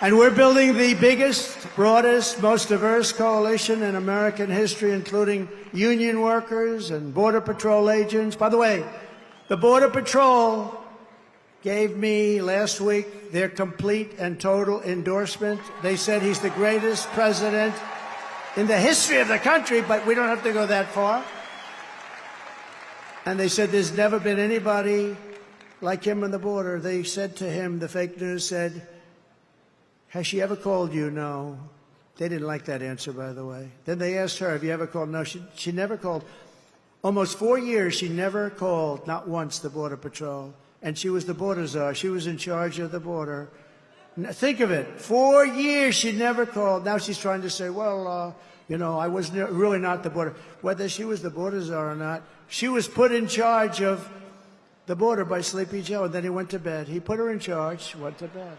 And we're building the biggest, broadest, most diverse coalition in American history, including union workers and Border Patrol agents. By the way, the Border Patrol gave me last week their complete and total endorsement. They said he's the greatest president in the history of the country, but we don't have to go that far. And they said there's never been anybody like him on the border. They said to him, the fake news said, has she ever called you? No. They didn't like that answer, by the way. Then they asked her, have you ever called? No, she never called. Almost 4 years, she never called, not once, the Border Patrol. And she was the border czar. She was in charge of the border. Think of it. 4 years, she never called. Now she's trying to say, well, you know, I was really not the border. Whether she was the border czar or not, she was put in charge of the border by Sleepy Joe, and then he went to bed. He put her in charge, she went to bed.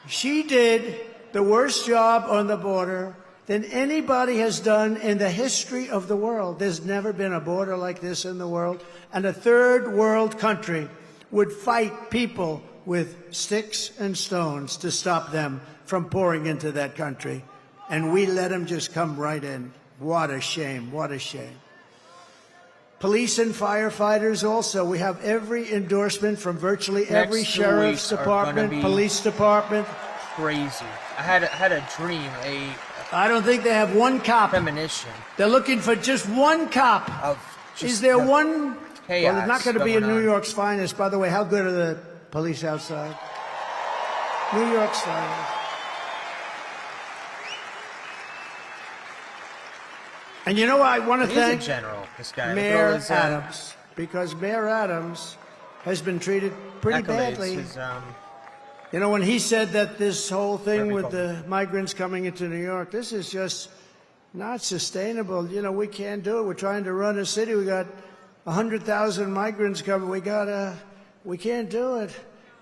She did the worst job on the border than anybody has done in the history of the world. There's never been a border like this in the world. And a third world country would fight people with sticks and stones to stop them from pouring into that country. And we let them just come right in. What a shame. What a shame. Police and firefighters also. We have every endorsement from virtually every sheriff's department, police department. Crazy. I had a dream, I don't think they have one cop. Premonition. They're looking for just one cop. Is there one? Chaos. Well, it's not going to be in New York's finest. By the way, how good are the police outside? New York's finest. And you know, I want to thank this guy. Mayor Adams, because Mayor Adams has been treated pretty badly. You know, when he said that this whole thing with the migrants coming into New York, this is just not sustainable. You know, we can't do it. We're trying to run a city. We got 100,000 migrants coming. We can't do it.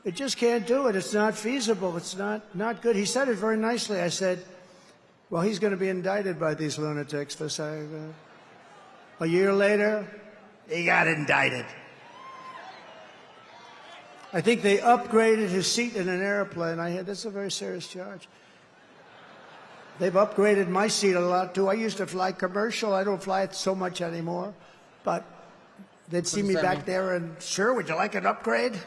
It just can't do it. It's not feasible. It's not good. He said it very nicely. I said, well, he's going to be indicted by these lunatics for saying that. A year later, he got indicted. I think they upgraded his seat in an airplane. That's a very serious charge. They've upgraded my seat a lot, too. I used to fly commercial. I don't fly it so much anymore. But they'd see me back there and, sure, would you like an upgrade?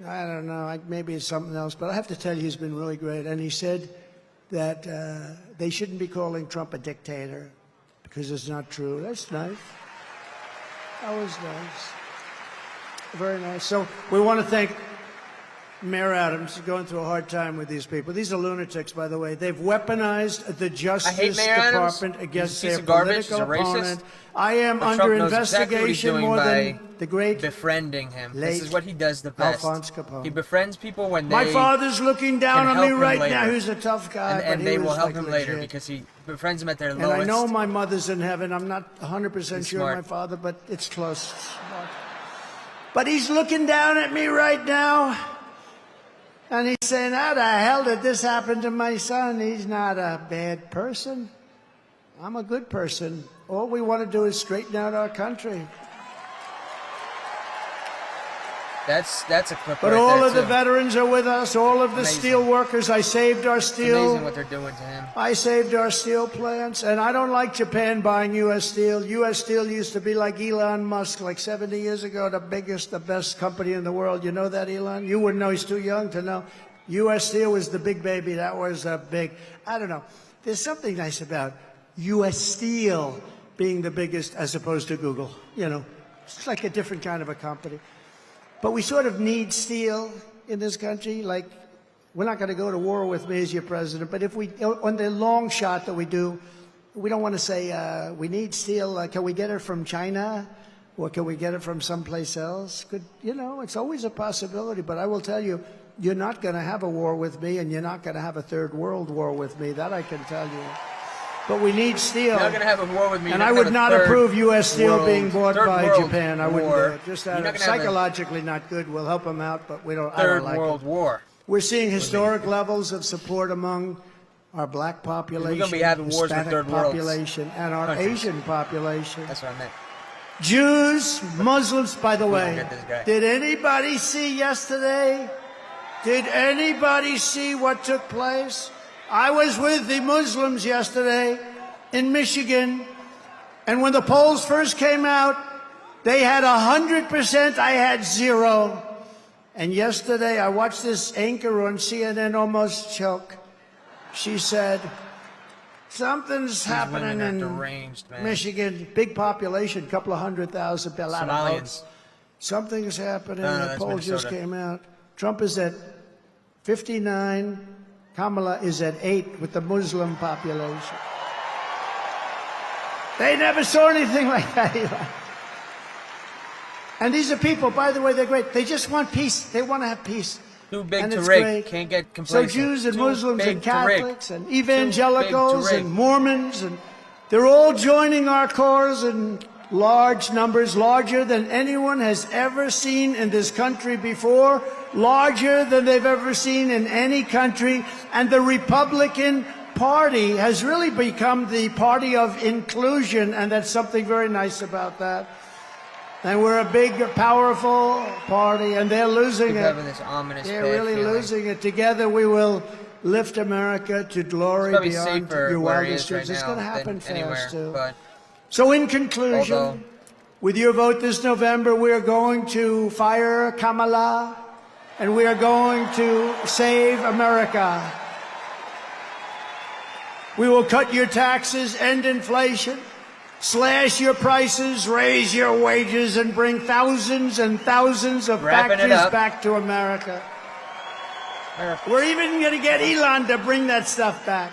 I don't know. Maybe it's something else. But I have to tell you, he's been really great. And he said that they shouldn't be calling Trump a dictator because it's not true. That's nice. That was nice. Very nice. So we want to thank Mayor Adams is going through a hard time with these people. These are lunatics, by the way. They've weaponized the Justice Department against their political opponent. I am under investigation more than the great befriending him. This is what he does the best. Alphonse Capone. He befriends people when they My father's looking down on me right later. now. He's a tough guy, and but they he will was help like him legit. later because he befriends them at their And lowest. I know my mother's in heaven. I'm not 100% He's sure smart. my father, but it's close. But he's looking down at me right now. And he's saying, how the hell did this happen to my son? He's not a bad person. I'm a good person. All we want to do is straighten out our country. That's a clip But right all there, of the too. veterans are with us. All of the Amazing. steel workers. I saved our It's steel. amazing what they're doing to him. I saved our steel plants, and I don't like Japan buying U.S. Steel. U.S. Steel used to be like Elon Musk, like 70 years ago, the biggest, the best company in the world. You know that, Elon? You wouldn't know. He's too young to know. U.S. Steel was the big baby. That was a big, I don't know. There's something nice about U.S. Steel being the biggest as opposed to Google. You know, it's like a different kind of a company. But we sort of need steel in this country. Like, we're not going to go to war with me as your president, but if we, on the long shot that we do, we don't want to say we need steel. Can we get it from China, or can we get it from someplace else? You know, it's always a possibility. But I will tell you, you're not going to have a war with me, and you're not going to have a third world war with me. That I can tell you. But we need steel. You're not going to have a war with me. And I would not approve U.S. Steel being bought by Japan. I wouldn't do war. it. Just out of psychologically not good. We'll help them out, but we don't. I Third don't like World it. War. We're seeing historic levels of support among our black population, We're going to be having wars with Hispanic third world population, and our countries. Asian population. That's what I meant. Jews, Muslims. By the We way, don't get this guy. did anybody see yesterday? Did anybody see what took place? I was with the Muslims yesterday in Michigan, and when the polls first came out, they had 100%, I had 0. And yesterday, I watched this anchor on CNN almost choke. She said, something's happening women are in deranged, man. Michigan, big population, couple of 100,000, a lot of Somalians. votes. Something's happening, No, the that's poll just Minnesota. came out. Trump is at 59, Kamala is at 8 with the Muslim population. They never saw anything like that, Eli. And these are people, by the way, they're great. They just want peace. They want to have peace. Too big And to it's rig. great. Can't get So complacent. Jews and Too Muslims big and to rig. Catholics and Too big evangelicals to rig. and Mormons, and they're all joining our cause in large numbers, larger than anyone has ever seen in this country before, larger than they've ever seen in any country. And the Republican Party has really become the party of inclusion, and that's something very nice about that. And we're a big, powerful party, and they're losing Keep it. having this ominous They're bad really feeling. losing it. Together we will lift America to glory It's probably beyond safer your where he wildest is right dreams. It's now going to happen than anywhere, fast, too. but So in conclusion, although- with your vote this November, we are going to fire Kamala, and we are going to save America. We will cut your taxes, end inflation, slash your prices, raise your wages, and bring thousands and thousands of Wrapping it factories up. back to America. We're even going to get Elon to bring that stuff back.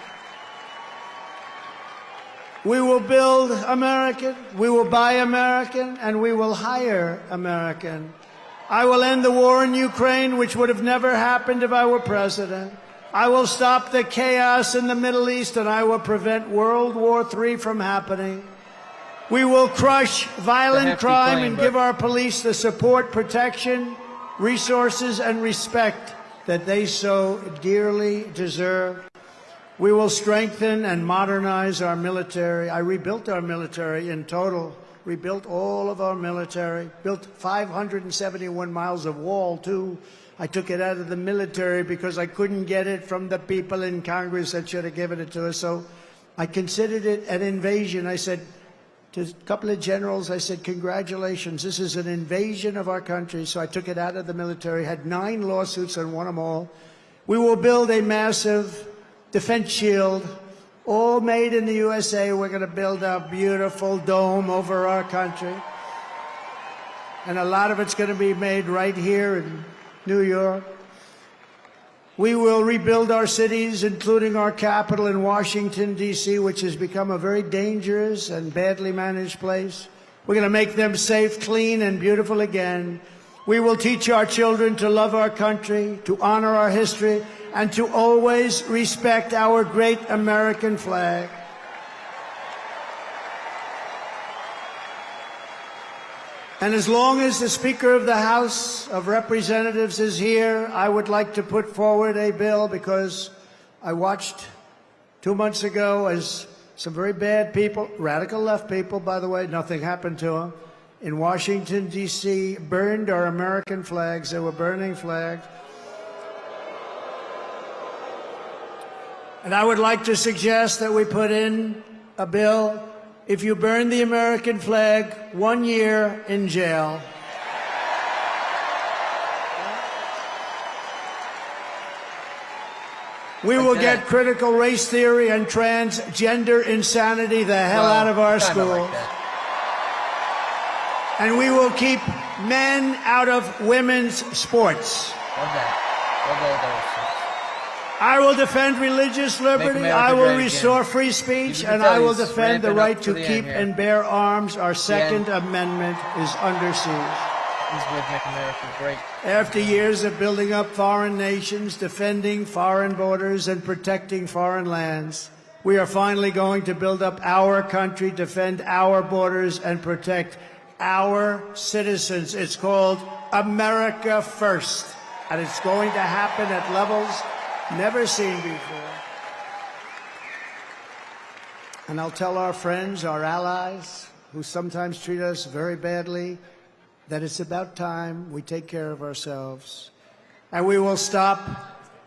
We will build American, we will buy American, and we will hire American. I will end the war in Ukraine, which would have never happened if I were president. I will stop the chaos in the Middle East, and I will prevent World War III from happening. We will crush violent hefty crime claim, and but- give our police the support, protection, resources, and respect that they so dearly deserve. We will strengthen and modernize our military. I rebuilt our military in total, rebuilt all of our military, built 571 miles of wall, too. I took it out of the military because I couldn't get it from the people in Congress that should have given it to us. So I considered it an invasion. I said to a couple of generals, I said, congratulations, this is an invasion of our country. So I took it out of the military, had 9 lawsuits and won them all. We will build a massive defense shield, all made in the USA. We're going to build a beautiful dome over our country. And a lot of it's going to be made right here in New York. We will rebuild our cities, including our capital in Washington, D.C., which has become a very dangerous and badly managed place. We're going to make them safe, clean, and beautiful again. We will teach our children to love our country, to honor our history, and to always respect our great American flag. And as long as the Speaker of the House of Representatives is here, I would like to put forward a bill, because I watched 2 months ago as some very bad people, radical left people, by the way, nothing happened to them, in Washington, D.C., burned our American flags. They were burning flags. And I would like to suggest that we put in a bill: if you burn the American flag, 1 year in jail. We will get critical race theory and transgender insanity the hell out of our schools. And we will keep men out of women's sports. I will defend religious liberty, I will restore free speech, and I will defend the right to keep and bear arms. Our Second Amendment is under siege. Make America great. After years of building up foreign nations, defending foreign borders, and protecting foreign lands, we are finally going to build up our country, defend our borders, and protect our citizens. It's called America First, and it's going to happen at levels never seen before. And I'll tell our friends, our allies, who sometimes treat us very badly, that it's about time we take care of ourselves. And we will stop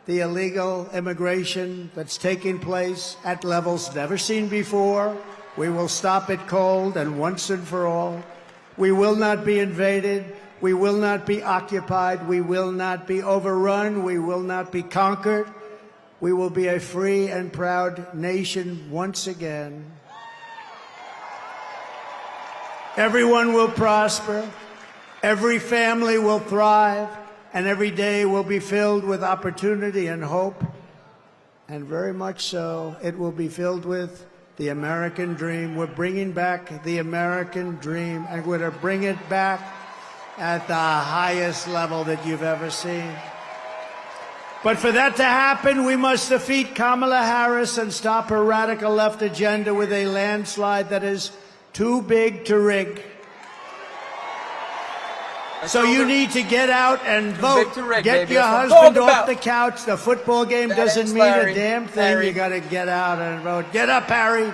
the illegal immigration that's taking place at levels never seen before. We will stop it cold and once and for all. We will not be invaded. We will not be occupied. We will not be overrun. We will not be conquered. We will be a free and proud nation once again. Everyone will prosper. Every family will thrive. And every day will be filled with opportunity and hope. And very much so, it will be filled with the American dream. We're bringing back the American dream, and we're going to bring it back at the highest level that you've ever seen. But for that to happen, we must defeat Kamala Harris and stop her radical left agenda with a landslide that is too big to rig. So you need to get out and vote. Get your husband off the couch. The football game doesn't mean a damn thing. You got to get out and vote. Get up, Harry.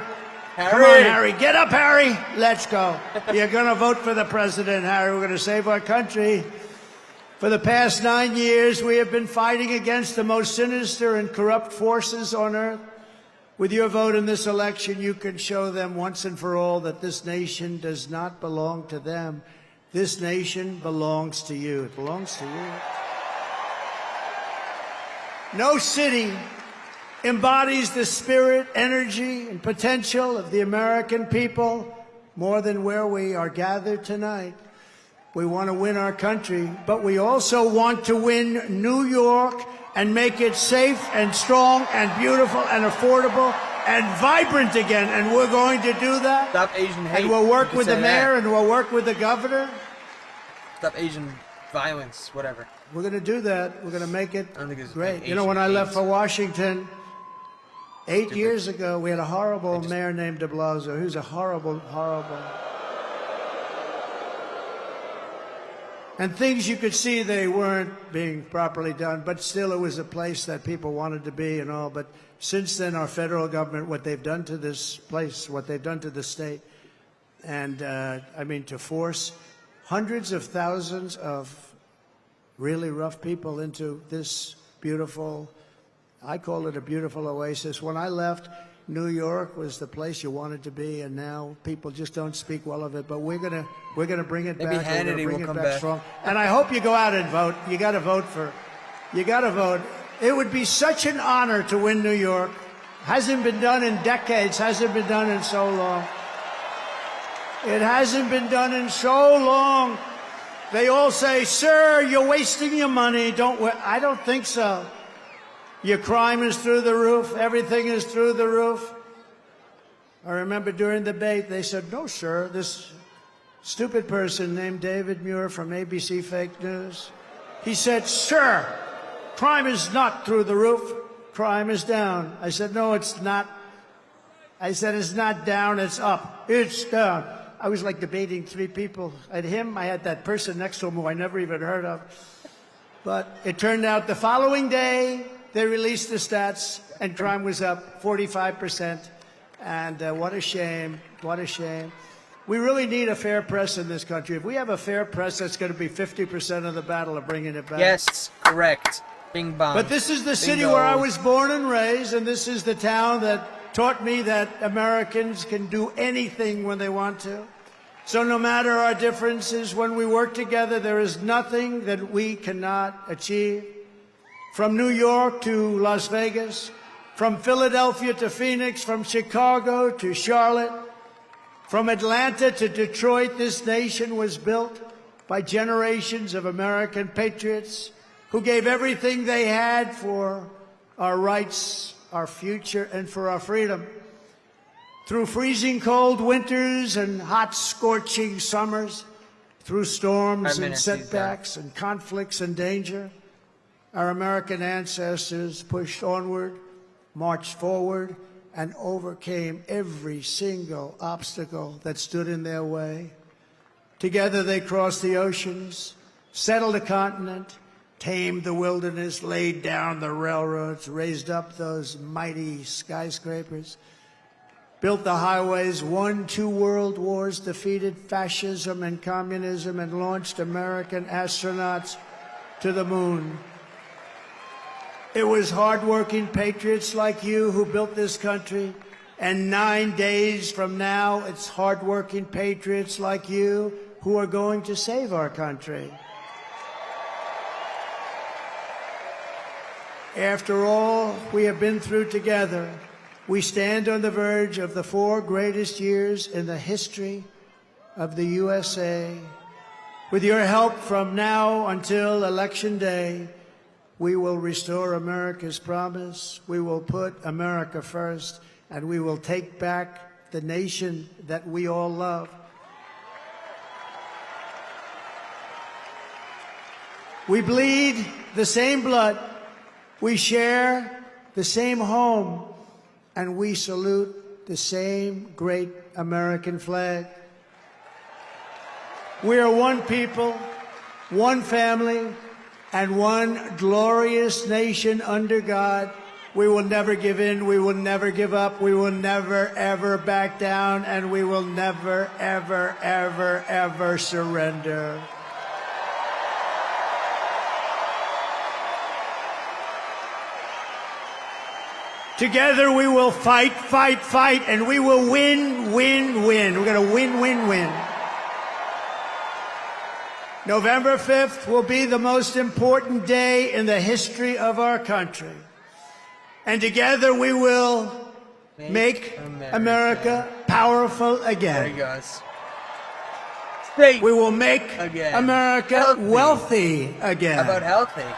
Come on, Harry. Get up, Harry. Let's go. You're going to vote for the president, Harry. We're going to save our country. For the past 9 years, we have been fighting against the most sinister and corrupt forces on earth. With your vote in this election, you can show them once and for all that this nation does not belong to them. This nation belongs to you. It belongs to you. No city embodies the spirit, energy, and potential of the American people more than where we are gathered tonight. We want to win our country, but we also want to win New York and make it safe and strong and beautiful and affordable and vibrant again. And we're going to do that. Stop Asian hate. And we'll work with the mayor and we'll work with the governor. Stop Asian violence, whatever. We're going to do that. We're going to make it great. You know, Asian when I left hate. for Washington 8 years ago, we had a horrible mayor named de Blasio. He was a horrible. And things you could see they weren't being properly done, but still it was a place that people wanted to be and all. But since then, our federal government, what they've done to this place, what they've done to the state, and I mean to force hundreds of thousands of really rough people into this beautiful, I call it a beautiful oasis. When I left, New York was the place you wanted to be, and now people just don't speak well of it. But we're gonna bring it Maybe back. Hannity will come back strong. And I hope you go out and vote. You got to vote for. You got to vote. It would be such an honor to win New York. Hasn't been done in decades. Hasn't been done in so long. It hasn't been done in so long. They all say, "Sir, you're wasting your money." I don't think so. Your crime is through the roof. Everything is through the roof. I remember during the debate, they said, no, sir, this stupid person named David Muir from ABC Fake News. He said, sir, crime is not through the roof. Crime is down. I said, no, it's not. I said, it's not down, it's up. It's down. I was like debating three people. I had him, I had that person next to him who I never even heard of. But it turned out the following day, they released the stats, and crime was up 45%. And what a shame, what a shame. We really need a fair press in this country. If we have a fair press, that's going to be 50% of the battle of bringing it back. Yes, correct. Bing bong. But this is the city Bingo. where I was born and raised, and this is the town that taught me that Americans can do anything when they want to. So no matter our differences, when we work together, there is nothing that we cannot achieve. From New York to Las Vegas, from Philadelphia to Phoenix, from Chicago to Charlotte, from Atlanta to Detroit, this nation was built by generations of American patriots who gave everything they had for our rights, our future, and for our freedom. Through freezing cold winters and hot, scorching summers, through storms and setbacks and conflicts and danger, our American ancestors pushed onward, marched forward, and overcame every single obstacle that stood in their way. Together they crossed the oceans, settled a continent, tamed the wilderness, laid down the railroads, raised up those mighty skyscrapers, built the highways, won 2 world wars, defeated fascism and communism, and launched American astronauts to the moon. It was hardworking patriots like you who built this country, and 9 days from now, it's hardworking patriots like you who are going to save our country. After all we have been through together, we stand on the verge of the 4 greatest years in the history of the USA. With your help from now until Election Day, we will restore America's promise, we will put America first, and we will take back the nation that we all love. We bleed the same blood, we share the same home, and we salute the same great American flag. We are one people, one family, and one glorious nation under God. We will never give in, we will never give up, we will never, ever back down, and we will never, ever, ever, ever surrender. Together we will fight, fight, fight, and we will win, win, win. We're going to win, win, win. November 5th will be the most important day in the history of our country. And together we will make America powerful again. There he goes. We will make America wealthy again. How about healthy?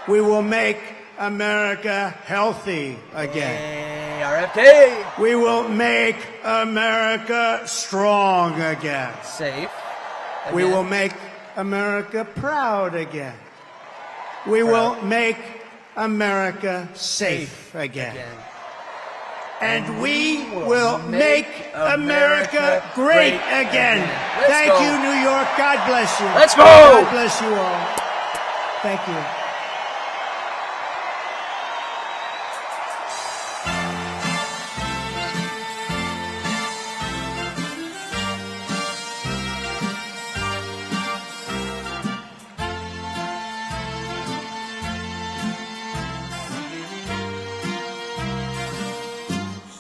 We will make America healthy again. Yay, RFK. We will make America strong again. Safe. Again. We will make America proud again. We will make America safe again. And we will make America great again. Thank you, New York. God bless you. Let's go. God bless you all. Thank you.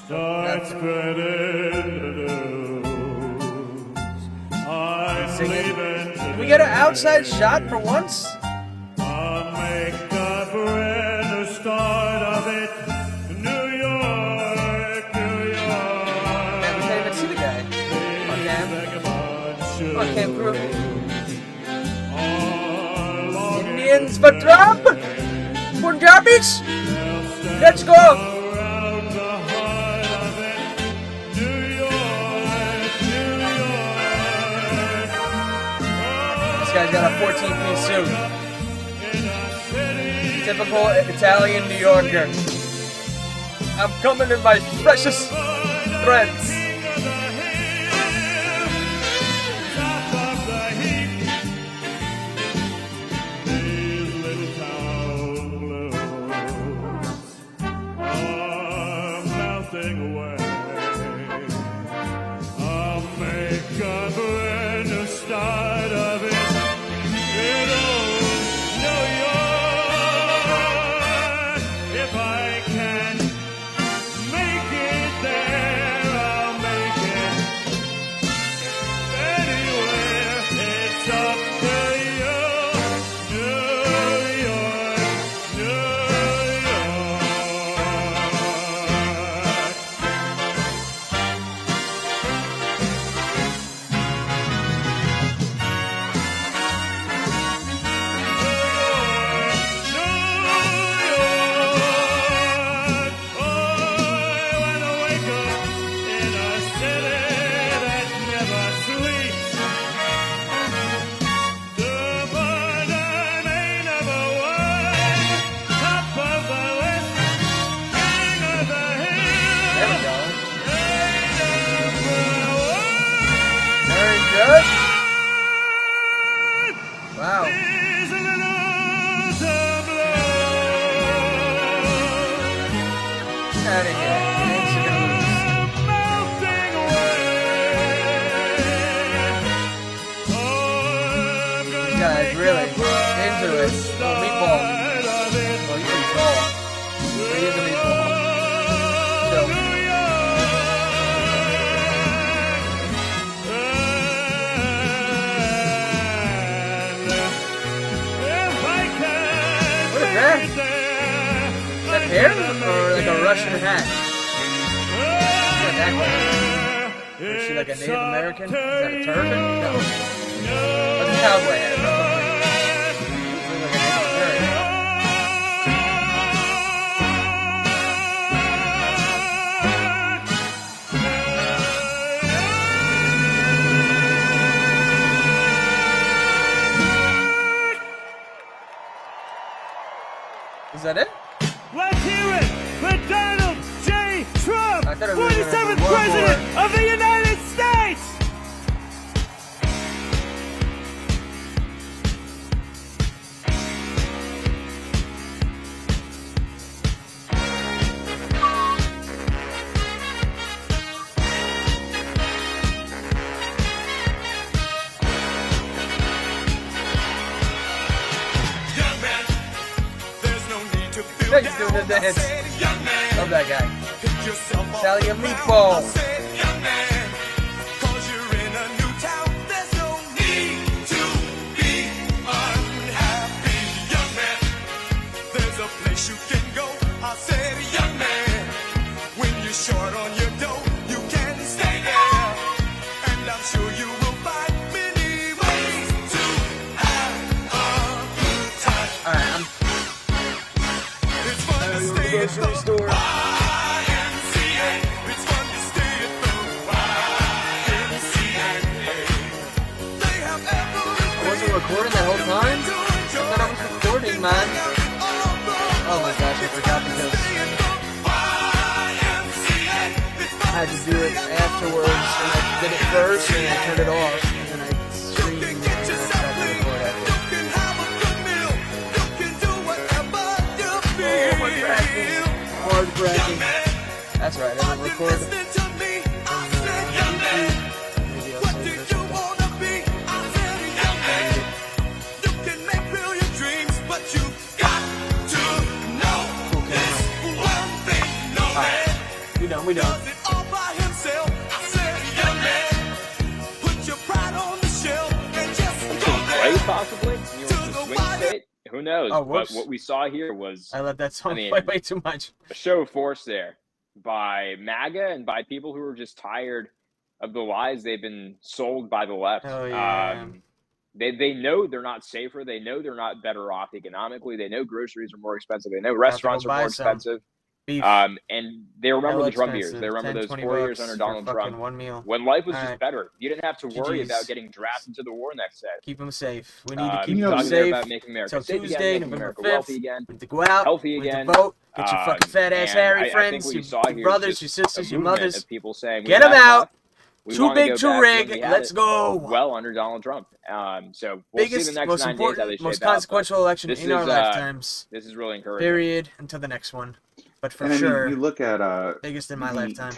Start spreading the news. I'm leaving Can we get an outside shot for once? I'll make a friend the start of it. New York, New York. Man, we can't even see the guy. On cam crew. Indians for Trump! Punjabi! babies! Let's go! This guy's got a 14-piece suit. Typical Italian New Yorker. I'm coming in my precious threads. Wow. Out of here. This guy's really into it. Oh, meatball. Well, he's pretty tall. But he is a meatball. So. Is that hair or like a Russian hat? Not that hair. Is she like a Native American? Is that a turban? No. That's a cowboy hat. Looks like a Native American. Is that it? Let's hear it for Donald J. Trump, 47th President of the United States! He's doing the dance. Love that guy. Italian meatball. You can go, I said, young man, when you're short on your dough, you can stay there, and I'm sure you will find many ways to have a good time. Alright, It's fun to stay at the store. YMCA. It's fun to stay at the YMCA. They have everything. I wasn't recording that whole time? I thought I was recording, man. Oh my gosh, I forgot because I had to do it afterwards, and I did it first, and I turned it off, and I streamed, and I tried to record after. Oh, my cracking. Hard cracking. That's right, I didn't record. We don't. Play possibly? You want to swing state? Who knows? Oh, but what we saw here was I let that song play way too much. A show of force there by MAGA and by people who are just tired of the lies they've been sold by the left. Oh, yeah. They know they're not safer. They know they're not better off economically. They know groceries are more expensive. They know About to go restaurants are buy more some expensive. beef. And they remember Hella the Trump years. expensive. They remember 10, those 20 4 years bucks under for Donald fucking Trump one meal. when life was All just right. better. You didn't have to worry GGs. about getting drafted to the war next day. Keep them safe. We need to keep Talking them there safe. about making America Until safe Tuesday, again, making November America 5th. wealthy again, We need to go out. healthy We need again. to vote. Get your fucking fat ass and Harry I think friends, what you your saw here is brothers, just your sisters, a your movement mothers. of people saying, Get "We've them had out. enough. We Too wanna big, go too back to when rig. we had Let's it go. well under Donald Trump." So we'll see the Biggest, next most 9 days how they important, most shape out. consequential election This in our is lifetimes. this is really encouraging. Period. Until the next one. But for And I mean, sure, you look at biggest in my lifetime.